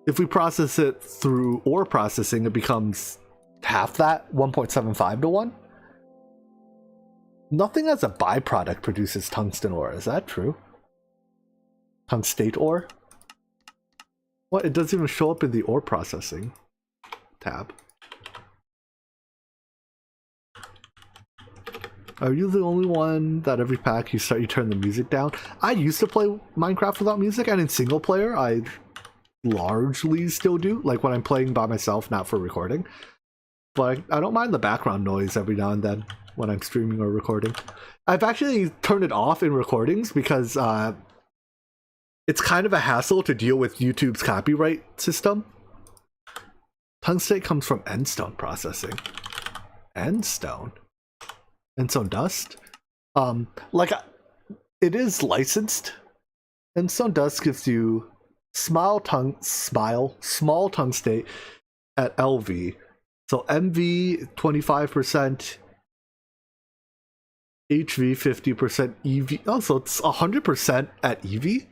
If we process it through ore processing, it becomes half that, 1.75 to 1. Nothing as a byproduct produces tungsten ore, is that true? Tungstate ore? What? It doesn't even show up in the ore processing tab. Are you the only one that every pack you turn the music down? I used to play Minecraft without music, and in single player I largely still do, like when I'm playing by myself, not for recording. But I don't mind the background noise every now and then when I'm streaming or recording. I've actually turned it off in recordings because it's kind of a hassle to deal with YouTube's copyright system. Tungstate comes from endstone processing. Endstone? Endstone dust? Like, it is licensed. Endstone dust gives you small tungstate at LV. So MV 25%, HV 50%, EV. Oh, so it's 100% at EV.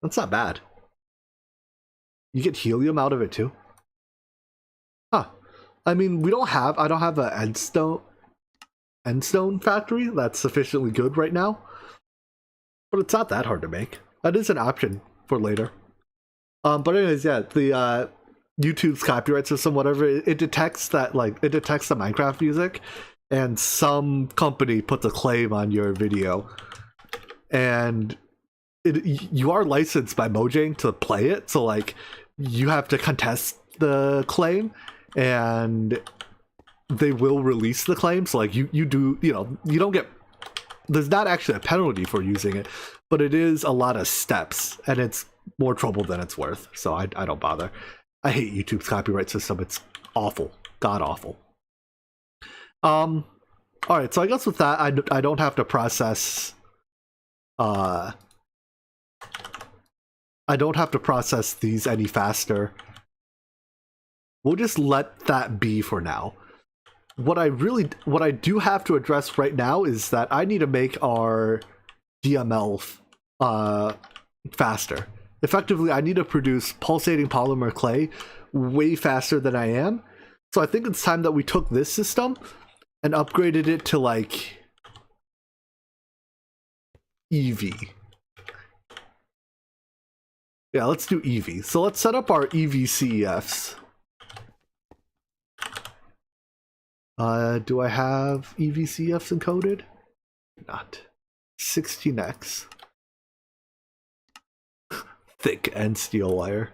That's not bad. You get helium out of it too. Huh. I mean, I don't have an endstone factory that's sufficiently good right now. But it's not that hard to make. That is an option for later. But anyways, yeah, the YouTube's copyright system, whatever, it detects that, like, it detects the Minecraft music, and some company puts a claim on your video, and you are licensed by Mojang to play it, so like you have to contest the claim, and they will release the claim. So like you don't get, there's not actually a penalty for using it, but it is a lot of steps, and it's more trouble than it's worth. So I don't bother. I hate YouTube's copyright system. It's awful, god awful. All right, so I guess with that, I don't have to process. I don't have to process these any faster. We'll just let that be for now. What I do have to address right now is that I need to make our DML faster. Effectively, I need to produce pulsating polymer clay way faster than I am. So I think it's time that we took this system and upgraded it to like EV. Yeah, let's do EV. So let's set up our EV CEFs. Do I have EV CEFs encoded? Not. 16x. Thick end steel wire.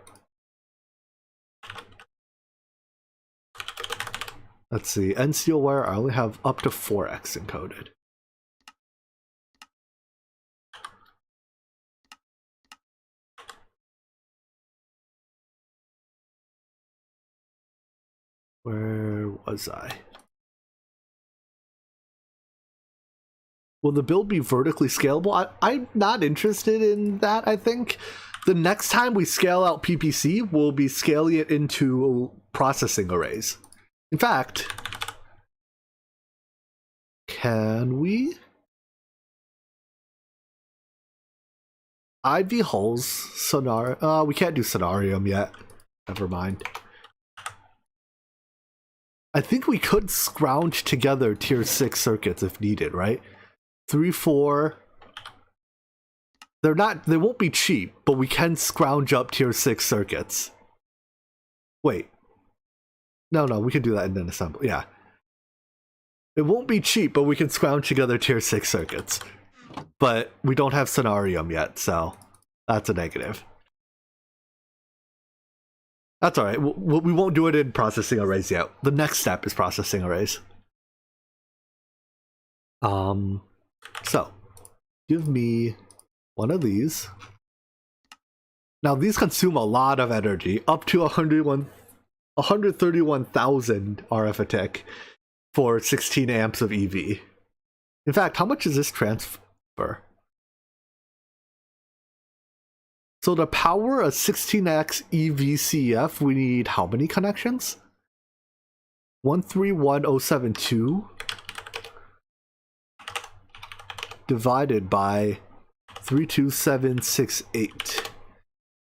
Let's see, end steel wire, I only have up to 4x encoded. Where was I? Will the build be vertically scalable? I'm not interested in that, I think. The next time we scale out PPC, we'll be scaling it into processing arrays. In fact, can we? IV hulls, sonar. We can't do sonarium yet. Never mind. I think we could scrounge together tier 6 circuits if needed, right? 3, 4. They won't be cheap, but we can scrounge up tier 6 circuits. Wait. No, we can do that in an assembly. Yeah. It won't be cheap, but we can scrounge together tier 6 circuits. But we don't have sonarium yet, so that's a negative. That's alright. We won't do it in processing arrays yet. The next step is processing arrays. So, give me one of these. Now, these consume a lot of energy, up to 131,000 RF a tick for 16 amps of EV. In fact, how much is this transfer? So to power a 16x EVCF, we need how many connections? 131072 divided by 32768.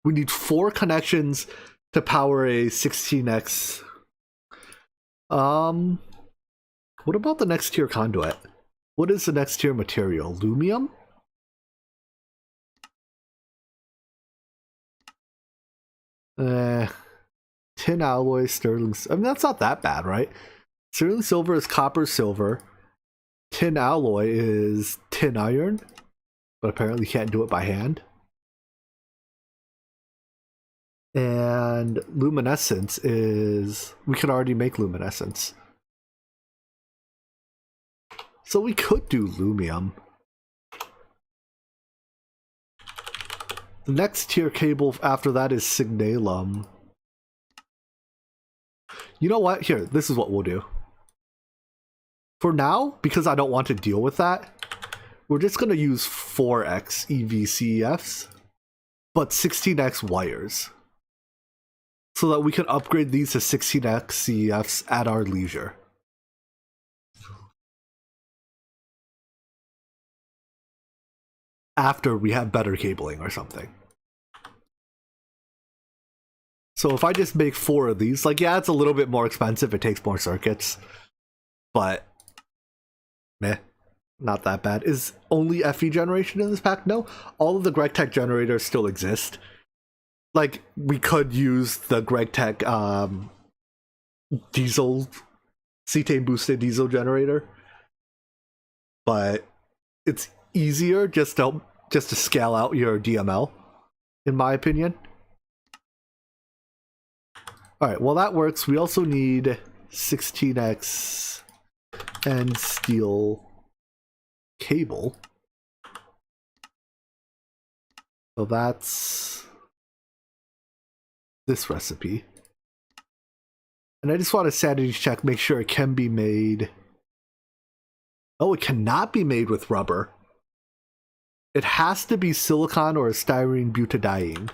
We need 4 connections to power a 16x. What about the next tier conduit? What is the next tier material? Lumium? Tin alloy, sterling. I mean, that's not that bad, right? Sterling silver is copper silver. Tin alloy is tin iron, but apparently can't do it by hand. And luminescence is, we could already make luminescence. So we could do lumium. The next tier cable after that is signalum. You know what? Here, this is what we'll do. For now, because I don't want to deal with that, we're just going to use 4x EVCFs, but 16x wires. So that we can upgrade these to 16x CEFs at our leisure. After we have better cabling or something. So if I just make 4 of these, like, yeah, it's a little bit more expensive, it takes more circuits, but meh, not that bad. Is only FE generation in this pack? No, all of the GregTech generators still exist. Like, we could use the GregTech diesel, cetane boosted diesel generator, but it's easier just to scale out your DML, in my opinion. Alright, well that works. We also need 16x and steel cable. So that's this recipe. And I just want to sanity check, make sure it can be made. Oh, it cannot be made with rubber. It has to be silicon or styrene butadiene.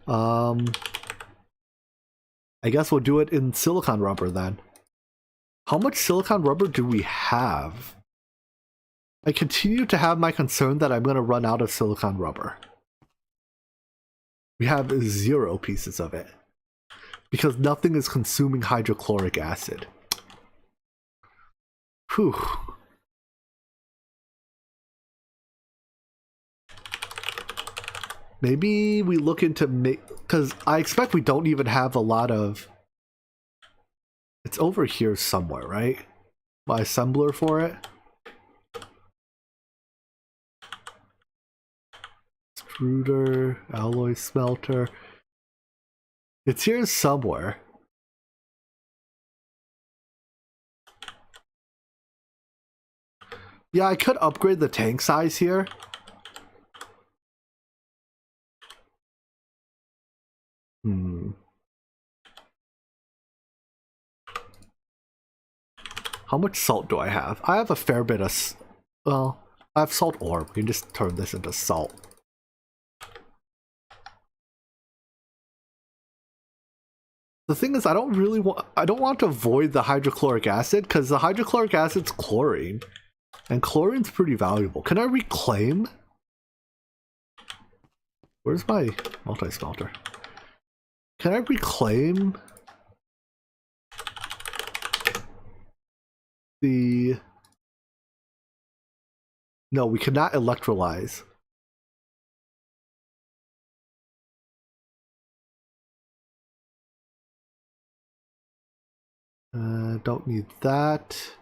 I guess we'll do it in silicon rubber then. How much silicon rubber do we have? I continue to have my concern that I'm going to run out of silicon rubber. We have 0 pieces of it. Because nothing is consuming hydrochloric acid. Whew. Maybe we look into because I expect we don't even have a lot of. It's over here somewhere, right? my assembler for it. Extruder, alloy smelter. It's here somewhere. Yeah, I could upgrade the tank size here. How much salt do I have? I have a fair bit of... Well, I have salt ore. We can just turn this into salt. The thing is, I don't want to avoid the hydrochloric acid, because the hydrochloric acid's chlorine. And chlorine's pretty valuable. Can I reclaim? Where's my multi-smelter? Can I reclaim the... No, we cannot electrolyze. Don't need that.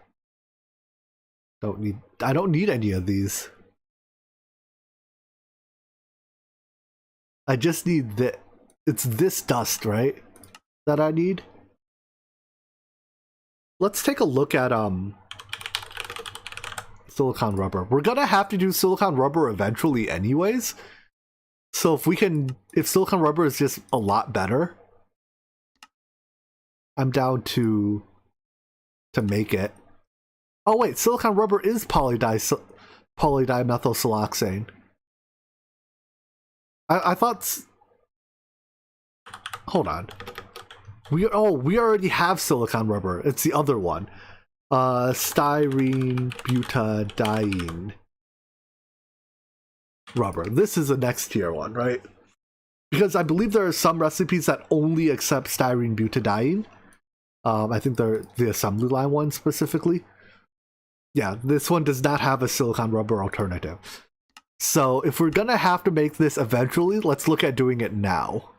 I don't need any of these. I just need it's this dust, right? That I need. Let's take a look at silicon rubber. We're gonna have to do silicon rubber eventually anyways. So if silicon rubber is just a lot better, I'm down to make it. Oh wait, silicon rubber is polydimethylsiloxane. I thought... Hold on. We already have silicon rubber. It's the other one. Styrene butadiene rubber. This is the next tier one, right? Because I believe there are some recipes that only accept styrene butadiene. I think they're the assembly line one specifically. Yeah, this one does not have a silicon rubber alternative. So if we're gonna have to make this eventually, let's look at doing it now.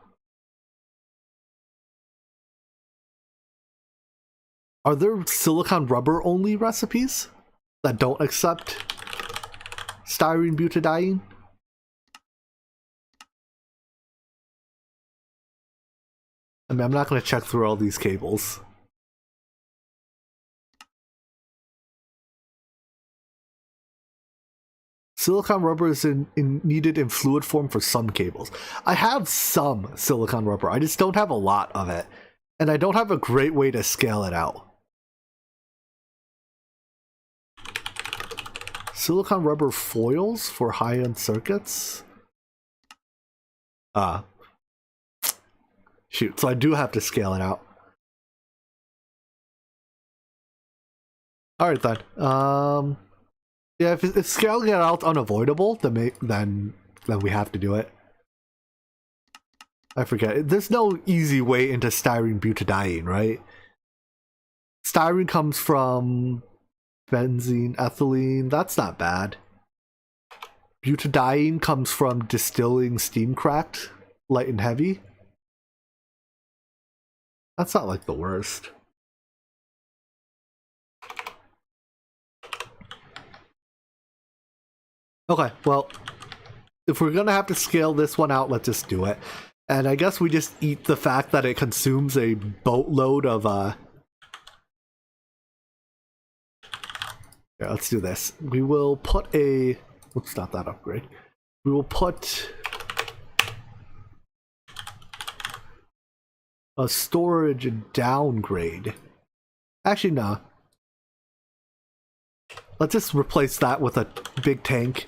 Are there silicon rubber only recipes that don't accept styrene butadiene? I mean, I'm not going to check through all these cables. Silicon rubber is needed in fluid form for some cables. I have some silicon rubber, I just don't have a lot of it. And I don't have a great way to scale it out. Silicon rubber foils for high-end circuits? Shoot, so I do have to scale it out. Alright then. Yeah, if scaling it out unavoidable, then we have to do it. I forget. There's no easy way into styrene butadiene, right? Styrene comes from benzene, ethylene. That's not bad. Butadiene comes from distilling steam cracked, light and heavy. That's not like the worst. Okay, well, if we're gonna have to scale this one out, let's just do it. And I guess we just eat the fact that it consumes a boatload of Yeah, let's do this. We will put a... Oops, not that upgrade. We will put a storage downgrade. Actually, no. Let's just replace that with a big tank.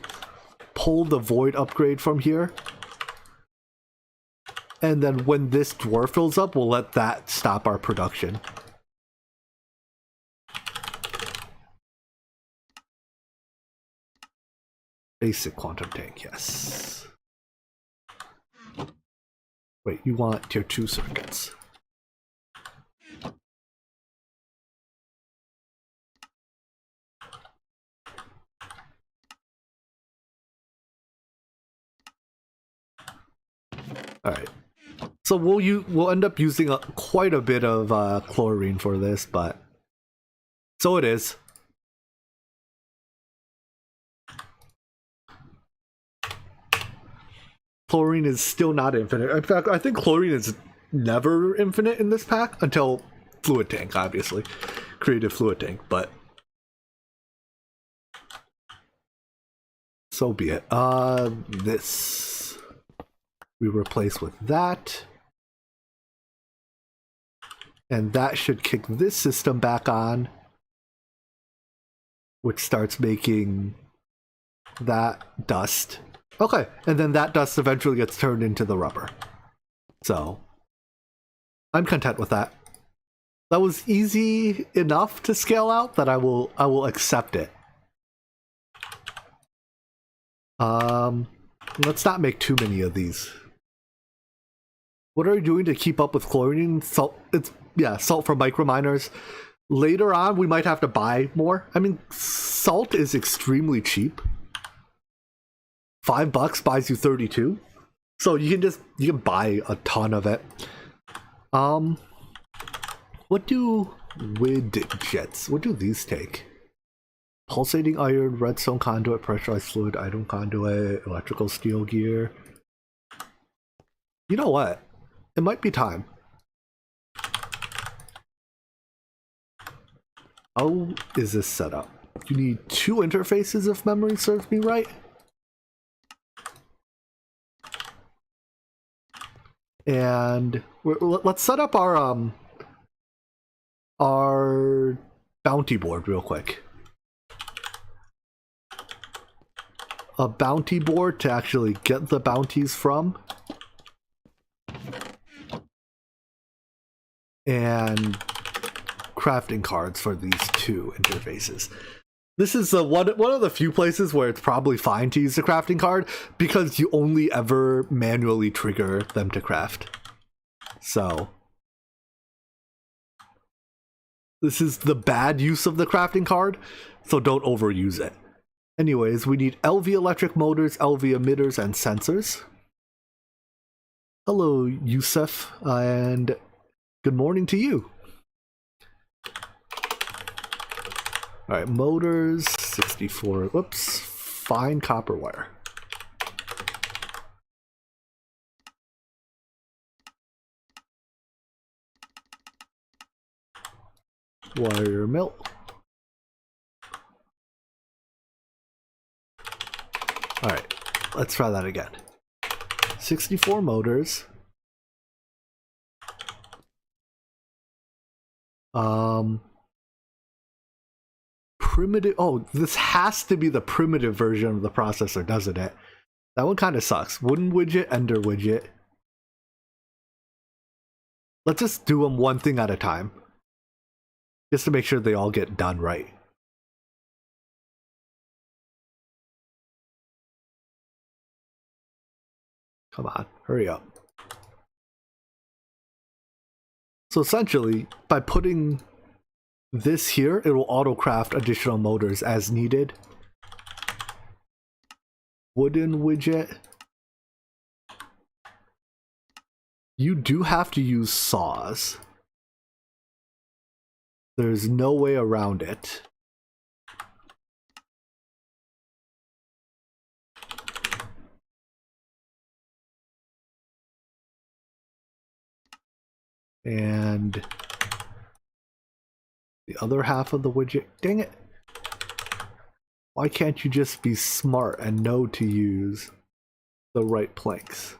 Pull the void upgrade from here. And then when this dwarf fills up, we'll let that stop our production. Basic quantum tank, yes. Wait, you want tier 2 circuits. Alright. So we'll end up using quite a bit of chlorine for this, but so it is. Chlorine is still not infinite. In fact, I think chlorine is never infinite in this pack until fluid tank, obviously. Creative fluid tank, but so be it. This we replace with that. And that should kick this system back on, which starts making that dust. Okay, and then that dust eventually gets turned into the rubber. So, I'm content with that. That was easy enough to scale out that I will accept it. Let's not make too many of these. What are you doing to keep up with chlorine? Salt, salt for microminers. Later on, we might have to buy more. I mean, salt is extremely cheap. $5 buys you 32. So you can buy a ton of it. What do widgets? What do these take? Pulsating iron, redstone conduit, pressurized fluid, item conduit, electrical steel gear. You know what? It might be time. How is this set up? You need 2 interfaces if memory serves me right. And let's set up our bounty board real quick. A bounty board to actually get the bounties from. And crafting cards for these 2 interfaces. This is one of the few places where it's probably fine to use the crafting card because you only ever manually trigger them to craft. So this is the bad use of the crafting card, so don't overuse it. Anyways, we need LV electric motors, LV emitters, and sensors. Hello, Yusuf, and good morning to you. Alright, motors, 64, whoops, fine copper wire. Wire mill. Alright, let's try that again. 64 motors. Primitive. Oh, this has to be the primitive version of the processor, doesn't it? That one kind of sucks. Wooden widget, ender widget. Let's just do them one thing at a time, just to make sure they all get done right. Come on, hurry up. So essentially, by putting this here, it will auto-craft additional motors as needed. Wooden widget. You do have to use saws. There's no way around it. And the other half of the widget, dang it. Why can't you just be smart and know to use the right planks?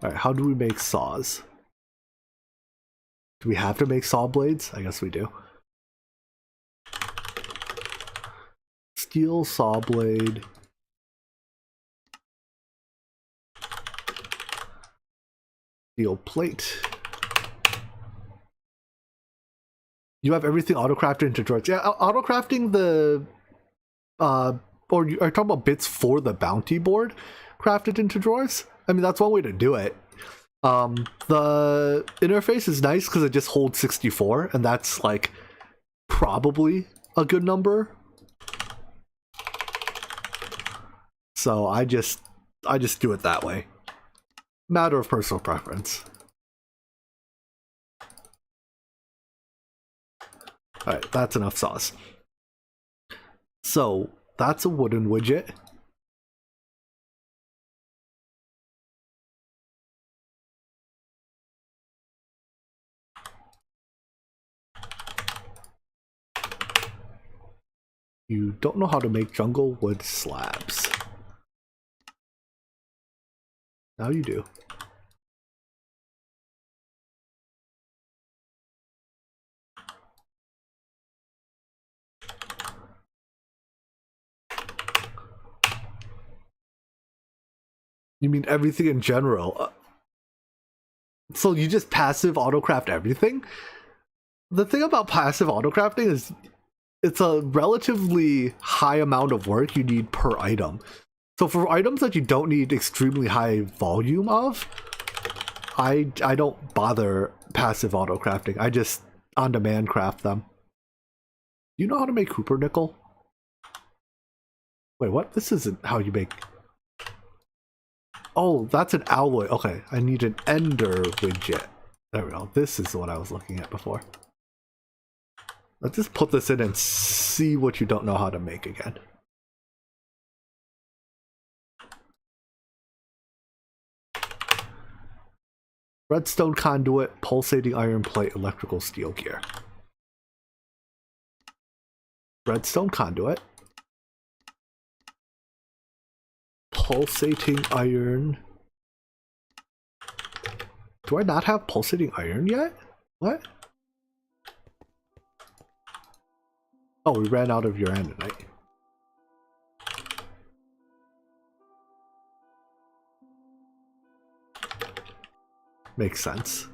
Alright, how do we make saws? Do we have to make saw blades? I guess we do. Steel saw blade. Steel plate. You have everything auto-crafted into drawers. Yeah, auto-crafting the or are you talking about bits for the bounty board crafted into drawers? I mean, that's one way to do it. The interface is nice because it just holds 64, and that's like probably a good number. So I just do it that way. Matter of personal preference. Alright, that's enough sauce. So that's a wooden widget. You don't know how to make jungle wood slabs. Now you do. You mean everything in general? So you just passive autocraft everything? The thing about passive autocrafting is it's a relatively high amount of work you need per item. So for items that you don't need extremely high volume of, I don't bother passive autocrafting. I just on-demand craft them. Do you know how to make Cooper nickel? Wait, what? This isn't how you make... Oh, that's an alloy. Okay, I need an ender widget. There we go. This is what I was looking at before. Let's just put this in and see what you don't know how to make again. Redstone conduit, pulsating iron plate, electrical steel gear. Redstone conduit. Pulsating iron. Do I not have pulsating iron yet? What? Oh, we ran out of uranite. Makes sense.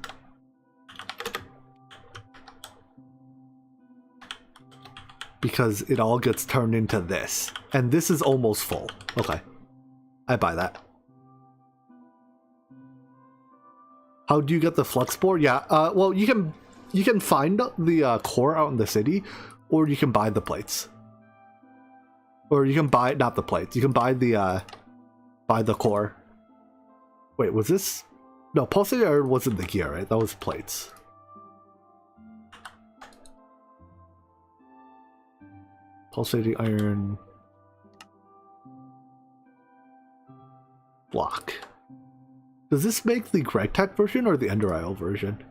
Because it all gets turned into this. And this is almost full. Okay. I buy that. How do you get the flux board? Yeah, well, you can find the core out in the city, or you can buy the plates. Or you can buy, not the plates, you can buy the core. Wait, was this? No, pulsating iron wasn't the gear, right? That was plates. Pulsating iron block. Does this make the GregTech version or the Ender Isle version?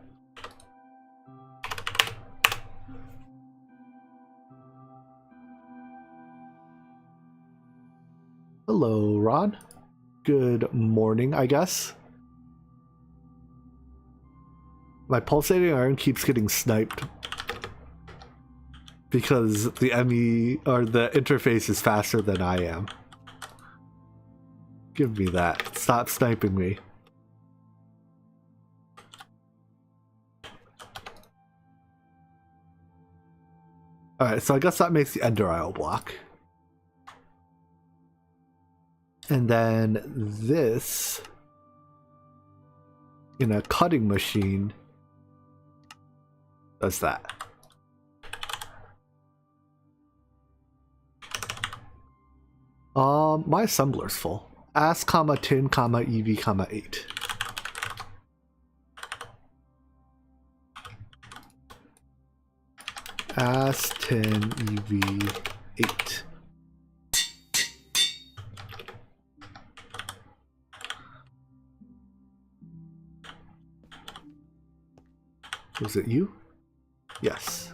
Hello, Ron. Good morning, I guess. My pulsating iron keeps getting sniped because the ME or the interface is faster than I am. Give me that. Stop sniping me. Alright, so I guess that makes the Ender Isle block. And then this in a cutting machine does that. My assembler's full. Ass, comma, tin, comma, EV, comma, 8. Ass, tin, EV, 8. Was it you? Yes.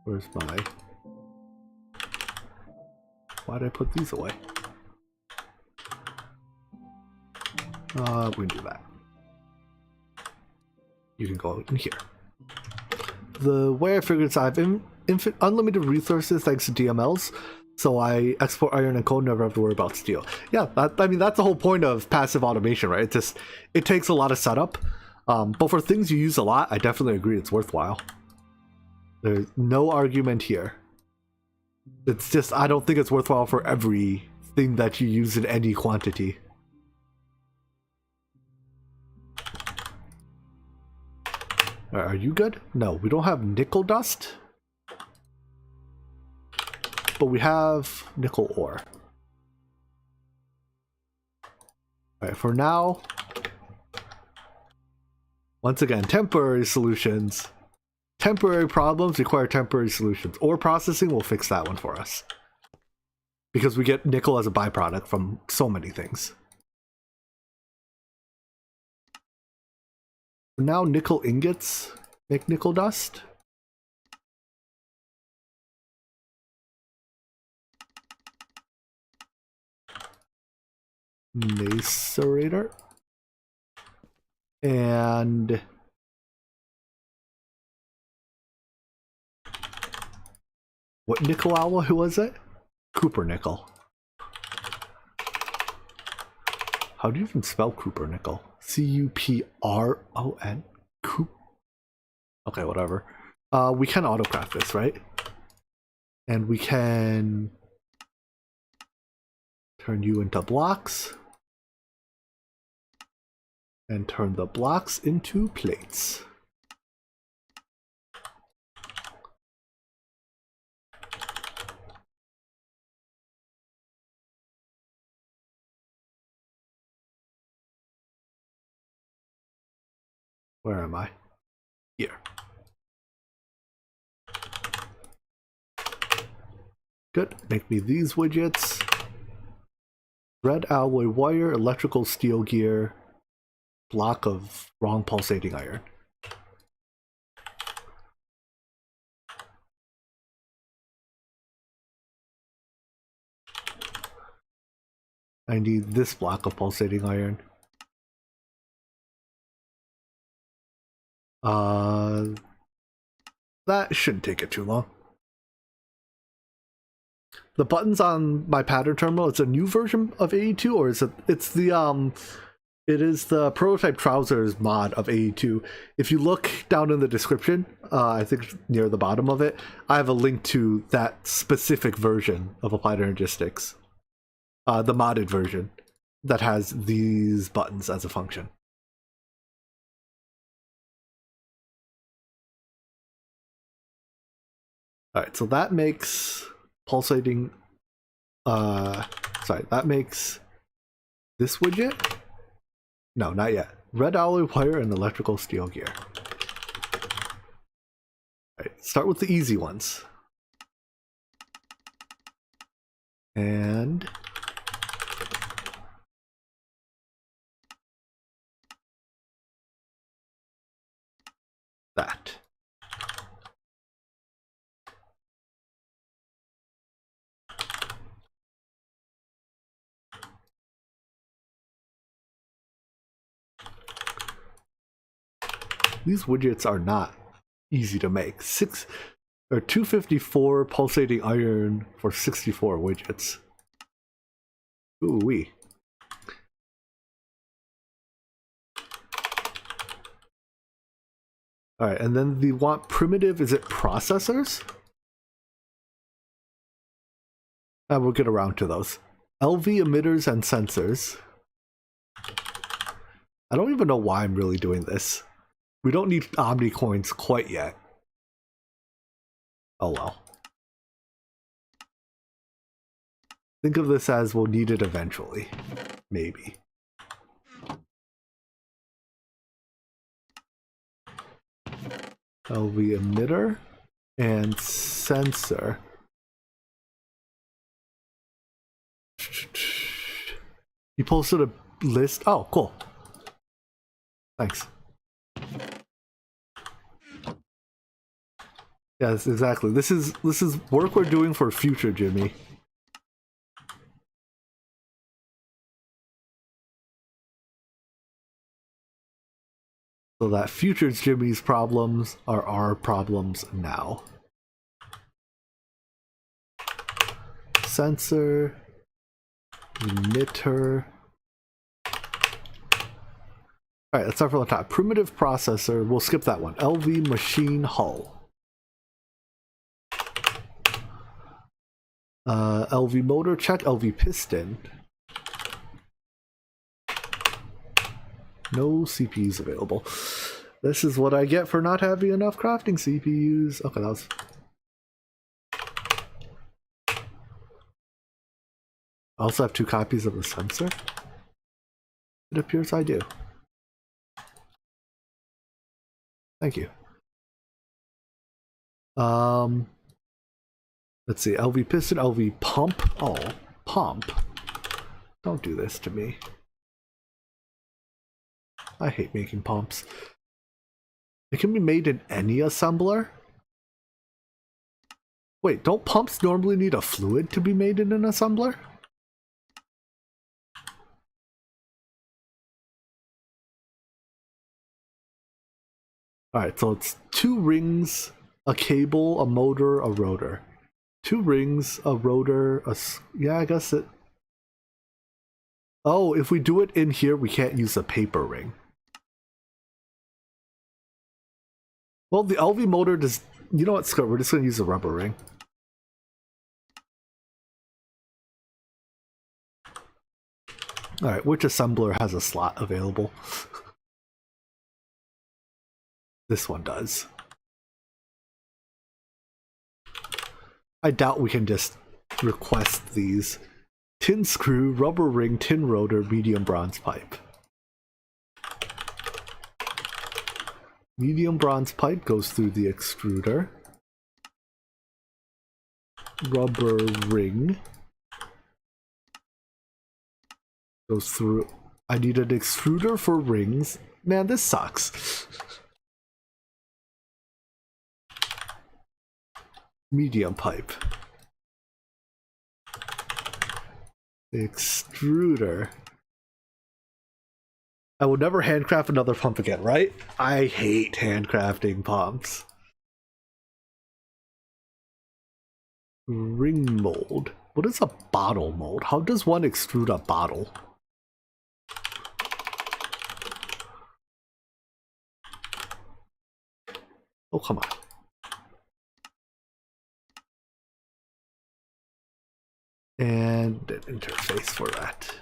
Where's my... Why'd I put these away? We can do that. You can go in here. The way I figured is I have unlimited resources thanks to DMLs, so I export iron and coal, never have to worry about steel. Yeah, I mean, that's the whole point of passive automation, right? It takes a lot of setup, but for things you use a lot, I definitely agree it's worthwhile. There's no argument here. It's just, I don't think it's worthwhile for everything that you use in any quantity. Are you good? No, we don't have nickel dust. But we have nickel ore. Alright, for now, Once again, temporary solutions. Temporary problems require temporary solutions. Ore processing will fix that one for us. Because we get nickel as a byproduct from so many things. Now nickel ingots make nickel dust. Macerator. And what nickel alloy was it? Cooper nickel. How do you even spell Cooper nickel? C-U-P-R-O-N? Coop. Okay, whatever. We can autocraft this, right? And we can turn you into blocks. And turn the blocks into plates. Where am I? Here. Good. Make me these widgets. Red alloy wire, electrical steel gear, block of wrong pulsating iron. I need this block of pulsating iron. That shouldn't take it too long. The buttons on my pattern terminal, it's a new version of 82, or is it? It's the it is the prototype trousers mod of 82. If you look down in the description, I think near the bottom of it, I have a link to that specific version of Applied Energistics, the modded version that has these buttons as a function. All right, so that makes pulsating. Sorry, that makes this widget. No, not yet. Red alloy wire and electrical steel gear. All right, start with the easy ones. And that. These widgets are not easy to make. 254 pulsating iron for 64 widgets. Ooh wee. Alright, and then we want primitive, is it processors? We'll get around to those. LV emitters and sensors. I don't even know why I'm really doing this. We don't need Omni coins quite yet. Oh well. Think of this as we'll need it eventually. Maybe. LV emitter and sensor. You posted a list. Oh, cool. Thanks. Yes, exactly. This is work we're doing for future Jimmy. So that future Jimmy's problems are our problems now. Sensor, emitter. Alright, let's start from the top. Primitive processor, we'll skip that one. LV machine hull. LV motor, check. LV piston. No CPUs available. This is what I get for not having enough crafting CPUs. Okay, that was... I also have 2 copies of the sensor. It appears I do. Thank you. Let's see, LV piston, LV pump. Oh, pump. Don't do this to me. I hate making pumps. It can be made in any assembler? Wait, don't pumps normally need a fluid to be made in an assembler? Alright, so it's 2 rings, a cable, a motor, a rotor. 2 rings, a rotor, yeah, I guess it... Oh, if we do it in here, we can't use a paper ring. Well, the LV motor does... You know what, screw it, we're just going to use a rubber ring. Alright, which assembler has a slot available? This one does. I doubt we can just request these. Tin screw, rubber ring, tin rotor, medium bronze pipe. Medium bronze pipe goes through the extruder. Rubber ring goes through. I need an extruder for rings. Man, this sucks. Medium pipe. Extruder. I will never handcraft another pump again, right? I hate handcrafting pumps. Ring mold. What is a bottle mold? How does one extrude a bottle? Oh, come on. And an interface for that.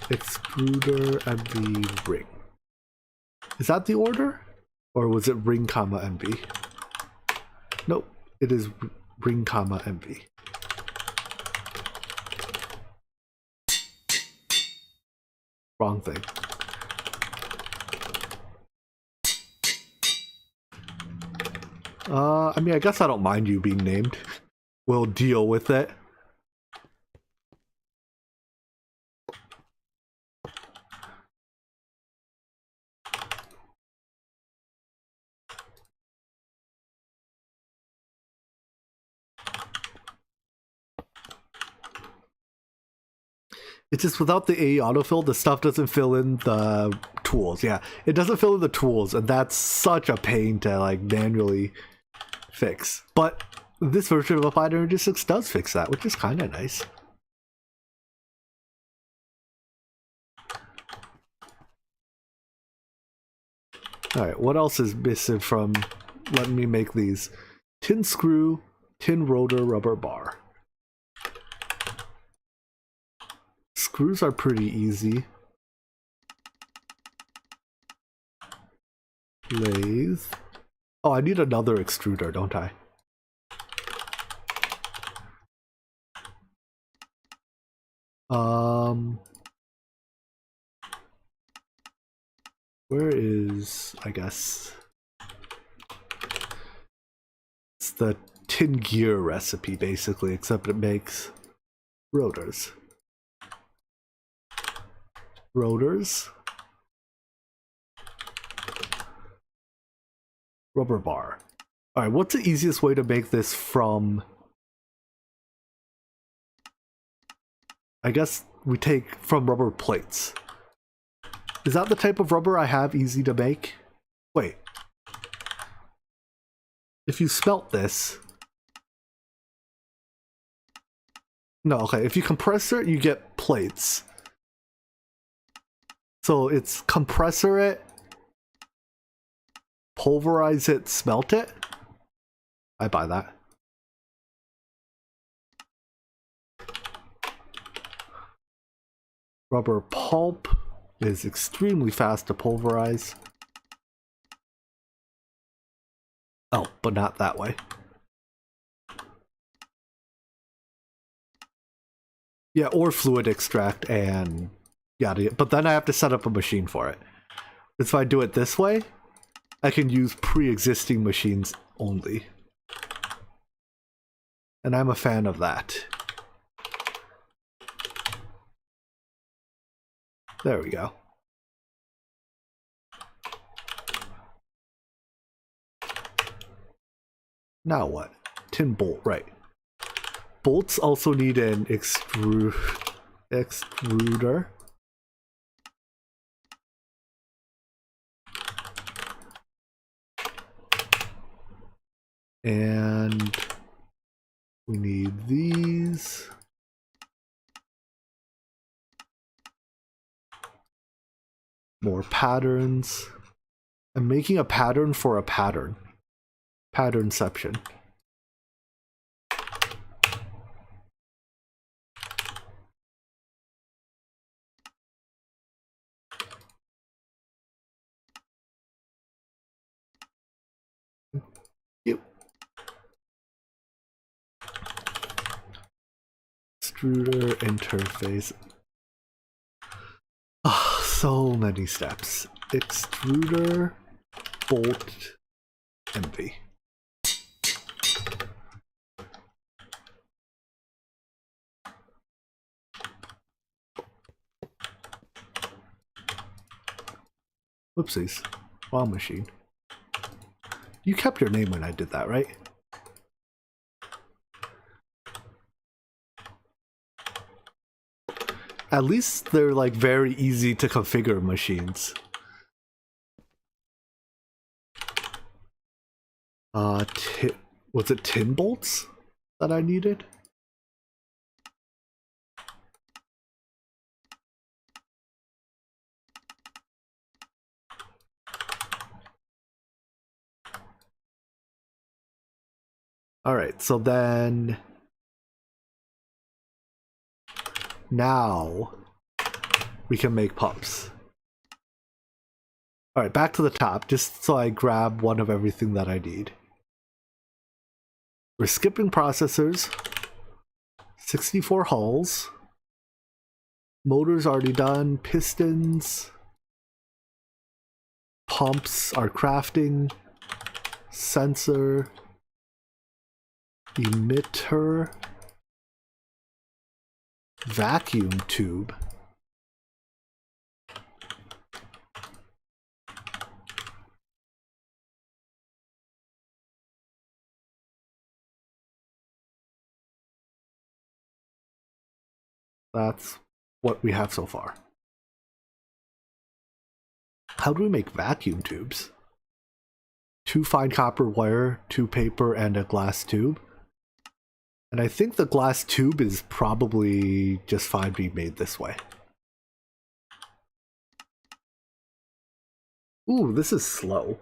Extruder and the ring. Is that the order? Or was it ring comma MV? Nope, it is ring comma MV. Wrong thing. I mean, I guess I don't mind you being named. We'll deal with it. It's just without the AE autofill, the stuff doesn't fill in the tools. Yeah, it doesn't fill in the tools, and that's such a pain to like manually fix. But this version of Applied Energistics does fix that, which is kind of nice. Alright, what else is missing from letting me make these? Tin screw, tin rotor, rubber bar. Screws are pretty easy. Lathe. Oh, I need another extruder, don't I? Where is, I guess, it's the tin gear recipe basically, except it makes rotors. Rotors. Rubber bar. Alright, what's the easiest way to make this from... I guess we take from rubber plates. Is that the type of rubber I have easy to make? Wait. If you smelt this... No, okay, if you compressor it, you get plates. So it's compressor it, pulverize it, smelt it. I buy that. Rubber pulp is extremely fast to pulverize. Oh, but not that way. Yeah, or fluid extract and yada, but then I have to set up a machine for it. If I do it this way, I can use pre-existing machines only. And I'm a fan of that. There we go. Now what? Tin bolt, right. Bolts also need an extruder. And we need these. More patterns. I'm making a pattern for a pattern. Patternception. Yep. Extruder interface. Oh, so many steps. Extruder, bolt, empty. Whoopsies. Wrong machine. You kept your name when I did that, right? At least they're like very easy to configure machines. Was it tin bolts that I needed? Alright, so then now we can make pumps. Alright, back to the top, just so I grab one of everything that I need. We're skipping processors, 64 hulls, motors already done, pistons, pumps are crafting, sensor, emitter, vacuum tube. That's what we have so far. How do we make vacuum tubes? 2 fine copper wire, 2 paper, and a glass tube. And I think the glass tube is probably just fine being made this way. Ooh, this is slow.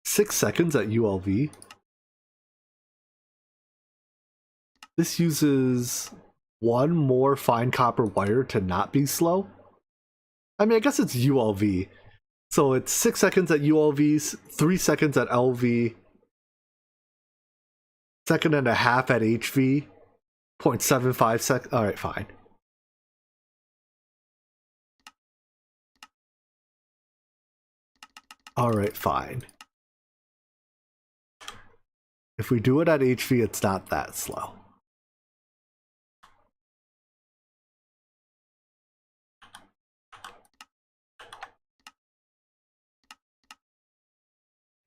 6 seconds at ULV. This uses 1 more fine copper wire to not be slow. I mean, I guess it's ULV. So it's 6 seconds at ULV, 3 seconds at LV, 1.5 seconds at HV, 0.75 seconds. Alright, fine. Alright, fine. If we do it at HV, it's not that slow.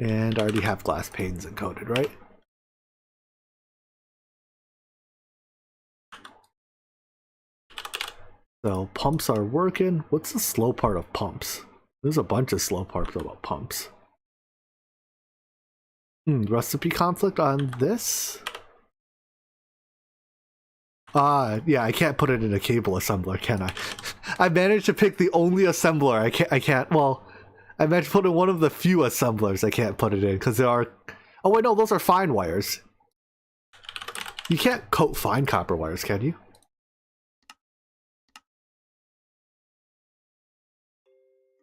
And I already have glass panes encoded, right? So pumps are working. What's the slow part of pumps? There's a bunch of slow parts about pumps. Recipe conflict on this? Yeah, I can't put it in a cable assembler, can I? I managed to pick the only assembler I can't, well, I meant to put in one of the few assemblers I can't put it in, because there are... Oh wait, no, those are fine wires. You can't coat fine copper wires, can you?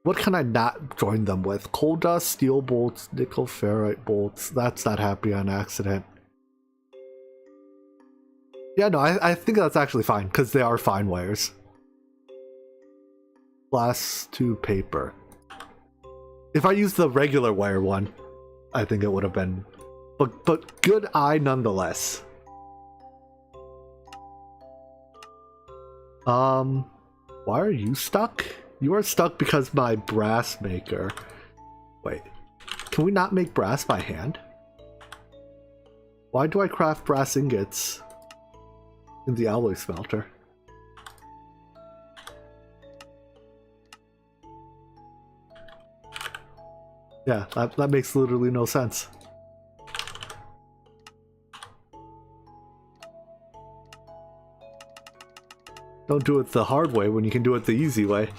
What can I not join them with? Coal dust, steel bolts, nickel ferrite bolts. That's not happening on accident. Yeah, no, I think that's actually fine, because they are fine wires. glass to paper. If I used the regular wire one, I think it would have been, but good eye nonetheless. Why are you stuck? You are stuck because my brass maker. Wait, can we not make brass by hand? Why do I craft brass ingots in the alloy smelter? Yeah, that makes literally no sense. Don't do it the hard way when you can do it the easy way.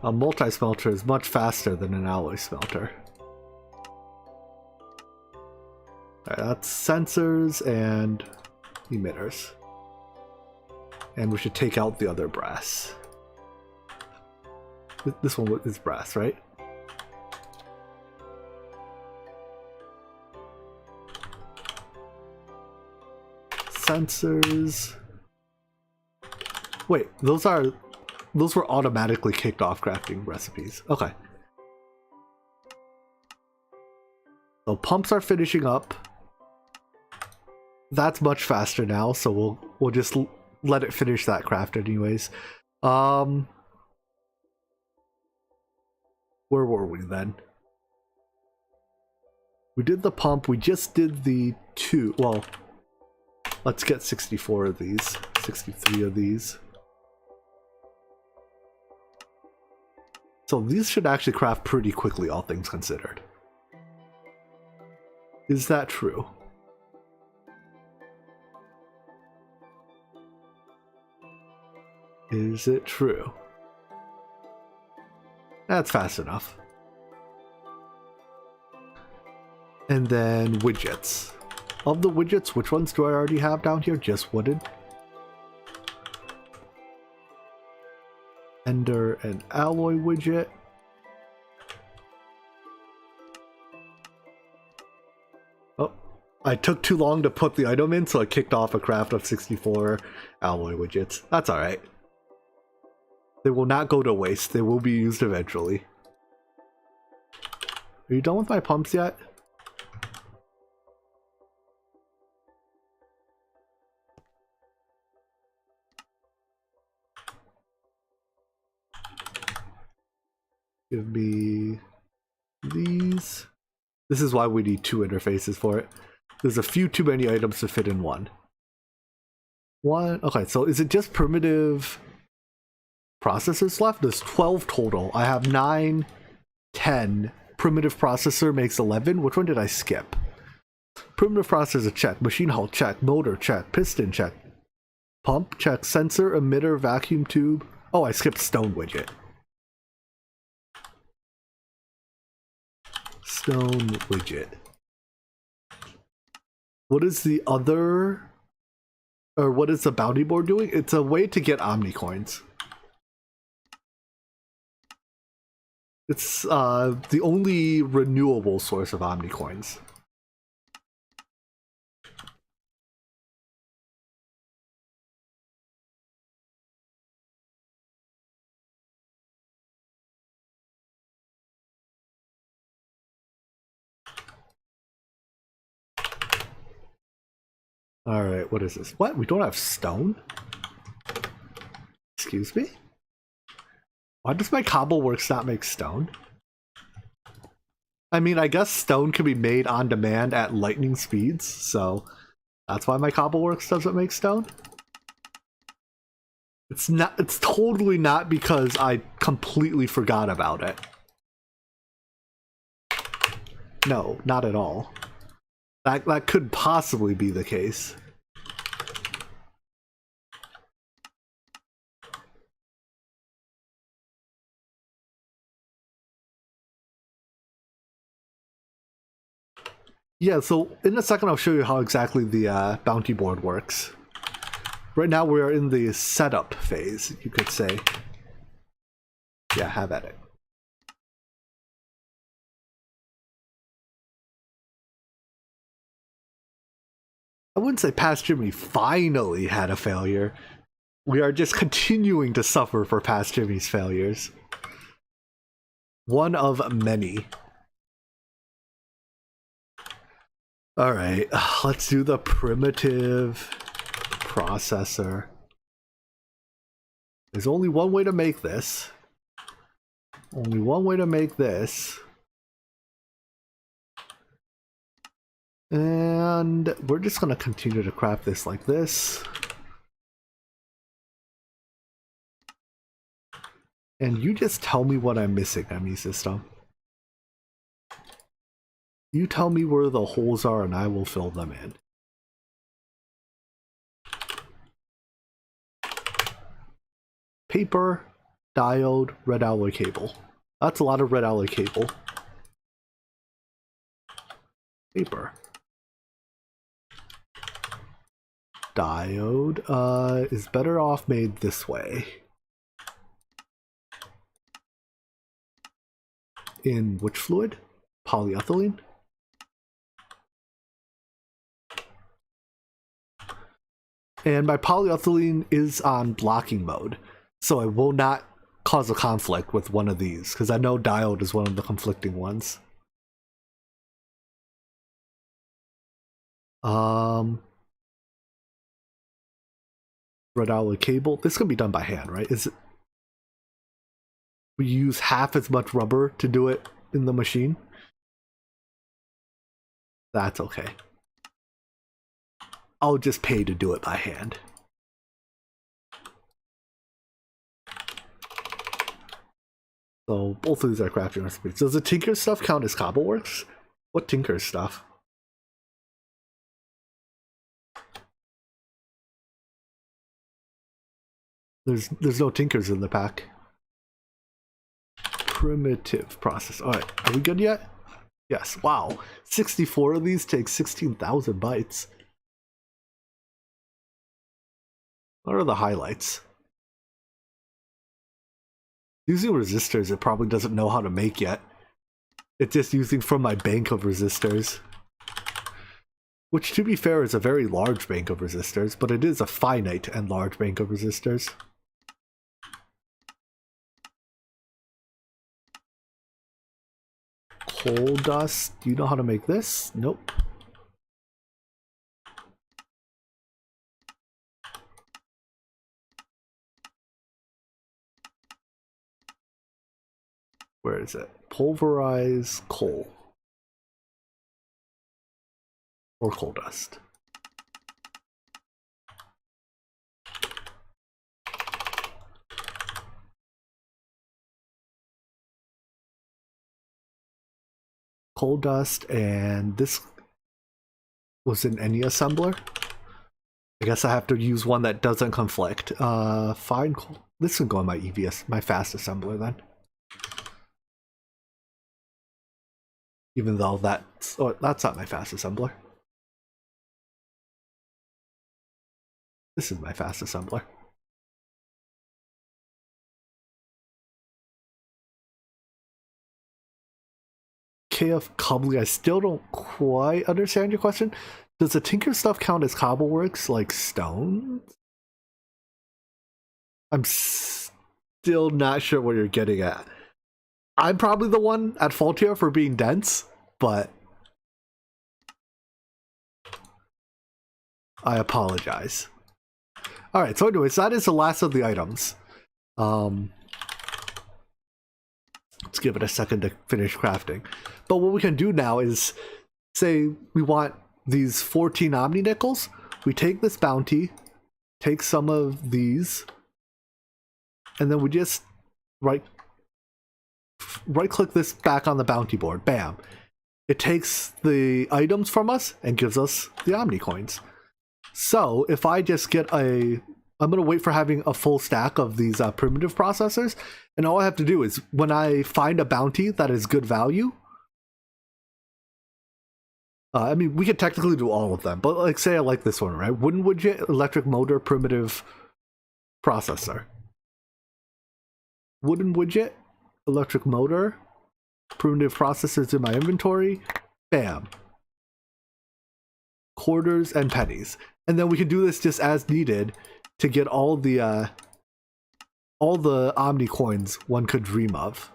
A multi-smelter is much faster than an alloy smelter. Alright, that's sensors and emitters. And we should take out the other brass. This one is brass, right? Sensors. Wait, those were automatically kicked off crafting recipes. Okay. So pumps are finishing up. That's much faster now, so we'll just let it finish that craft anyways. Where were we then? We did the pump, we just did the two, well, let's get 64 of these, 63 of these. So these should actually craft pretty quickly, all things considered. Is that true? Is it true? That's fast enough. And then widgets. Of the widgets, which ones do I already have down here? Just wooden. Ender and alloy widget. Oh, I took too long to put the item in, so I kicked off a craft of 64 alloy widgets. That's alright. They will not go to waste. They will be used eventually. Are you done with my pumps yet? Give me these. This is why we need two interfaces for it. There's a few too many items to fit in one. Okay, so is it just primitive processors left? There's 12 total. I have 9, 10. Primitive processor makes 11. Which one did I skip? Primitive processor check. Machine hull check. Motor check. Piston check. Pump check. Sensor, emitter, vacuum tube. Oh, I skipped stone widget. Stone widget. What is the other, or what is the bounty board doing? It's a way to get omni coins. It's the only renewable source of omni coins. Alright, what is this? What? We don't have stone? Excuse me? Why does my cobbleworks not make stone? I mean, I guess stone can be made on demand at lightning speeds, so that's why my cobbleworks doesn't make stone. It's totally not because I completely forgot about it. No, not at all. That could possibly be the case. Yeah, so in a second I'll show you how exactly the bounty board works. Right now we are in the setup phase, you could say. Yeah, have at it. I wouldn't say past Jimmy finally had a failure. We are just continuing to suffer for past Jimmy's failures. One of many. Alright, let's do the primitive processor. There's only one way to make this. Only one way to make this. And we're just going to continue to craft this like this. And you just tell me what I'm missing, ME system. You tell me where the holes are and I will fill them in. Paper, diode, red alloy cable. That's a lot of red alloy cable. Paper. Diode is better off made this way. In which fluid? Polyethylene? And my polyethylene is on blocking mode, so it will not cause a conflict with one of these, because I know diode is one of the conflicting ones. Red alloy cable. This can be done by hand, right? Is it? We use half as much rubber to do it in the machine. That's okay. I'll just pay to do it by hand. So both of these are crafting recipes. Does the Tinker stuff count as Cobbleworks? What Tinker stuff? There's no Tinkers in the pack. Primitive process. Alright, are we good yet? Yes. Wow. 64 of these take 16,000 bytes. What are the highlights? Using resistors it probably doesn't know how to make yet. It's just using from my bank of resistors. Which, to be fair, is a very large bank of resistors, but it is a finite and large bank of resistors. Coal dust. Do you know how to make this? Nope. Where is it? Pulverize coal. Or coal dust. Coal dust, and this was in any assembler. I guess I have to use one that doesn't conflict. Fine coal. This can go in my EVS, my fast assembler then. Even though that's not my fast assembler. This is my fast assembler. KF Cobbly, I still don't quite understand your question. Does the Tinker stuff count as Cobbleworks, like stones? I'm still not sure what you're getting at. I'm probably the one at fault here for being dense, but I apologize. Alright, so anyways, that is the last of the items. Let's give it a second to finish crafting. But what we can do now is, say we want these 14 Omni nickels. We take this bounty, take some of these, and then we just right click this back on the bounty board. Bam. It takes the items from us and gives us the Omni coins. So if I just get I'm going to wait for having a full stack of these primitive processors, and all I have to do is when I find a bounty that is good value, I mean, we could technically do all of them, but like say I like this one, right? Wooden widget, electric motor, primitive processor. Wooden widget, electric motor, primitive processors in my inventory. Bam. quarters, and pennies. And then we can do this just as needed to get all the Omni coins one could dream of.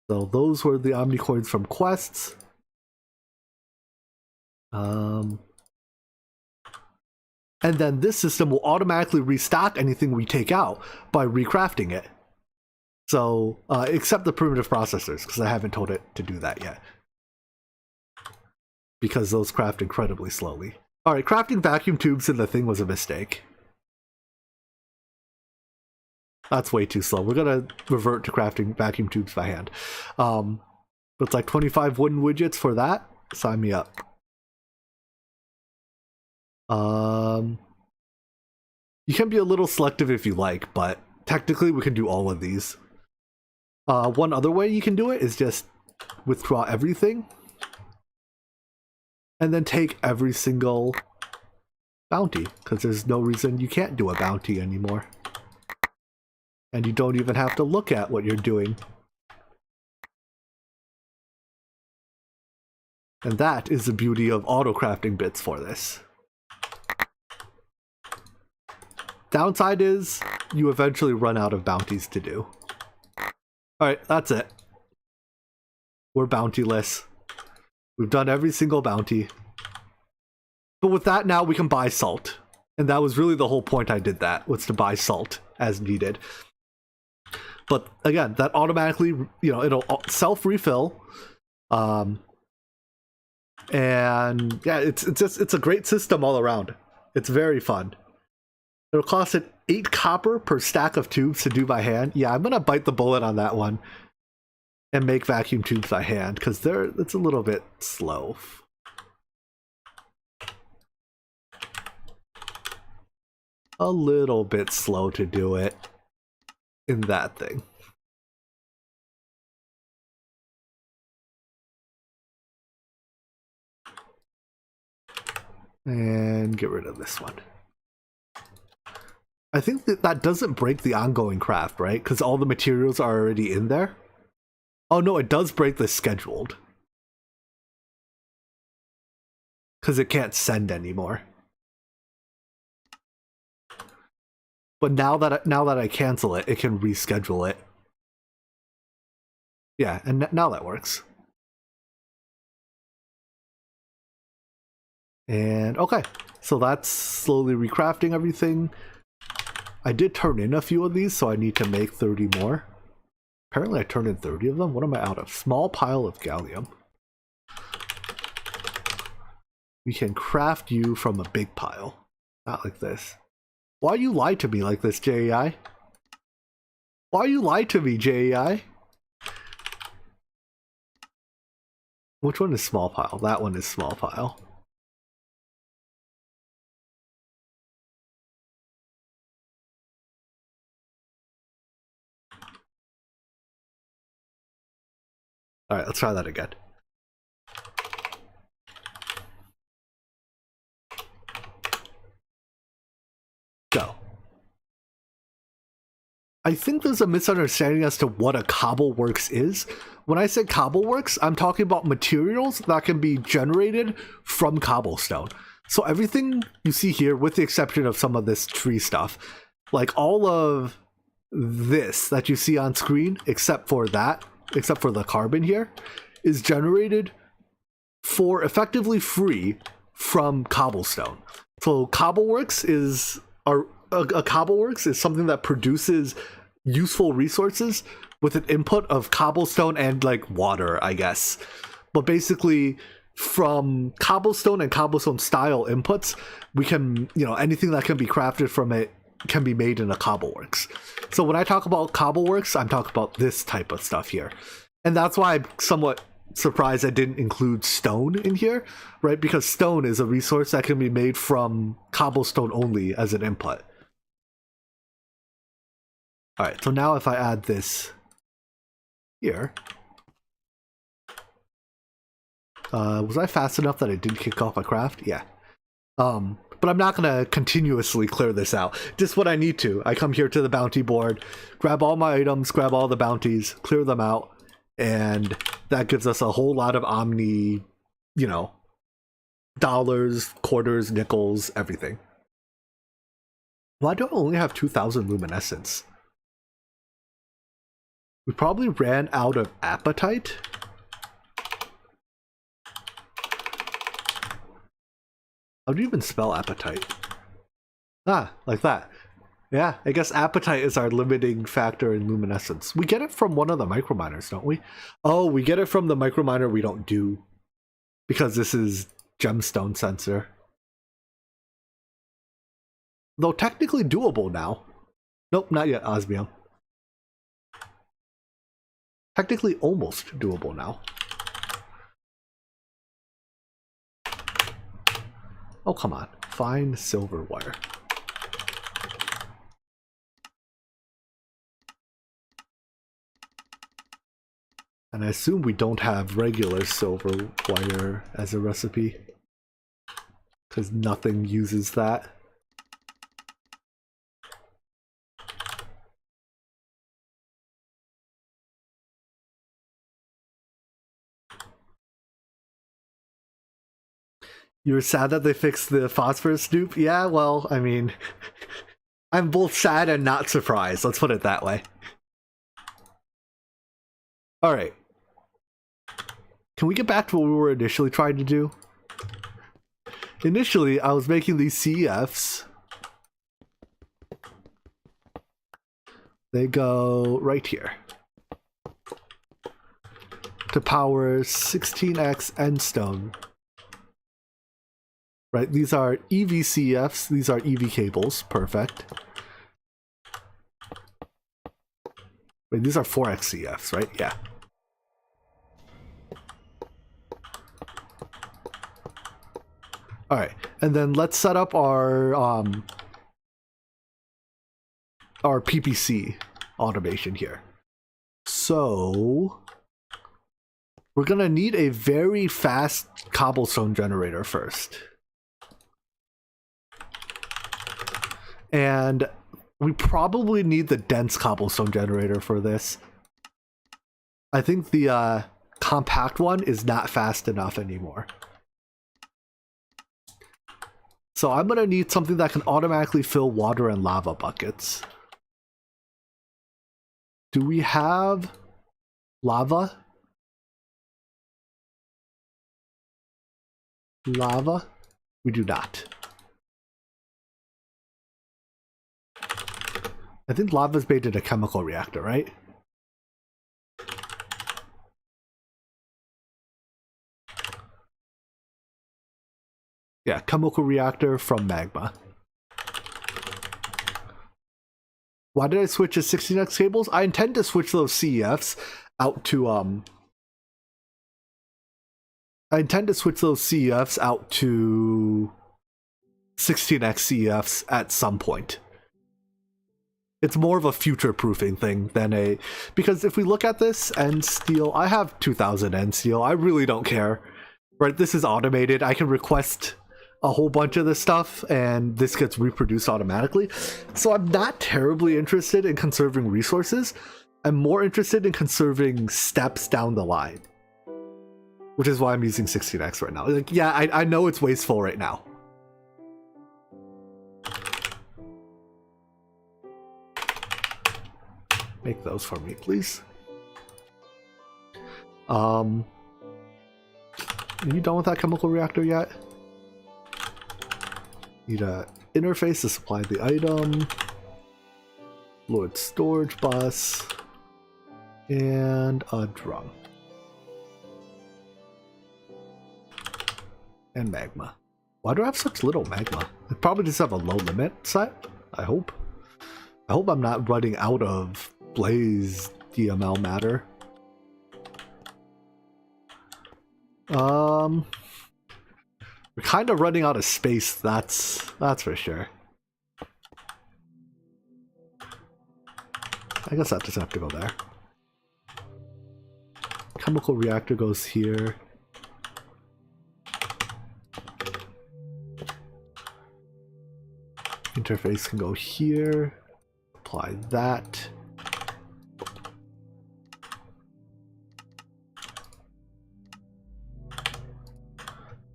So those were the Omni coins from quests. And then this system will automatically restock anything we take out by recrafting it. So, except the primitive processors, because I haven't told it to do that yet. Because those craft incredibly slowly. Alright, crafting vacuum tubes in the thing was a mistake. That's way too slow. We're gonna revert to crafting vacuum tubes by hand. It's like 25 wooden widgets for that. Sign me up. You can be a little selective if you like, but technically we can do all of these. One other way you can do it is just withdraw everything and then take every single bounty, because there's no reason you can't do a bounty anymore. And you don't even have to look at what you're doing. And that is the beauty of auto-crafting bits for this. Downside is you eventually run out of bounties to do. Alright, that's it. We're bountyless. We've done every single bounty. But with that now we can buy salt. And that was really the whole point I did that, was to buy salt as needed. But again, that automatically, you know, it'll self-refill. And yeah, it's a great system all around. It's very fun. It'll cost it 8 copper per stack of tubes to do by hand. Yeah, I'm gonna bite the bullet on that one and make vacuum tubes by hand, because it's a little bit slow. A little bit slow to do it in that thing. And get rid of this one. I think that doesn't break the ongoing craft, right? Because all the materials are already in there. Oh no, it does break the scheduled. Because it can't send anymore. But now that I cancel it, it can reschedule it. Yeah, and now that works. And okay, so that's slowly recrafting everything. I did turn in a few of these, so I need to make 30 more. Apparently I turned in 30 of them. What am I out of? Small pile of gallium. We can craft you from a big pile. Not like this. Why you lie to me like this, JEI? Why you lie to me, JEI? Which one is small pile? That one is small pile. Alright, let's try that again. Go. I think there's a misunderstanding as to what a cobbleworks is. When I say cobbleworks, I'm talking about materials that can be generated from cobblestone. So everything you see here, with the exception of some of this tree stuff, like all of this that you see on screen, except for the carbon here, is generated for effectively free from cobblestone. So cobbleworks is a cobbleworks is something that produces useful resources with an input of cobblestone and like water, I guess. But basically from cobblestone and cobblestone style inputs, we can, you know, anything that can be crafted from it can be made in a cobbleworks. So when I talk about cobbleworks, I'm talking about this type of stuff here. And that's why I'm somewhat surprised I didn't include stone in here, right? Because stone is a resource that can be made from cobblestone only as an input. Alright, so now if I add this here, was I fast enough that I didn't kick off my craft? Yeah. But I'm not going to continuously clear this out. Just when I need to. I come here to the bounty board, grab all my items, grab all the bounties, clear them out, and that gives us a whole lot of Omni, you know, dollars, quarters, nickels, everything. Why do I only have 2,000 luminescence? We probably ran out of apatite. How do you even spell apatite? Ah, like that. Yeah, I guess apatite is our limiting factor in luminescence. We get it from one of the microminers, don't we? Oh, we get it from the microminer we don't do. Because this is gemstone sensor. Though technically doable now. Nope, not yet, osmium. Technically almost doable now. Oh, come on. Find silver wire. And I assume we don't have regular silver wire as a recipe. Because nothing uses that. You were sad that they fixed the phosphorus dupe? Yeah, well, I mean, I'm both sad and not surprised. Let's put it that way. Alright. Can we get back to what we were initially trying to do? Initially, I was making these CEFs. They go right here. To power 16x endstone. Right, these are EVCFs, these are EV cables, perfect. Wait, these are 4XCFs, right? Yeah. Alright, and then let's set up our PPC automation here. So we're gonna need a very fast cobblestone generator first. And we probably need the dense cobblestone generator for this. I think the compact one is not fast enough anymore. So I'm going to need something that can automatically fill water and lava buckets. Do we have lava? Lava? We do not. I think lava's made in a chemical reactor, right? Yeah, chemical reactor from magma. Why did I switch to 16x cables? I intend to switch those CEFs out to I intend to switch those CEFs out to 16x CEFs at some point. It's more of a future-proofing thing than a... Because if we look at this, end steel, I have 2,000 end steel. I really don't care. Right, this is automated. I can request a whole bunch of this stuff, and this gets reproduced automatically. So I'm not terribly interested in conserving resources. I'm more interested in conserving steps down the line. Which is why I'm using 16x right now. Like, yeah, I know it's wasteful right now. Make those for me, please. Are you done with that chemical reactor yet? Need a interface to supply the item. Fluid storage bus. And a drum. And magma. Why do I have such little magma? It probably just have a low limit set, I hope. I hope I'm not running out of blaze DML matter. We're kind of running out of space, that's for sure. I guess that doesn't have to go there. Chemical reactor goes here. Interface can go here. Apply that.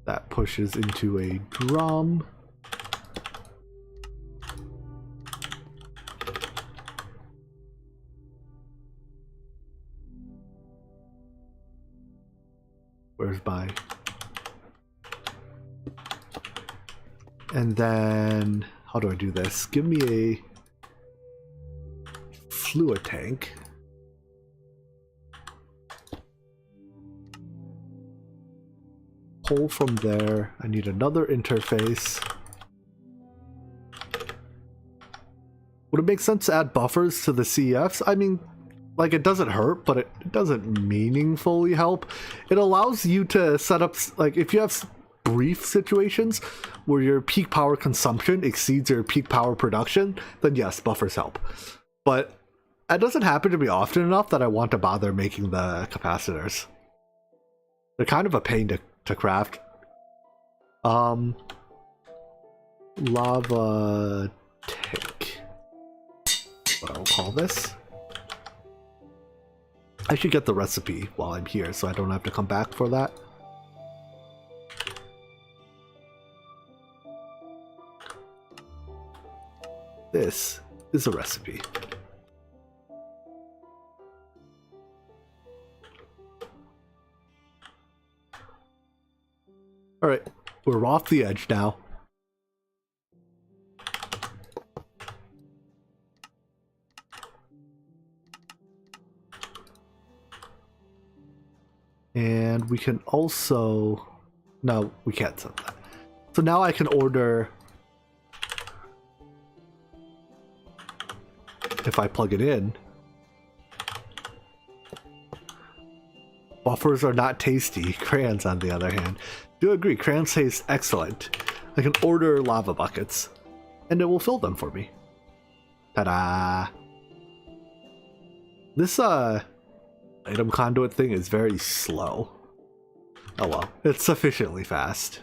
That pushes into a drum. Where's my... And then, how do I do this? Give me a fluid tank. Pull from there. I need another interface. Would it make sense to add buffers to the CEFs? I mean, like, it doesn't hurt, but it doesn't meaningfully help. It allows you to set up, like, if you have brief situations where your peak power consumption exceeds your peak power production, then yes, buffers help. But it doesn't happen to me often enough that I want to bother making the capacitors. They're kind of a pain to craft. Lava tank. What I'll call this. I should get the recipe while I'm here so I don't have to come back for that. This is a recipe. Alright, we're off the edge now. And we can also... No, we can't set that. So now I can order... If I plug it in... Buffers are not tasty. Crayons, on the other hand, do agree. Crayons taste excellent. I can order lava buckets, and it will fill them for me. Ta-da! This item conduit thing is very slow. Oh well, it's sufficiently fast.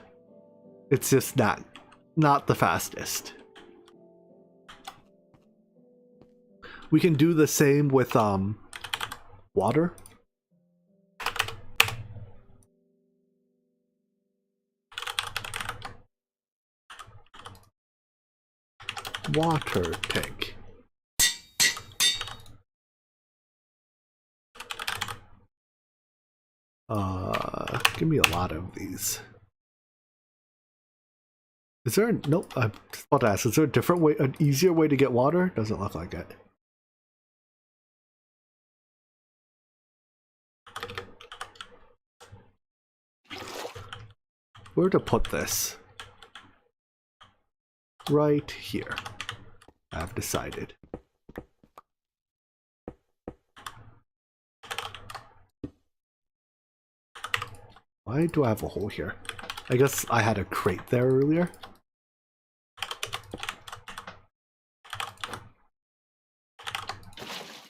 It's just not the fastest. We can do the same with water. Water tank. Give me a lot of these. Is there a, nope, I'm just about to ask, is there a different way, an easier way to get water? Doesn't look like it. Where to put this? Right here. I've decided. Why do I have a hole here? I guess I had a crate there earlier.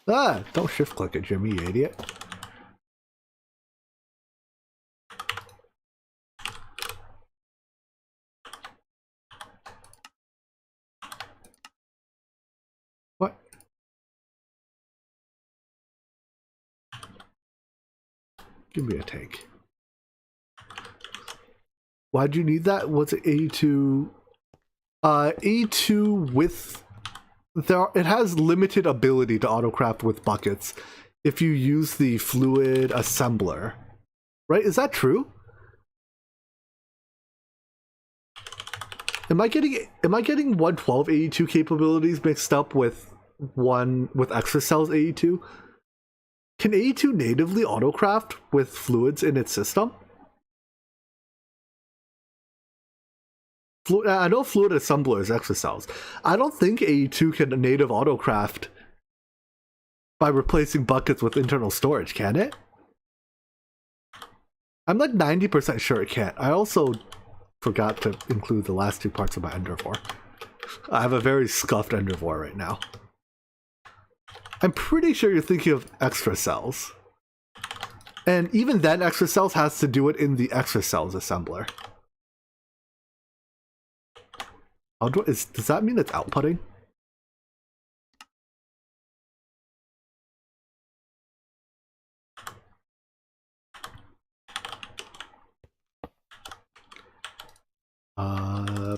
Ah! Don't shift click it, Jimmy, you idiot. What? Give me a tank. Why'd you need that? What's it, A2? A2 with... it has limited ability to autocraft with buckets if you use the fluid assembler. Right? Is that true? Am I getting 112 AE2 capabilities mixed up with extra cells AE2? Can AE2 natively autocraft with fluids in its system? I know fluid assembler is extra cells. I don't think AE2 can native autocraft by replacing buckets with internal storage, can it? I'm like 90% sure it can't. I also forgot to include the last two parts of my Endervore. I have a very scuffed Endervore right now. I'm pretty sure you're thinking of extra cells. And even then, extra cells has to do it in the extra cells assembler. Does that mean it's outputting?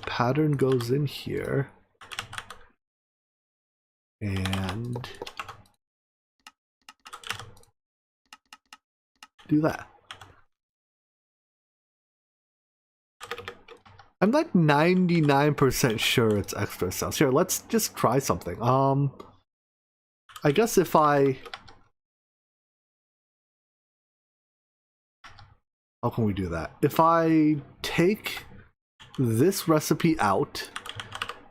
Pattern goes in here. And do that. I'm like 99% sure it's extra cells. Here, let's just try something. I guess if I... How can we do that? If I take this recipe out,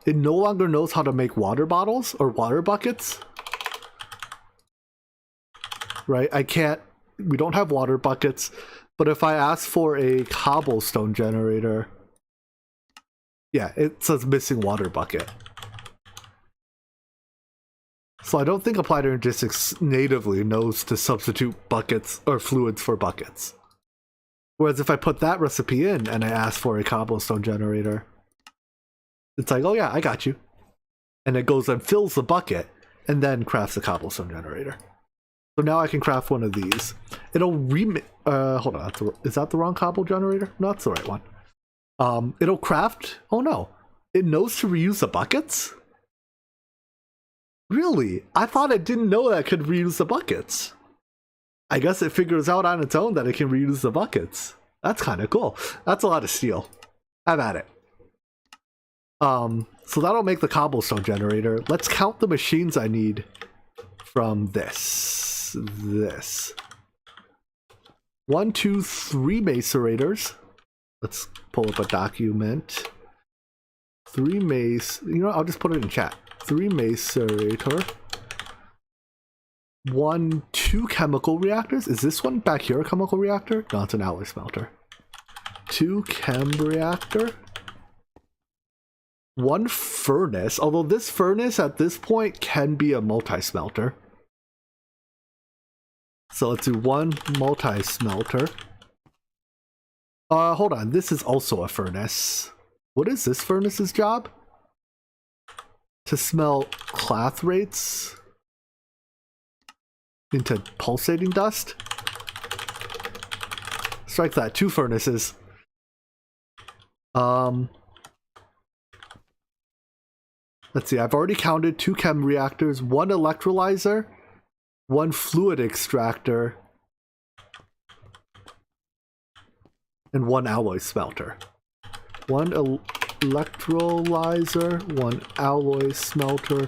it no longer knows how to make water bottles or water buckets. Right? I can't... We don't have water buckets, but if I ask for a cobblestone generator... Yeah, it says missing water bucket. So I don't think Applied Energistics natively knows to substitute buckets or fluids for buckets. Whereas if I put that recipe in and I ask for a cobblestone generator, it's like, oh yeah, I got you. And it goes and fills the bucket and then crafts a cobblestone generator. So now I can craft one of these. It'll hold on, is that the wrong cobble generator? No, that's the right one. It'll craft... Oh no. It knows to reuse the buckets? Really? I thought it didn't know that it could reuse the buckets. I guess it figures out on its own that it can reuse the buckets. That's kind of cool. That's a lot of steel. Have at it. So that'll make the cobblestone generator. Let's count the machines I need from this. 1, 2, 3 macerators. Let's pull up a document. 3 mace... You know, I'll just put it in chat. 3 macerator. 1, 2 chemical reactors. Is this one back here a chemical reactor? No, it's an alloy smelter. 2 chem reactor. 1 furnace. Although this furnace at this point can be a multi-smelter. So let's do 1 multi-smelter. Hold on, this is also a furnace. What is this furnace's job? To smelt clathrates into pulsating dust? Strike that, 2 furnaces. Let's see, I've already counted 2 chem reactors, 1 electrolyzer, 1 fluid extractor, and 1 alloy smelter. 1 electrolyzer, 1 alloy smelter,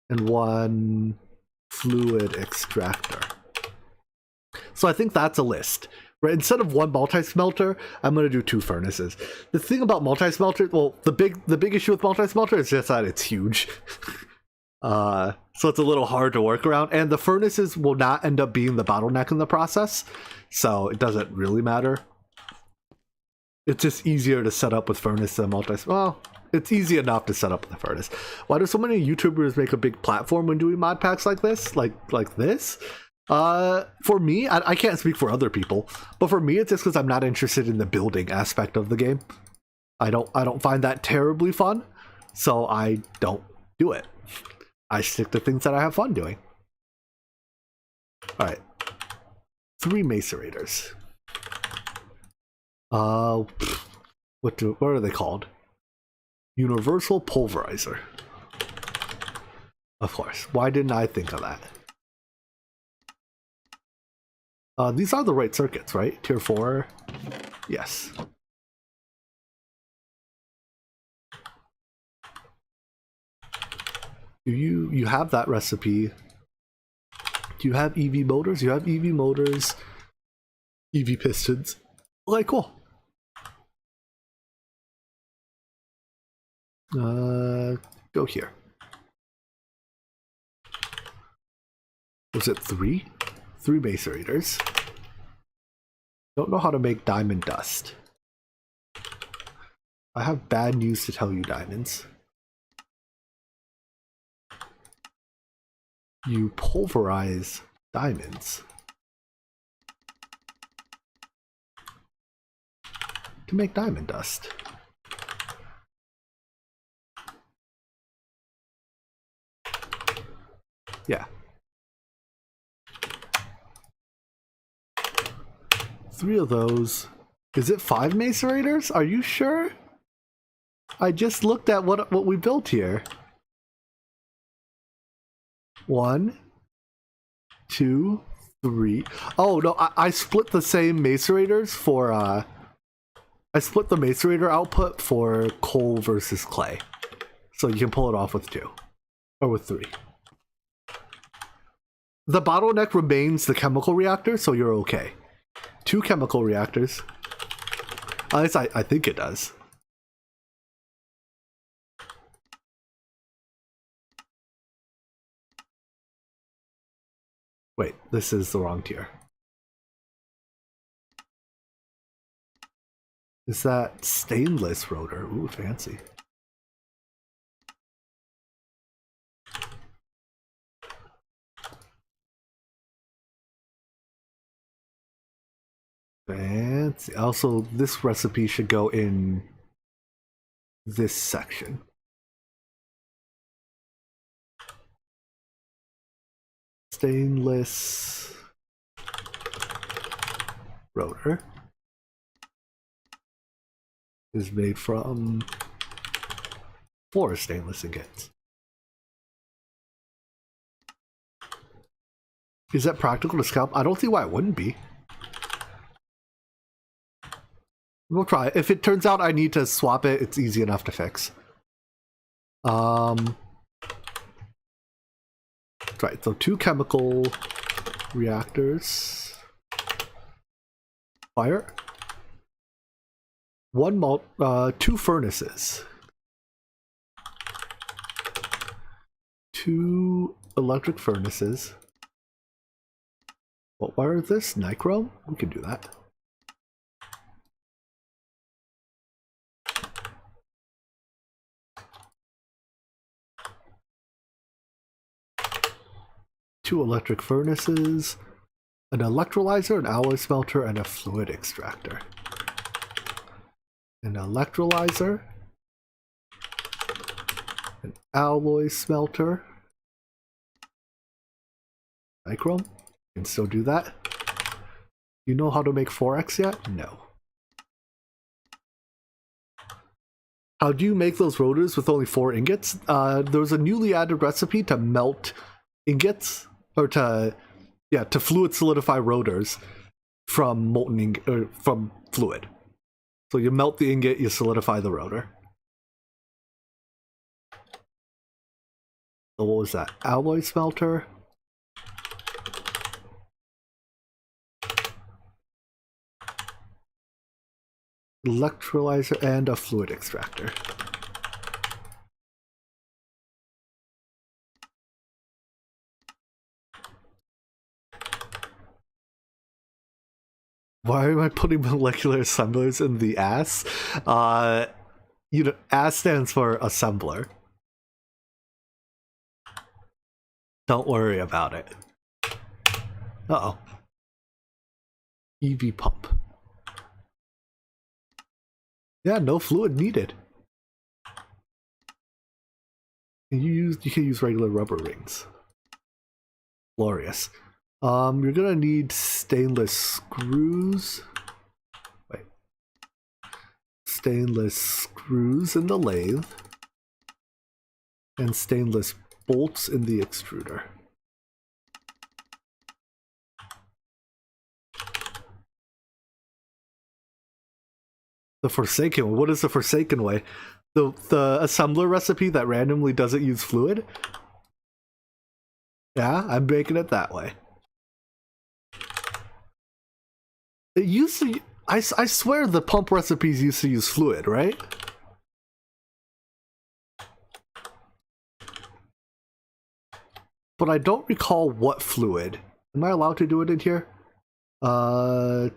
and 1 fluid extractor. So I think that's a list. Right? Instead of 1 multi-smelter, I'm going to do 2 furnaces. The thing about multi-smelter, well, the big issue with multi-smelter is just that it's huge. So it's a little hard to work around, and the furnaces will not end up being the bottleneck in the process, so it doesn't really matter. It's just easier to set up with furnace than well, it's easy enough to set up with the furnace. Why do so many YouTubers make a big platform when doing mod packs like this? Like this? For me, I can't speak for other people, but for me it's just because I'm not interested in the building aspect of the game. I don't find that terribly fun, so I don't do it. I stick to things that I have fun doing. Alright. 3 macerators. What are they called? Universal pulverizer. Of course. Why didn't I think of that? These are the right circuits, right? Tier 4? Yes. You have that recipe. Do you have EV motors? You have EV motors, EV pistons. Okay, cool. Go here. Was it 3? 3 macerators. Don't know how to make diamond dust. I have bad news to tell you, diamonds. You pulverize diamonds to make diamond dust. Yeah. 3 of those, Is it 5 macerators? Are you sure? I just looked at what we built here. 1, 2, 3. Oh no, I split the same macerators for I split the macerator output for coal versus clay. So you can pull it off with 2. Or with 3. The bottleneck remains the chemical reactor, so you're okay. 2 chemical reactors. At least I think it does. Wait, this is the wrong tier. Is that stainless rotor? Ooh, fancy. Fancy. Also, this recipe should go in this section. Stainless rotor is made from 4 stainless ingots. Is that practical to scalp? I don't see why it wouldn't be. We'll try. If it turns out I need to swap it, it's easy enough to fix. Right, so 2 chemical reactors. Fire. 2 furnaces. 2 electric furnaces. What wire is this? Nichrome? We can do that. Two electric furnaces, an electrolyzer, an alloy smelter, and a fluid extractor. An electrolyzer, an alloy smelter, nichrome. Can still do that. You know how to make 4x yet? No. How do you make those rotors with only 4 ingots? There's a newly added recipe to melt ingots, or to fluid solidify rotors from from fluid. So you melt the ingot, you solidify the rotor. So what was that? Alloy smelter. Electrolyzer and a fluid extractor. Why am I putting molecular assemblers in the ass? You know, ass stands for assembler. Don't worry about it. Uh-oh. EV pump. Yeah, no fluid needed. You can use regular rubber rings. Glorious. You're gonna need stainless screws. Wait. Stainless screws in the lathe. And stainless bolts in the extruder. The Forsaken way. What is the Forsaken way? The assembler recipe that randomly doesn't use fluid? Yeah, I'm making it that way. It used to... I swear the pump recipes used to use fluid, right? But I don't recall what fluid. Am I allowed to do it in here? The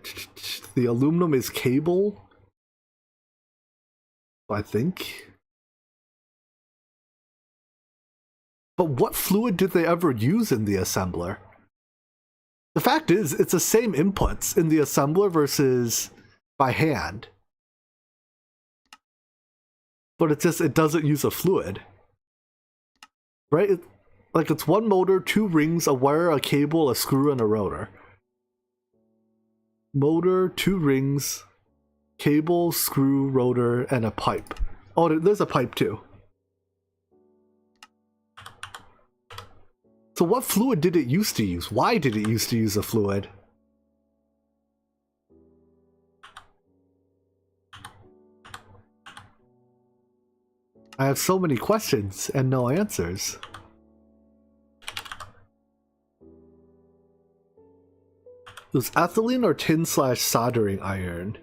aluminum is cable, I think. But what fluid did they ever use in the assembler? The fact is, it's the same inputs in the assembler versus by hand. But it doesn't use a fluid. Right? Like it's 1 motor, 2 rings, a wire, a cable, a screw, and a rotor. Motor, 2 rings, Cable, screw, rotor, and a pipe. Oh, there's a pipe too. So what fluid did it used to use? Why did it used to use a fluid? I have so many questions and no answers. It was ethylene or tin/soldering iron?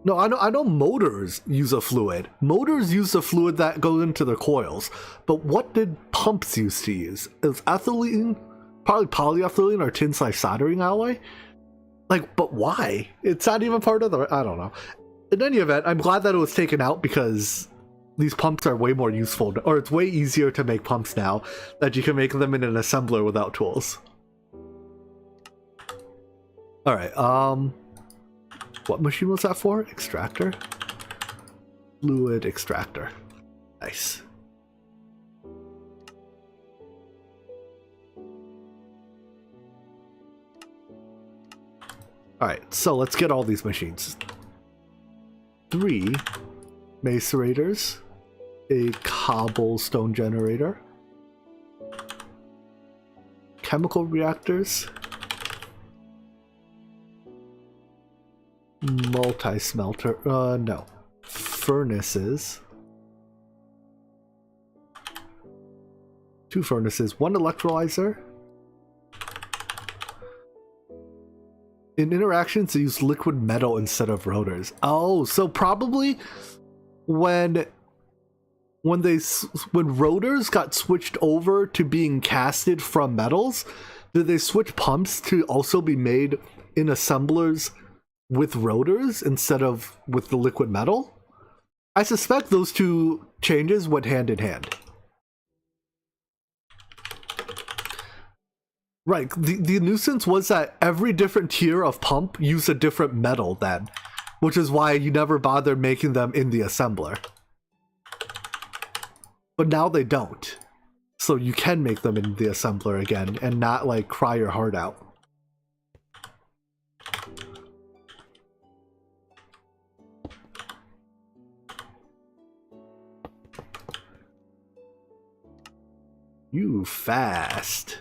No, I know motors use a fluid. Motors use a fluid that goes into the coils. But what did pumps used to use? It was ethylene, probably polyethylene or tin/soldering alloy? Like, but why? It's not even part of the... I don't know. In any event, I'm glad that it was taken out because these pumps are way more useful, or it's way easier to make pumps now that you can make them in an assembler without tools. Alright, what machine was that for? Extractor? Fluid extractor. Nice. Alright, so let's get all these machines. 3 macerators, a cobblestone generator, chemical reactors, multi-smelter, no, furnaces, 2 furnaces, 1 electrolyzer. In interactions, they use liquid metal instead of rotors. Oh, so probably when rotors got switched over to being casted from metals, did they switch pumps to also be made in assemblers with rotors instead of with the liquid metal? I suspect those two changes went hand in hand. Right, the nuisance was that every different tier of pump used a different metal then, which is why you never bothered making them in the assembler. But now they don't. So you can make them in the assembler again and not like cry your heart out. You fast.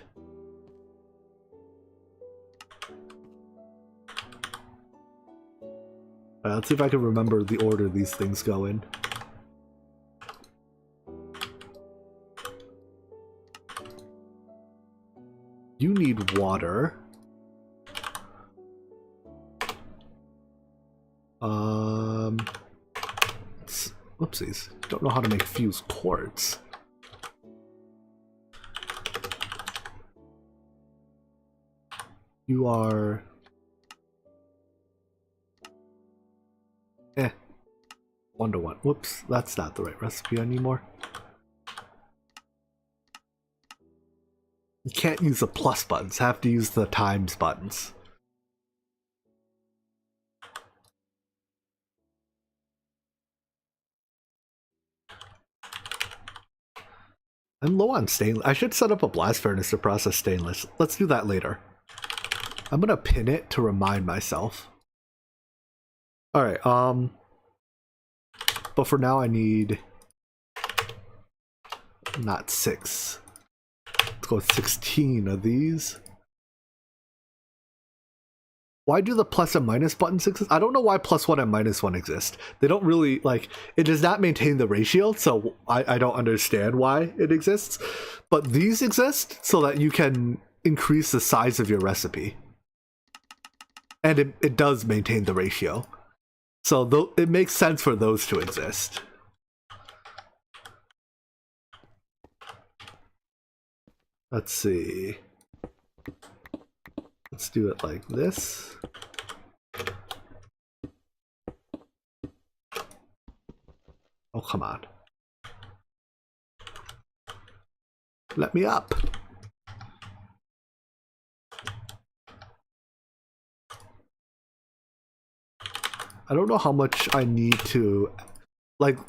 Let's see if I can remember the order these things go in. You need water. Whoopsies. Don't know how to make fused quartz. You are... 1-to-1. Whoops, that's not the right recipe anymore. You can't use the plus buttons, have to use the times buttons. I'm low on stainless. I should set up a blast furnace to process stainless. Let's do that later. I'm gonna pin it to remind myself. Alright, but for now I need not 6. Let's go with 16 of these. Why do the plus and minus buttons exist? I don't know why +1 and -1 exist. They don't really, like, it does not maintain the ratio, so I don't understand why it exists. But these exist so that you can increase the size of your recipe. And it does maintain the ratio. So it makes sense for those to exist. Let's see. Let's do it like this. Oh, come on. Let me up. I don't know how much I need to... Like,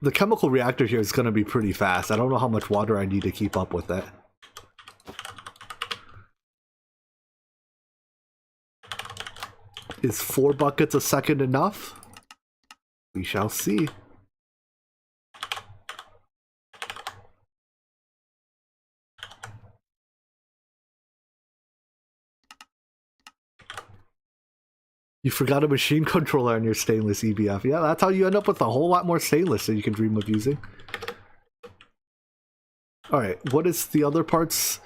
the chemical reactor here is going to be pretty fast. I don't know how much water I need to keep up with it. Is 4 buckets a second enough? We shall see. You forgot a machine controller on your stainless EBF. Yeah, that's how you end up with a whole lot more stainless that you can dream of using. Alright, what is the other parts?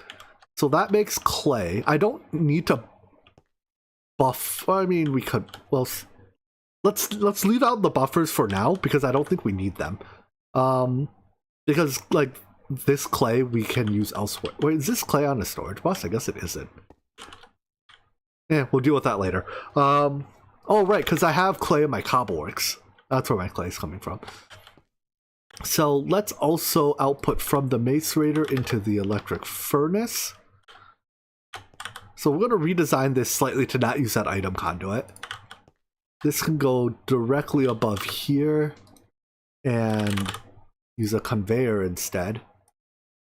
So that makes clay. I don't need to buff. I mean, we could. Well, let's leave out the buffers for now because I don't think we need them. Because like this clay we can use elsewhere. Wait, is this clay on a storage bus? I guess it isn't. Yeah, we'll deal with that later. Oh right, because I have clay in my cobbleworks. That's where my clay is coming from. So let's also output from the macerator into the electric furnace. So we're going to redesign this slightly to not use that item conduit. This can go directly above here and use a conveyor instead.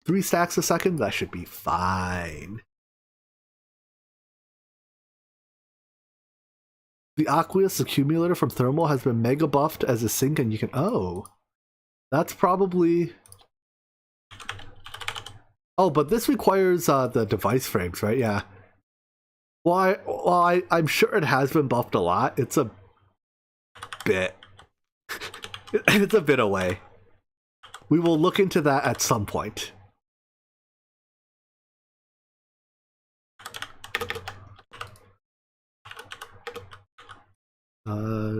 3 stacks a second, that should be fine. The aqueous accumulator from thermal has been mega buffed as a sink, and you can... Oh, that's probably... Oh, but this requires the device frames, right? Yeah. Well, I'm sure it has been buffed a lot. It's a bit... it's a bit away. We will look into that at some point.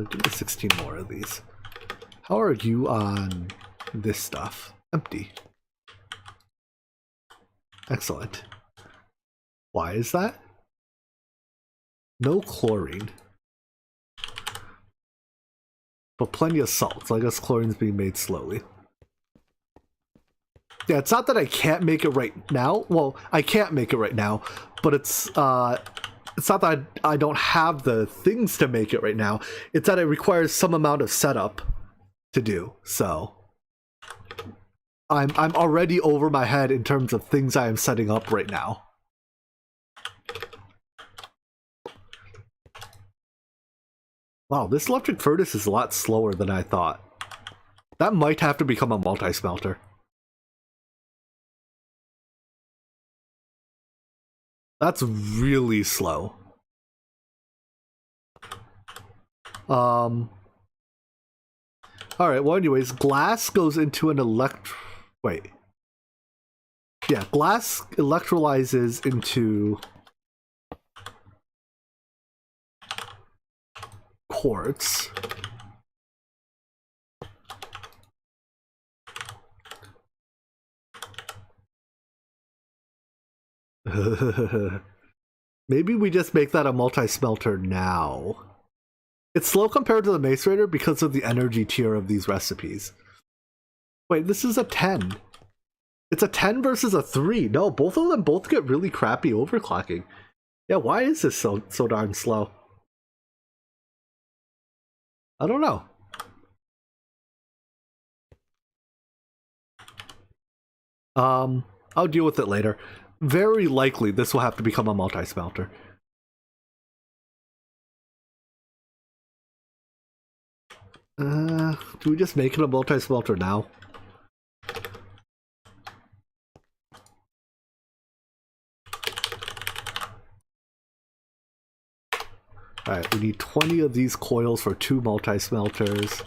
Give me 16 more of these. How are you on this stuff? Empty. Excellent. Why is that? No chlorine. But plenty of salt, so I guess chlorine's being made slowly. Yeah, it's not that I can't make it right now. Well, I can't make it right now, but it's not that I don't have the things to make it right now. It's that it requires some amount of setup to do. So I'm already over my head in terms of things I am setting up right now. Wow, this electric furnace is a lot slower than I thought. That might have to become a multi-smelter. That's really slow. Alright, well anyways, glass goes into an wait. Yeah, glass electrolyzes into quartz. Maybe we just make that a multi-smelter now. It's slow compared to the macerator because of the energy tier of these recipes. Wait, this is a 10. It's a 10 versus a 3. No, both of them both get really crappy overclocking. Yeah, why is this so darn slow? I don't know. I'll deal with it later. Very likely this will have to become a multi-smelter. Do we just make it a multi-smelter now? Alright, we need 20 of these coils for 2 multi-smelters.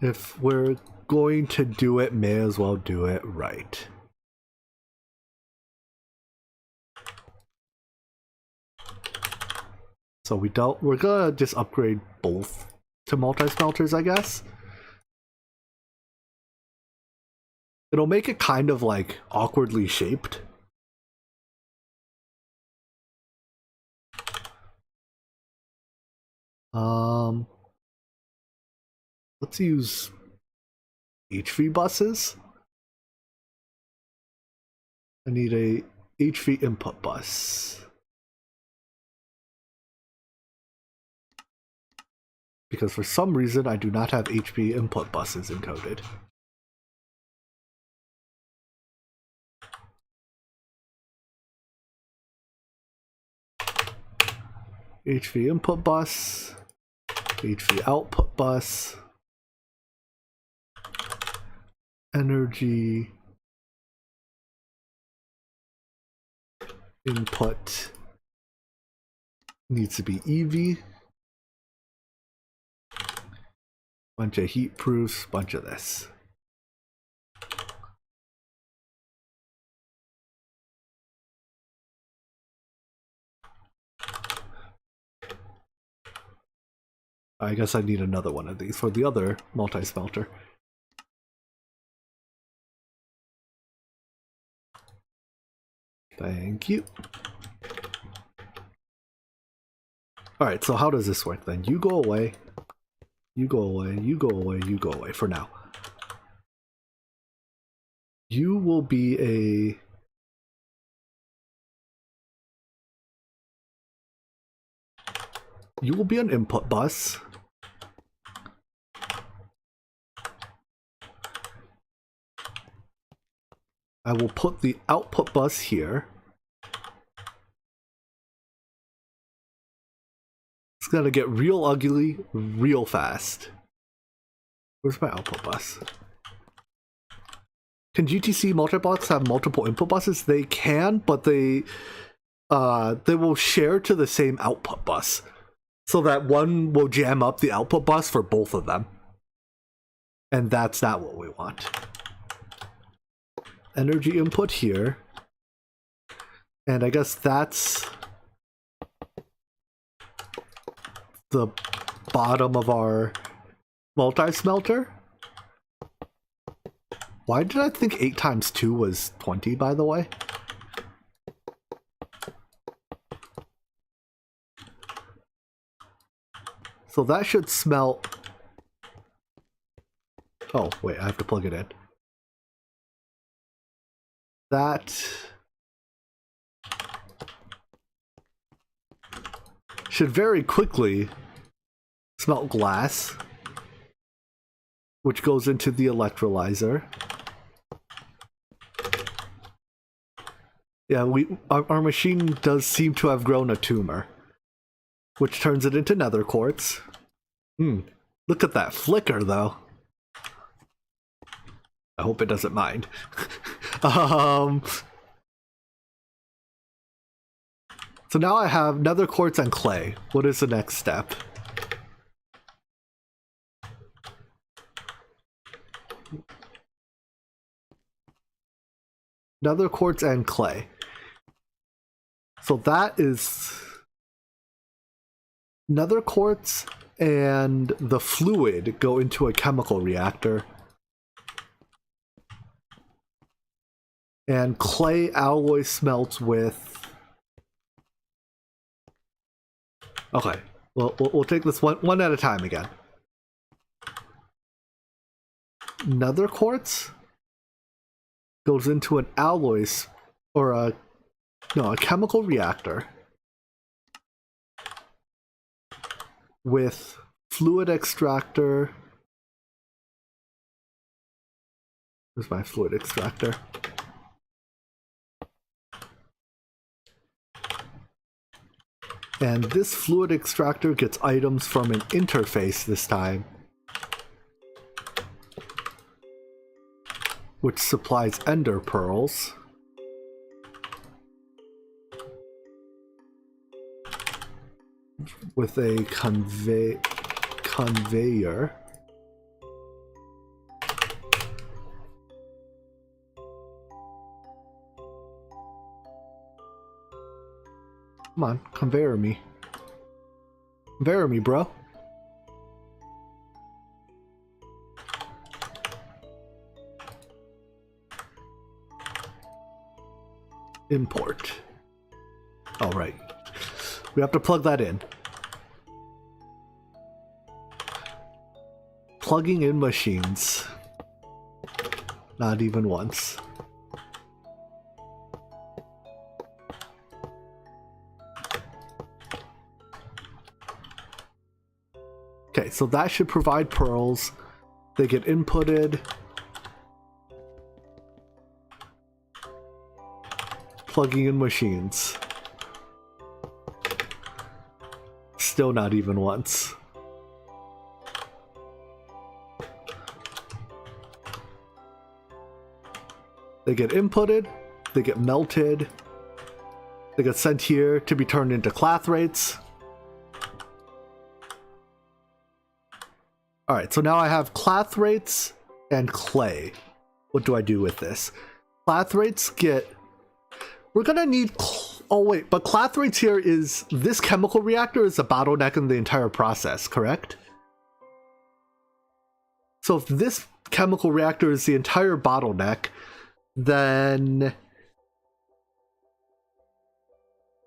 If we're going to do it, may as well do it right. So we're gonna just upgrade both to multi-smelters, I guess. It'll make it kind of like awkwardly shaped. Let's use HV buses. I need a HV input bus. because for some reason I do not have HP input buses encoded. HV input bus, HV output bus, energy input needs to be EV, bunch of heat proofs, bunch of this. I guess I need another one of these for the other multi-smelter. Thank you. Alright, so how does this work then? You go away. You go away, you go away, you go away for now. You will be a... You will be an input bus. I will put the output bus here. It's gonna get real ugly real fast. Where's my output bus? Can GTC multi-blocks have multiple input buses? They can, but they will share to the same output bus, so that one will jam up the output bus for both of them. And that's not what we want. Energy input here. And I guess that's the bottom of our multi-smelter. Why did I think 8 times 2 was 20, by the way? So that should smelt... Oh, wait, I have to plug it in. That should very quickly smelt glass, which goes into the electrolyzer. Yeah, our machine does seem to have grown a tumor, which turns it into nether quartz. Look at that flicker, though. I hope it doesn't mind. So now I have nether quartz and clay. What is the next step? Nether quartz and clay. So that is nether quartz and the fluid go into a chemical reactor. And clay alloy smelts with... Okay, we'll take this one at a time again. Nether quartz goes into an alloy or a chemical reactor with fluid extractor. Where's my fluid extractor? And this fluid extractor gets items from an interface this time, which supplies ender pearls. With a conveyor. Come on, conveyor me. Conveyor me, bro. Import. All right. We have to plug that in. Plugging in machines. Not even once. Okay, so that should provide pearls. They get inputted. Plugging in machines. Still not even once. They get inputted, they get melted, they get sent here to be turned into clathrates. Alright, so now I have clathrates and clay. What do I do with this? Clathrates get... We're gonna need... Oh wait, but clathrates here is... This chemical reactor is a bottleneck in the entire process, correct? So if this chemical reactor is the entire bottleneck, then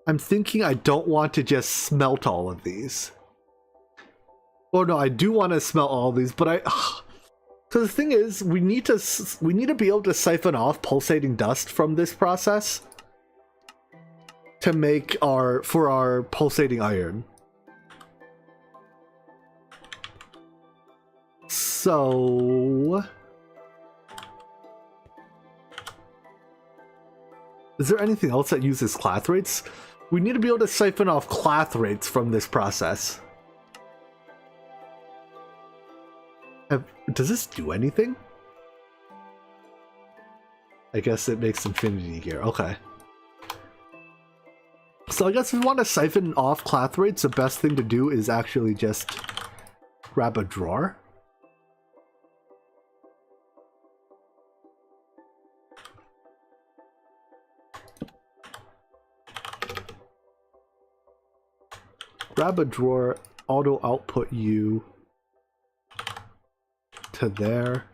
I'm thinking I don't want to just smelt all of these. Or no, I do want to smelt all of these, but I... So the thing is, we need to be able to siphon off pulsating dust from this process to make our pulsating iron. So... Is there anything else that uses clathrates? We need to be able to siphon off clathrates from this process. Does this do anything? I guess it makes infinity here. Okay. So I guess if we want to siphon off clathrates, the best thing to do is actually just grab a drawer. Grab a drawer, auto output you to there.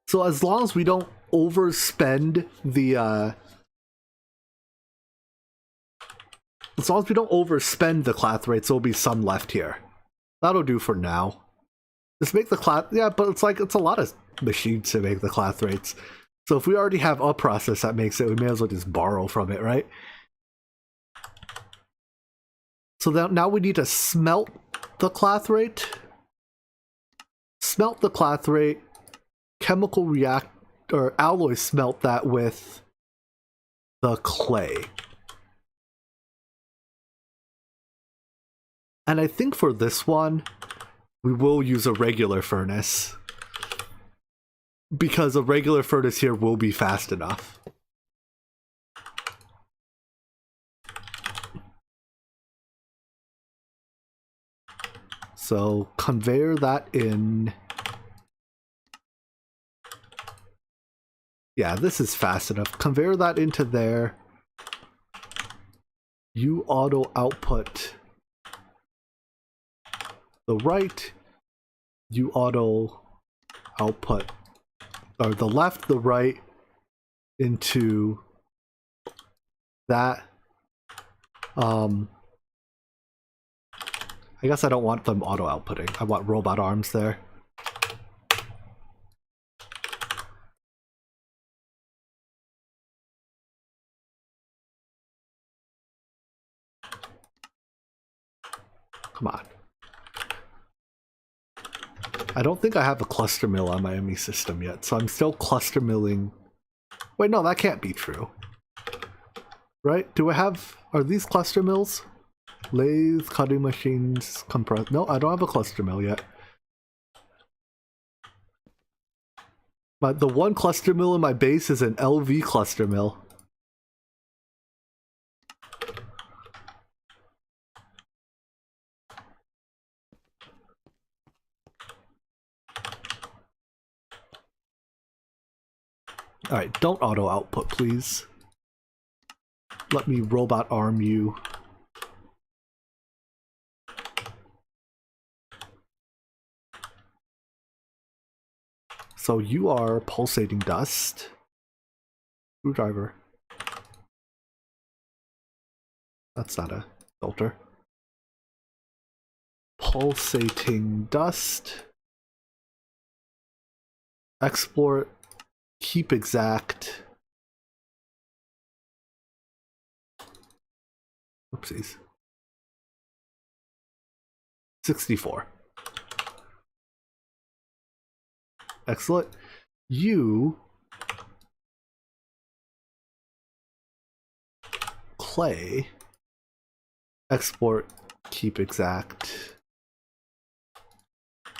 So as long as we don't overspend the clathrates, there'll be some left here. That'll do for now. Just make the yeah, but it's like it's a lot of machines to make the clathrates. So if we already have a process that makes it, we may as well just borrow from it, right? So that now we need to smelt the clathrate. Smelt the clathrate, chemical react or alloy smelt that with the clay. And I think for this one, we will use a regular furnace, because a regular furnace here will be fast enough. So conveyor that in. Yeah, this is fast enough. Conveyor that into there. You auto output the right. You auto output, or the left, the right into that. I guess I don't want them auto-outputting. I want robot arms there. Come on. I don't think I have a cluster mill on my ME system yet, so I'm still cluster milling. Wait, no, that can't be true. Right? Do I have... Are these cluster mills? Lathe, cutting machines, compress... No, I don't have a cluster mill yet. But the one cluster mill in my base is an LV cluster mill. Alright, don't auto output, please. Let me robot arm you. So you are pulsating dust. Screwdriver. That's not a filter. Pulsating dust. Export. Keep exact. Oopsies. 64. Excellent. You clay export keep exact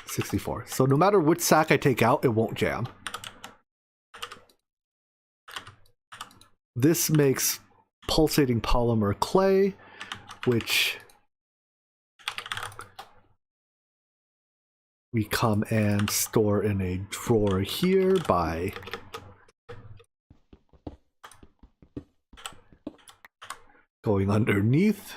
64. So no matter which sack I take out, it won't jam. This makes pulsating polymer clay, which we come and store in a drawer here by going underneath.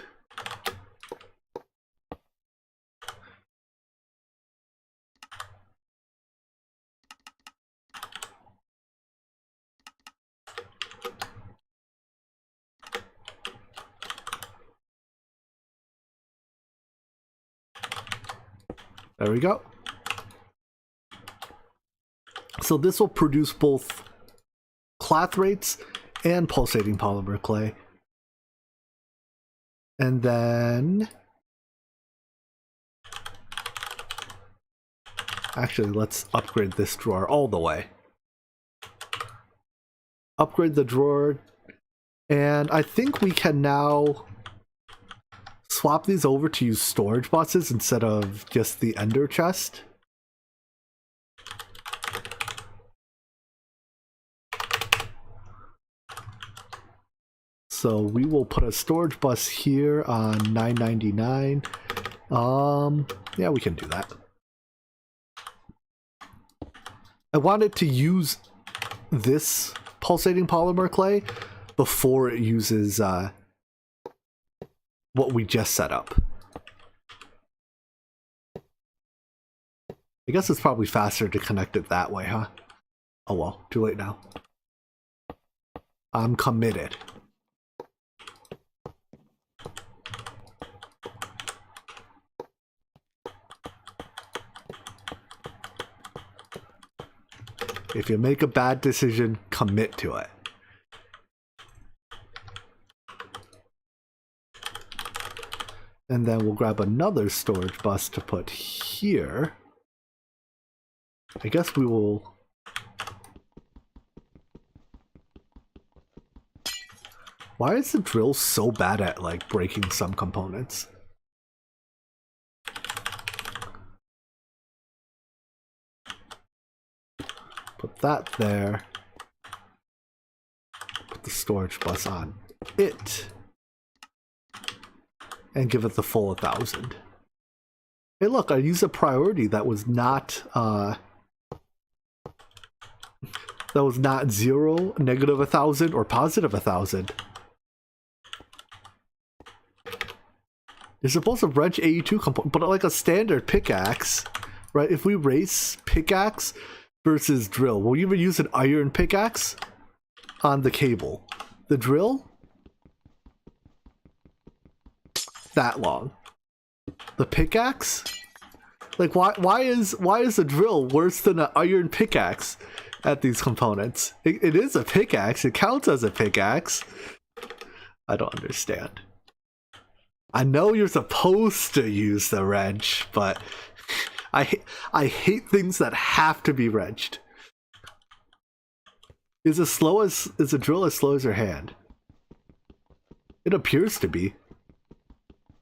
There we go. So this will produce both clathrates and pulsating polymer clay. And then actually, let's upgrade this drawer all the way. Upgrade the drawer, and I think we can now swap these over to use storage boxes instead of just the ender chest. So we will put a storage bus here on 999. Yeah, we can do that. I wanted to use this pulsating polymer clay before it uses what we just set up. I guess it's probably faster to connect it that way, huh? Oh well, too late now. I'm committed. If you make a bad decision, commit to it. And then we'll grab another storage bus to put here. I guess we will... Why is the drill so bad at, like, breaking some components? Put that there. Put the storage bus on it. And give it the full 1,000. Hey look, I used a priority that was not 0, negative 1,000, or positive 1,000. You're supposed to wrench AE2 component, but like a standard pickaxe, right? If we race pickaxe versus drill, we'll even use an iron pickaxe on the cable. The drill, that long. The pickaxe, like why is the drill worse than an iron pickaxe at these components? It is a pickaxe. It counts as a pickaxe. I don't understand. I know you're supposed to use the wrench, but I hate things that have to be wrenched. Is a drill as slow as your hand? It appears to be.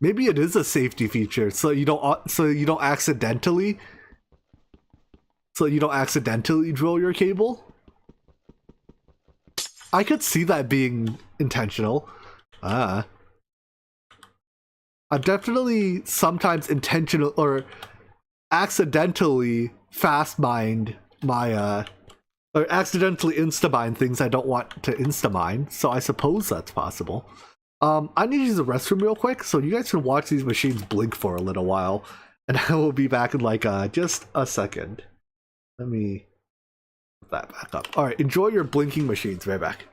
Maybe it is a safety feature, so you don't accidentally drill your cable. I could see that being intentional. I've definitely sometimes intentional or accidentally fast-mined my or accidentally insta-mine things I don't want to insta-mine, so I suppose that's possible. I need to use the restroom real quick, so you guys can watch these machines blink for a little while, and I will be back in like just a second. Let me put that back up. Alright, enjoy your blinking machines. Right back.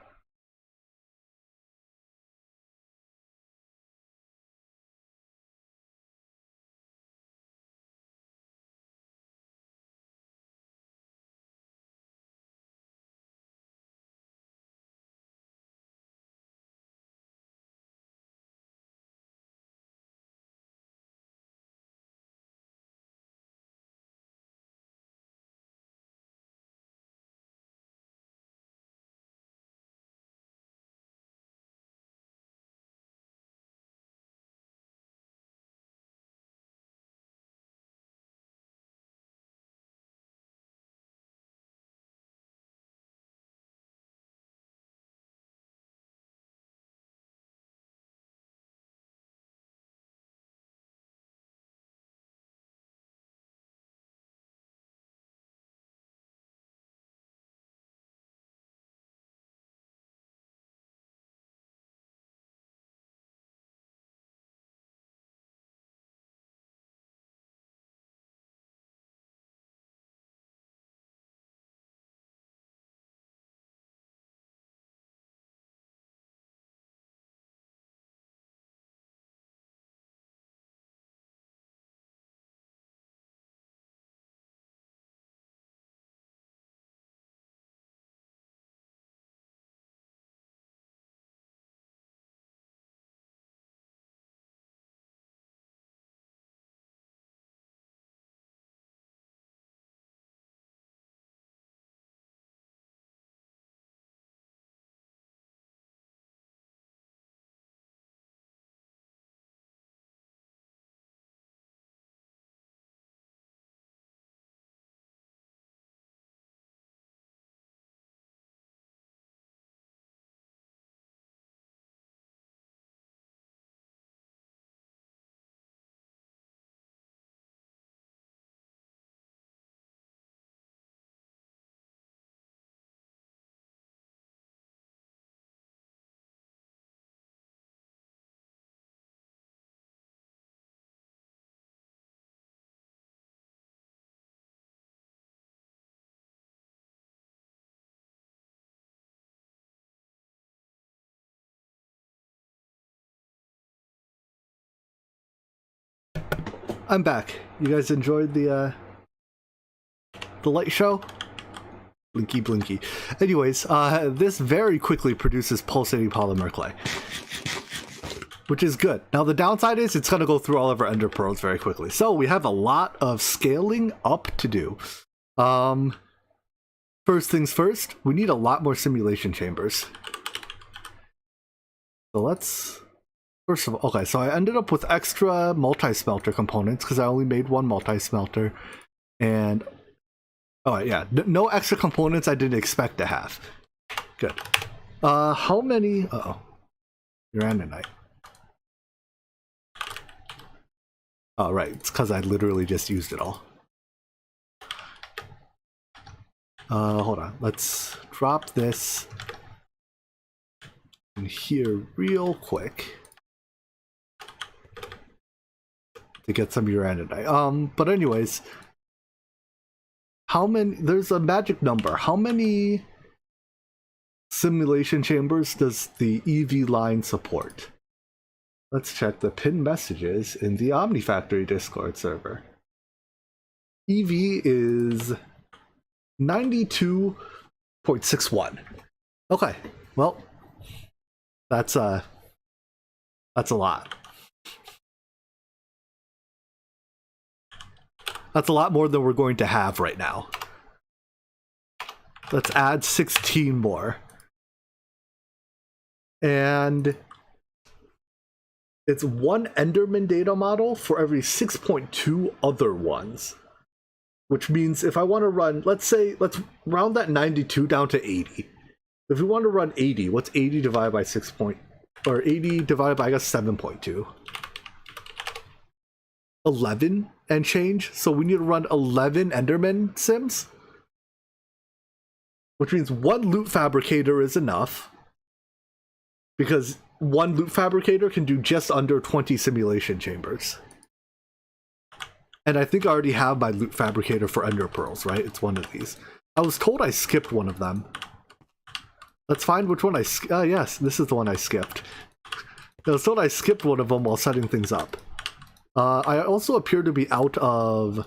I'm back. You guys enjoyed the light show? Blinky blinky. Anyways, this very quickly produces pulsating polymer clay, which is good. Now the downside is it's going to go through all of our ender pearls very quickly. So we have a lot of scaling up to do. First things first, we need a lot more simulation chambers. So let's, first of all, okay, so I ended up with extra multi-smelter components because I only made one multi-smelter. And, oh yeah, no extra components I didn't expect to have. Good. How many, uh-oh, uraninite. Oh, right, it's because I literally just used it all. Hold on, let's drop this in here real quick to get some uraninite. But anyways, how many, there's a magic number. How many simulation chambers does the EV line support? Let's check the pinned messages in the Omnifactory Discord server. EV is 92.61. Okay, well, that's a lot. That's a lot more than we're going to have right now. Let's add 16 more. And it's one Enderman data model for every 6.2 other ones. Which means if I want to run, let's round that 92 down to 80. If we want to run 80, what's 80 divided by 80 divided by, I guess, 7.2? 11 and change. So we need to run 11 Enderman sims. Which means one loot fabricator is enough. Because one loot fabricator can do just under 20 simulation chambers. And I think I already have my loot fabricator for ender pearls, right? It's one of these. I was told I skipped one of them. Let's find which one yes, this is the one I skipped. I was told I skipped one of them while setting things up. I also appear to be out of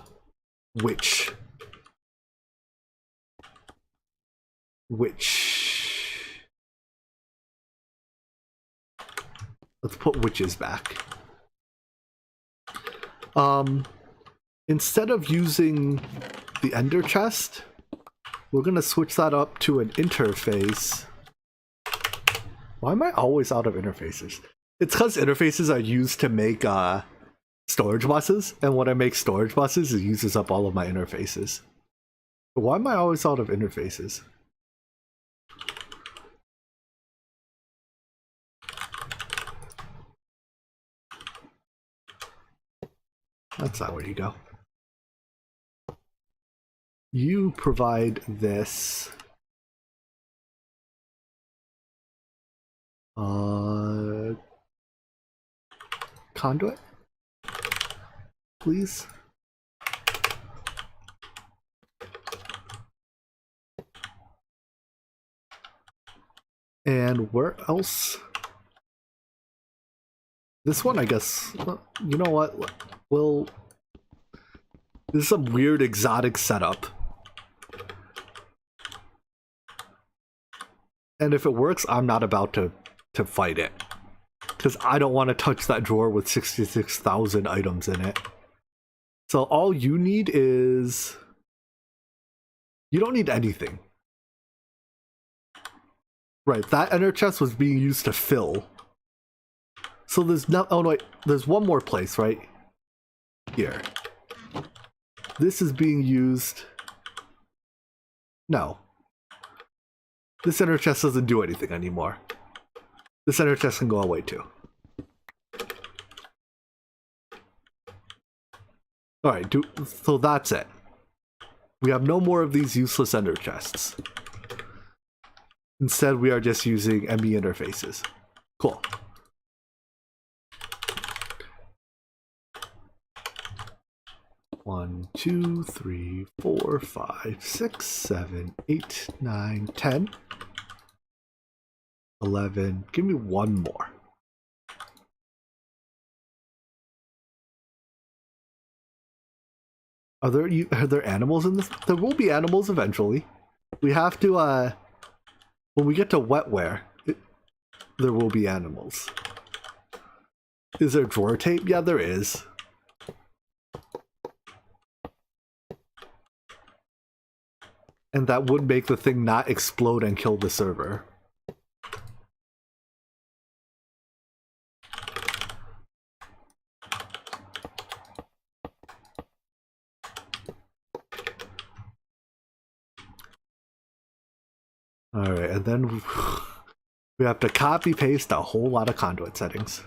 witch. Let's put witches back. Instead of using the ender chest, we're gonna switch that up to an interface. Why am I always out of interfaces? It's because interfaces are used to make storage buses, and when I make storage buses, it uses up all of my interfaces. But why am I always out of interfaces? That's not where you go. You provide this conduit, please. And where else? This one, I guess, you know what? Well, this is some weird exotic setup. And if it works, I'm not about to fight it. Because I don't want to touch that drawer with 66,000 items in it. So all you need is... You don't need anything. Right, that ender chest was being used to fill. So there's no... Oh, no, wait. There's one more place, right? Here. This is being used... No. This ender chest doesn't do anything anymore. This ender chest can go away too. Alright, so that's it. We have no more of these useless ender chests. Instead, we are just using ME interfaces. Cool. One, 2, 3, 4, 5, 6, 7, 8, 9, 10, 11. Give me one more. Are there animals in this? There will be animals eventually. We have to, when we get to wetware, there will be animals. Is there drawer tape? Yeah, there is. And that would make the thing not explode and kill the server. Alright, and then we have to copy paste a whole lot of conduit settings.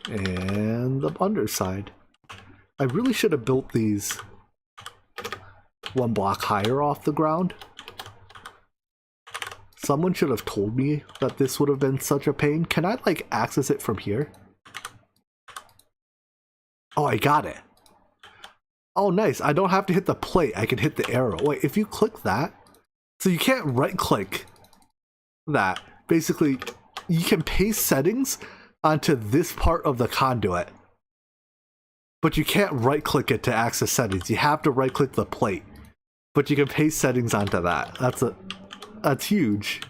And the underside. I really should have built these one block higher off the ground. Someone should have told me that this would have been such a pain. Can I like access it from here? Oh, I got it. Oh, nice. I don't have to hit the plate. I can hit the arrow. Wait, if you click that, so you can't right click that. Basically, you can paste settings onto this part of the conduit, but you can't right click it to access settings. You have to right click the plate, but you can paste settings onto that. That's huge.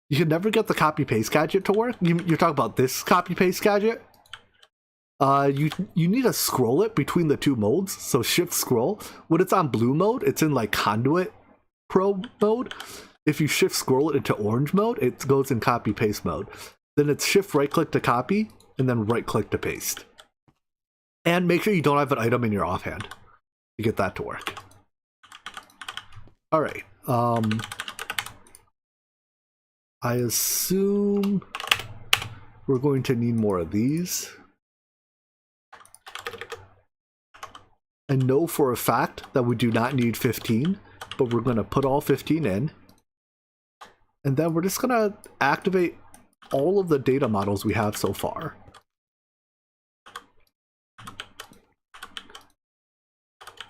You can never get the copy paste gadget to work. You're talking about this copy paste gadget? You need to scroll it between the two modes. So shift scroll. When it's on blue mode, it's in like conduit pro mode. If you shift scroll it into orange mode, it goes in copy paste mode. Then it's shift right click to copy and then right click to paste. And make sure you don't have an item in your offhand to get that to work. All right. I assume we're going to need more of these. I know for a fact that we do not need 15, but we're going to put all 15 in. And then we're just going to activate all of the data models we have so far.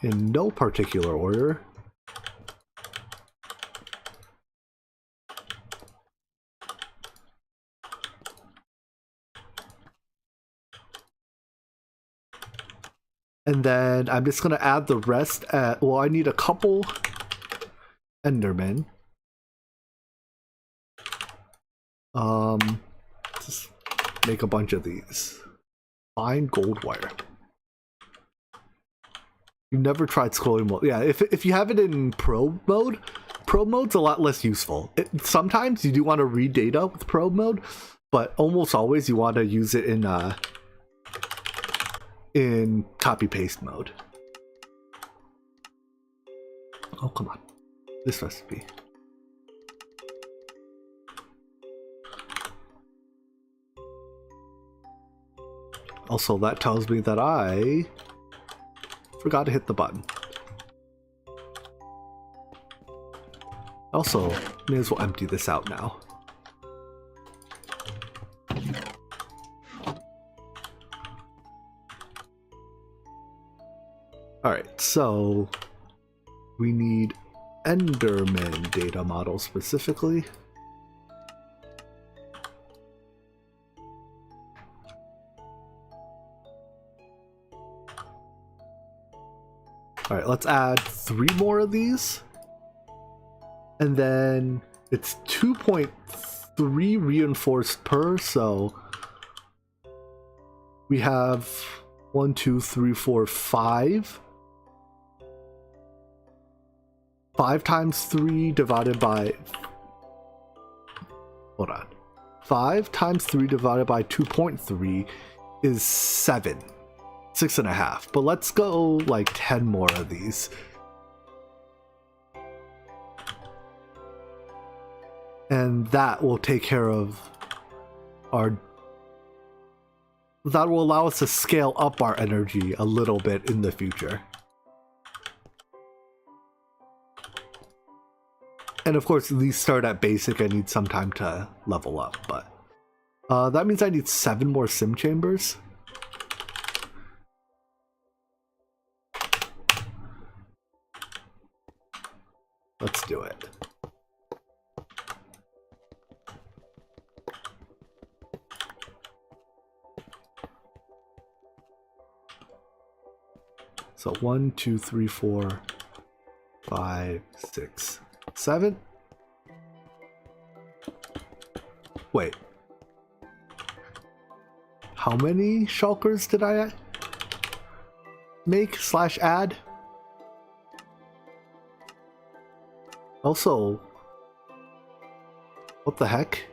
In no particular order. And then I'm just going to add the rest at, well, I need a couple Endermen. Just make a bunch of these. Find gold wire. You never tried scrolling mode. Yeah, if you have it in pro mode's a lot less useful. Sometimes you do want to read data with pro mode, but almost always you want to use it in copy paste mode. Oh, come on. This recipe. Also, that tells me that I forgot to hit the button. Also, may as well empty this out now. Alright, so we need Enderman data model specifically. Alright, let's add 3 more of these. And then it's 2.3 reinforced per, so we have 1, 2, 3, 4, 5. 5 times 3 divided by, hold on, 5 times 3 divided by 2.3 is 7, 6.5. But let's go like 10 more of these. And that will take care of our, that will allow us to scale up our energy a little bit in the future. And of course, these start at basic. I need some time to level up, but that means I need 7 more sim chambers. Let's do it. So 1, 2, 3, 4, 5, 6, 7. Wait. How many shulkers did I make / add? Also, what the heck?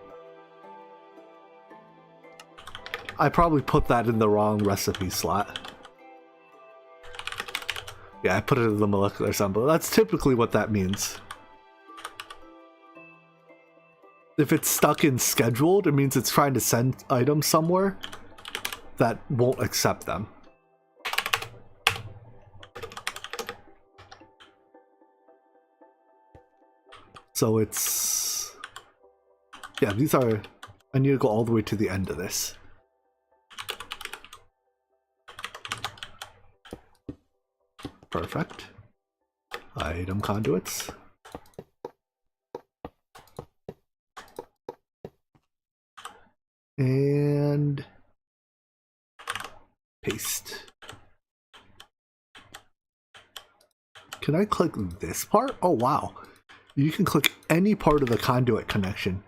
I probably put that in the wrong recipe slot. Yeah, I put it in the molecular sample. That's typically what that means. If it's stuck in scheduled, it means it's trying to send items somewhere that won't accept them. So it's... yeah, these are... I need to go all the way to the end of this. Perfect. Item conduits. And paste. Can I click this part? Oh wow. You can click any part of the conduit connection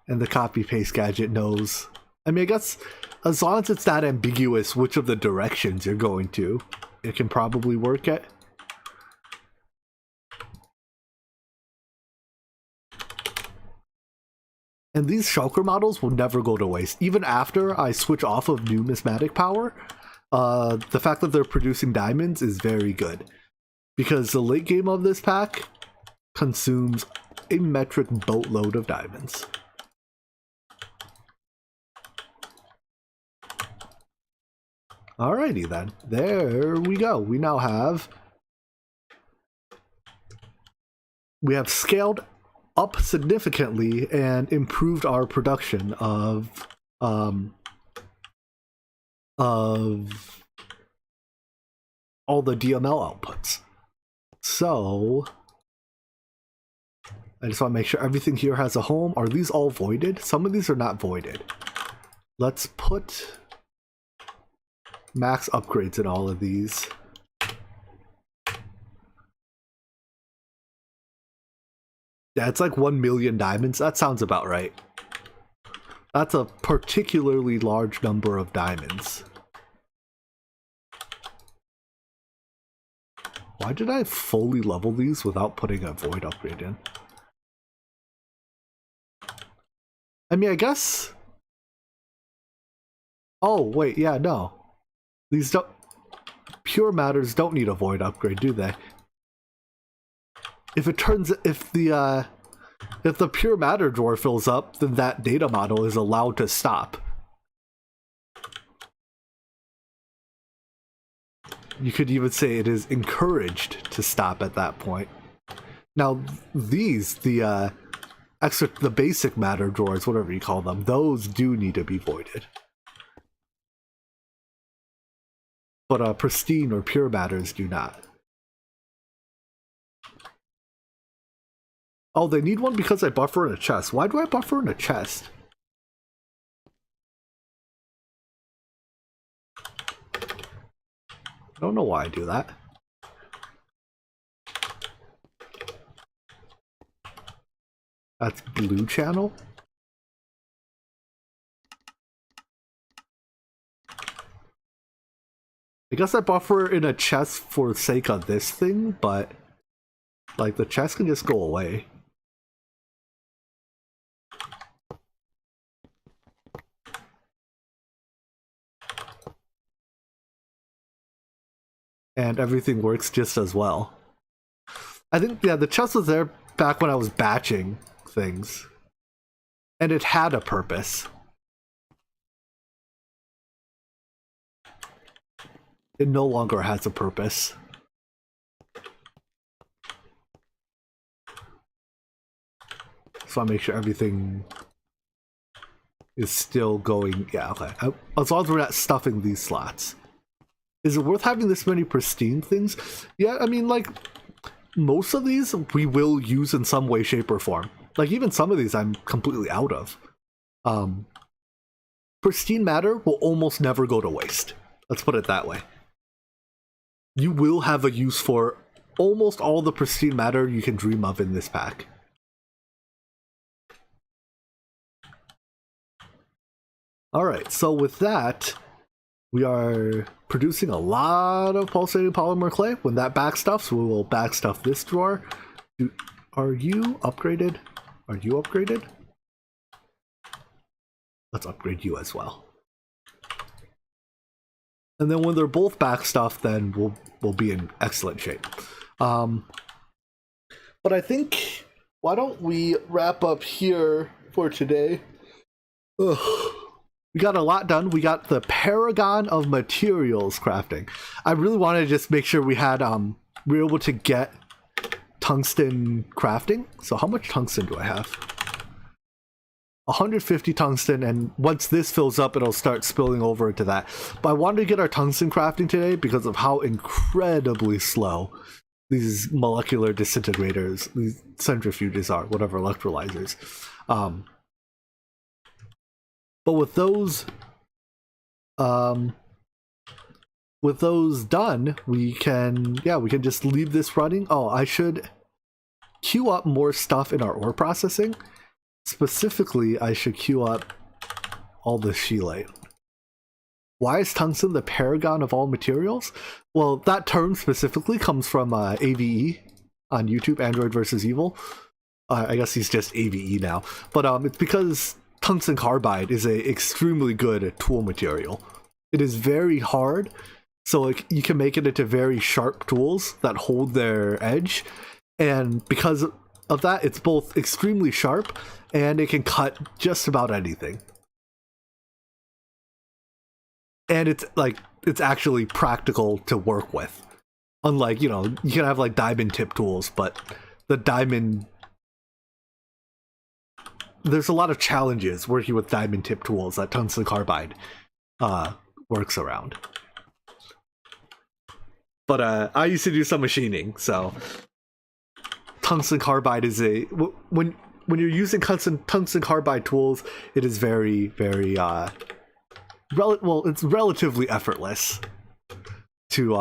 and the copy paste gadget knows. I mean, I guess as long as it's not ambiguous which of the directions you're going to, it can probably work at. And these shulker models will never go to waste. Even after I switch off of numismatic power, the fact that they're producing diamonds is very good. Because the late game of this pack consumes a metric boatload of diamonds. Alrighty then, there we go. We now have... we have scaled up significantly and improved our production of all the DML outputs. So I just want to make sure everything here has a home. Are these all voided? Some of these are not voided. Let's put max upgrades in all of these. Yeah, it's like 1 million diamonds. That sounds about right. That's a particularly large number of diamonds. Why did I fully level these without putting a void upgrade in? I mean, I guess... oh, wait, yeah, no. These don't... pure matters don't need a void upgrade, do they? If it turns... if the pure matter drawer fills up, then that data model is allowed to stop. You could even say it is encouraged to stop at that point. Now, these, the basic matter drawers, whatever you call them, those do need to be voided. But pristine or pure matters do not. Oh, they need one because I buffer in a chest. Why do I buffer in a chest? I don't know why I do that. That's blue channel? I guess I buffer in a chest for the sake of this thing, but like the chest can just go away. And everything works just as well. I think, yeah, the chest was there back when I was batching things. And it had a purpose. It no longer has a purpose. So I make sure everything is still going. Yeah, okay. As long as we're not stuffing these slots. Is it worth having this many pristine things? Yeah, I mean, like, most of these we will use in some way, shape, or form. Like, even some of these I'm completely out of. Pristine matter will almost never go to waste. Let's put it that way. you will have a use for almost all the pristine matter you can dream of in this pack. Alright, so with that, we are producing a lot of pulsating polymer clay. When that backstuffs, we will backstuff this drawer. Are you upgraded? Are you upgraded? Let's upgrade you as well. And then when they're both backstuffed, then we'll be in excellent shape. But I think, why don't we wrap up here for today? Ugh. We got a lot done. We got the Paragon of materials crafting. I really wanted to just make sure we had we were able to get tungsten crafting. So how much tungsten do I have? 150 tungsten, and once this fills up, it'll start spilling over into that. But I wanted to get our tungsten crafting today because of how incredibly slow these molecular disintegrators, these centrifuges are, whatever, electrolyzers. But with those done, we can just leave this running. Oh, I should queue up more stuff in our ore processing. Specifically, I should queue up all the scheelite. Why is tungsten the paragon of all materials? Well, that term specifically comes from AVE on YouTube, Android versus Evil. I guess he's just AVE now. But it's because tungsten carbide is a extremely good tool material. It is very hard, so you can make it into very sharp tools that hold their edge. And because of that, it's both extremely sharp and it can cut just about anything. And it's actually practical to work with. Unlike, you can have like diamond tip tools, but the diamond, there's a lot of challenges working with diamond tip tools that tungsten carbide works around. But I used to do some machining, so tungsten carbide is when you're using tungsten carbide tools, it is very, very it's relatively effortless to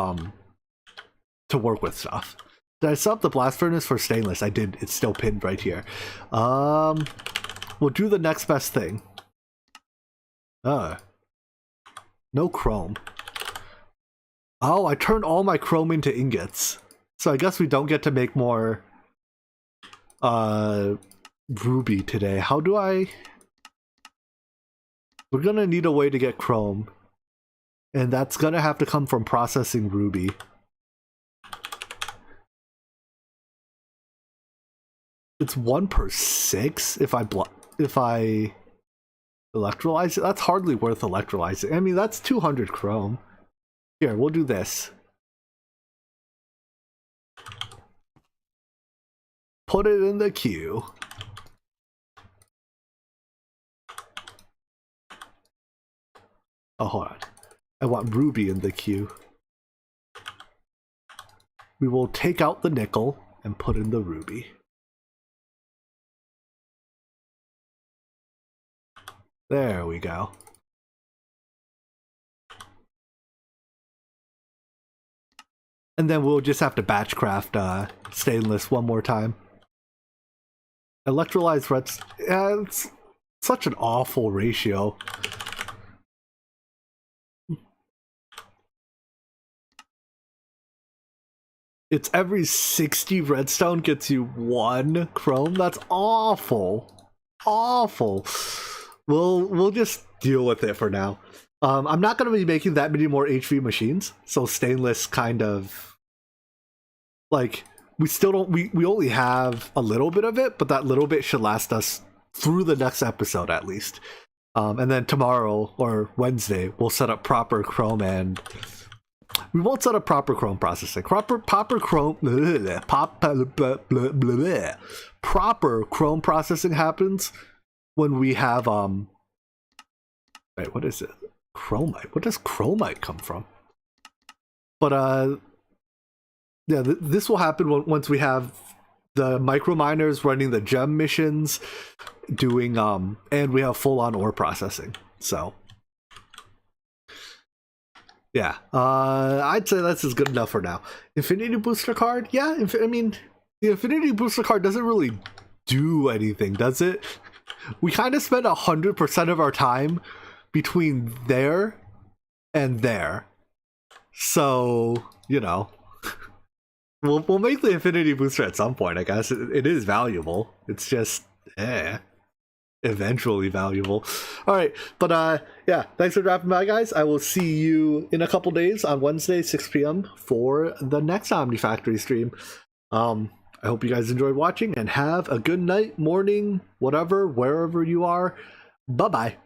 work with stuff. Did I set up the blast furnace for stainless? I did. It's still pinned right here. We'll do the next best thing. No chrome. Oh, I turned all my chrome into ingots. So I guess we don't get to make more ruby today. How do I... We're gonna need a way to get chrome. And that's gonna have to come from processing ruby. It's 1/6 if I electrolyze it. That's hardly worth electrolyzing. I mean, that's 200 chrome. Here, we'll do this. Put it in the queue. Oh, hold on. I want ruby in the queue. We will take out the nickel and put in the ruby. There we go. And then we'll just have to batch craft stainless one more time. Electrolyzed reds. Yeah, it's such an awful ratio. It's every 60 redstone gets you 1 chrome. That's awful. Awful. We'll just deal with it for now. I'm not going to be making that many more HV machines, so stainless kind of like we only have a little bit of it, but that little bit should last us through the next episode at least. And then tomorrow or Wednesday we'll set up proper chrome, and we won't set up proper chrome processing. Proper chrome processing happens when we have wait, what is it? Chromite. What does chromite come from? But yeah, this will happen once we have the microminers running the gem missions, doing and we have full-on ore processing. So Yeah, I'd say that's as good enough for now. Infinity Booster card, yeah. I mean, the Infinity Booster card doesn't really do anything, does it? We kind of spend 100% of our time between there and there, so you know, we'll make the Infinity Booster at some point. I guess it is valuable. It's just eventually valuable. All right, but yeah, thanks for dropping by, guys. I will see you in a couple days on Wednesday 6 p.m. for the next Omnifactory stream. I hope you guys enjoyed watching and have a good night, morning, whatever, wherever you are. Bye bye.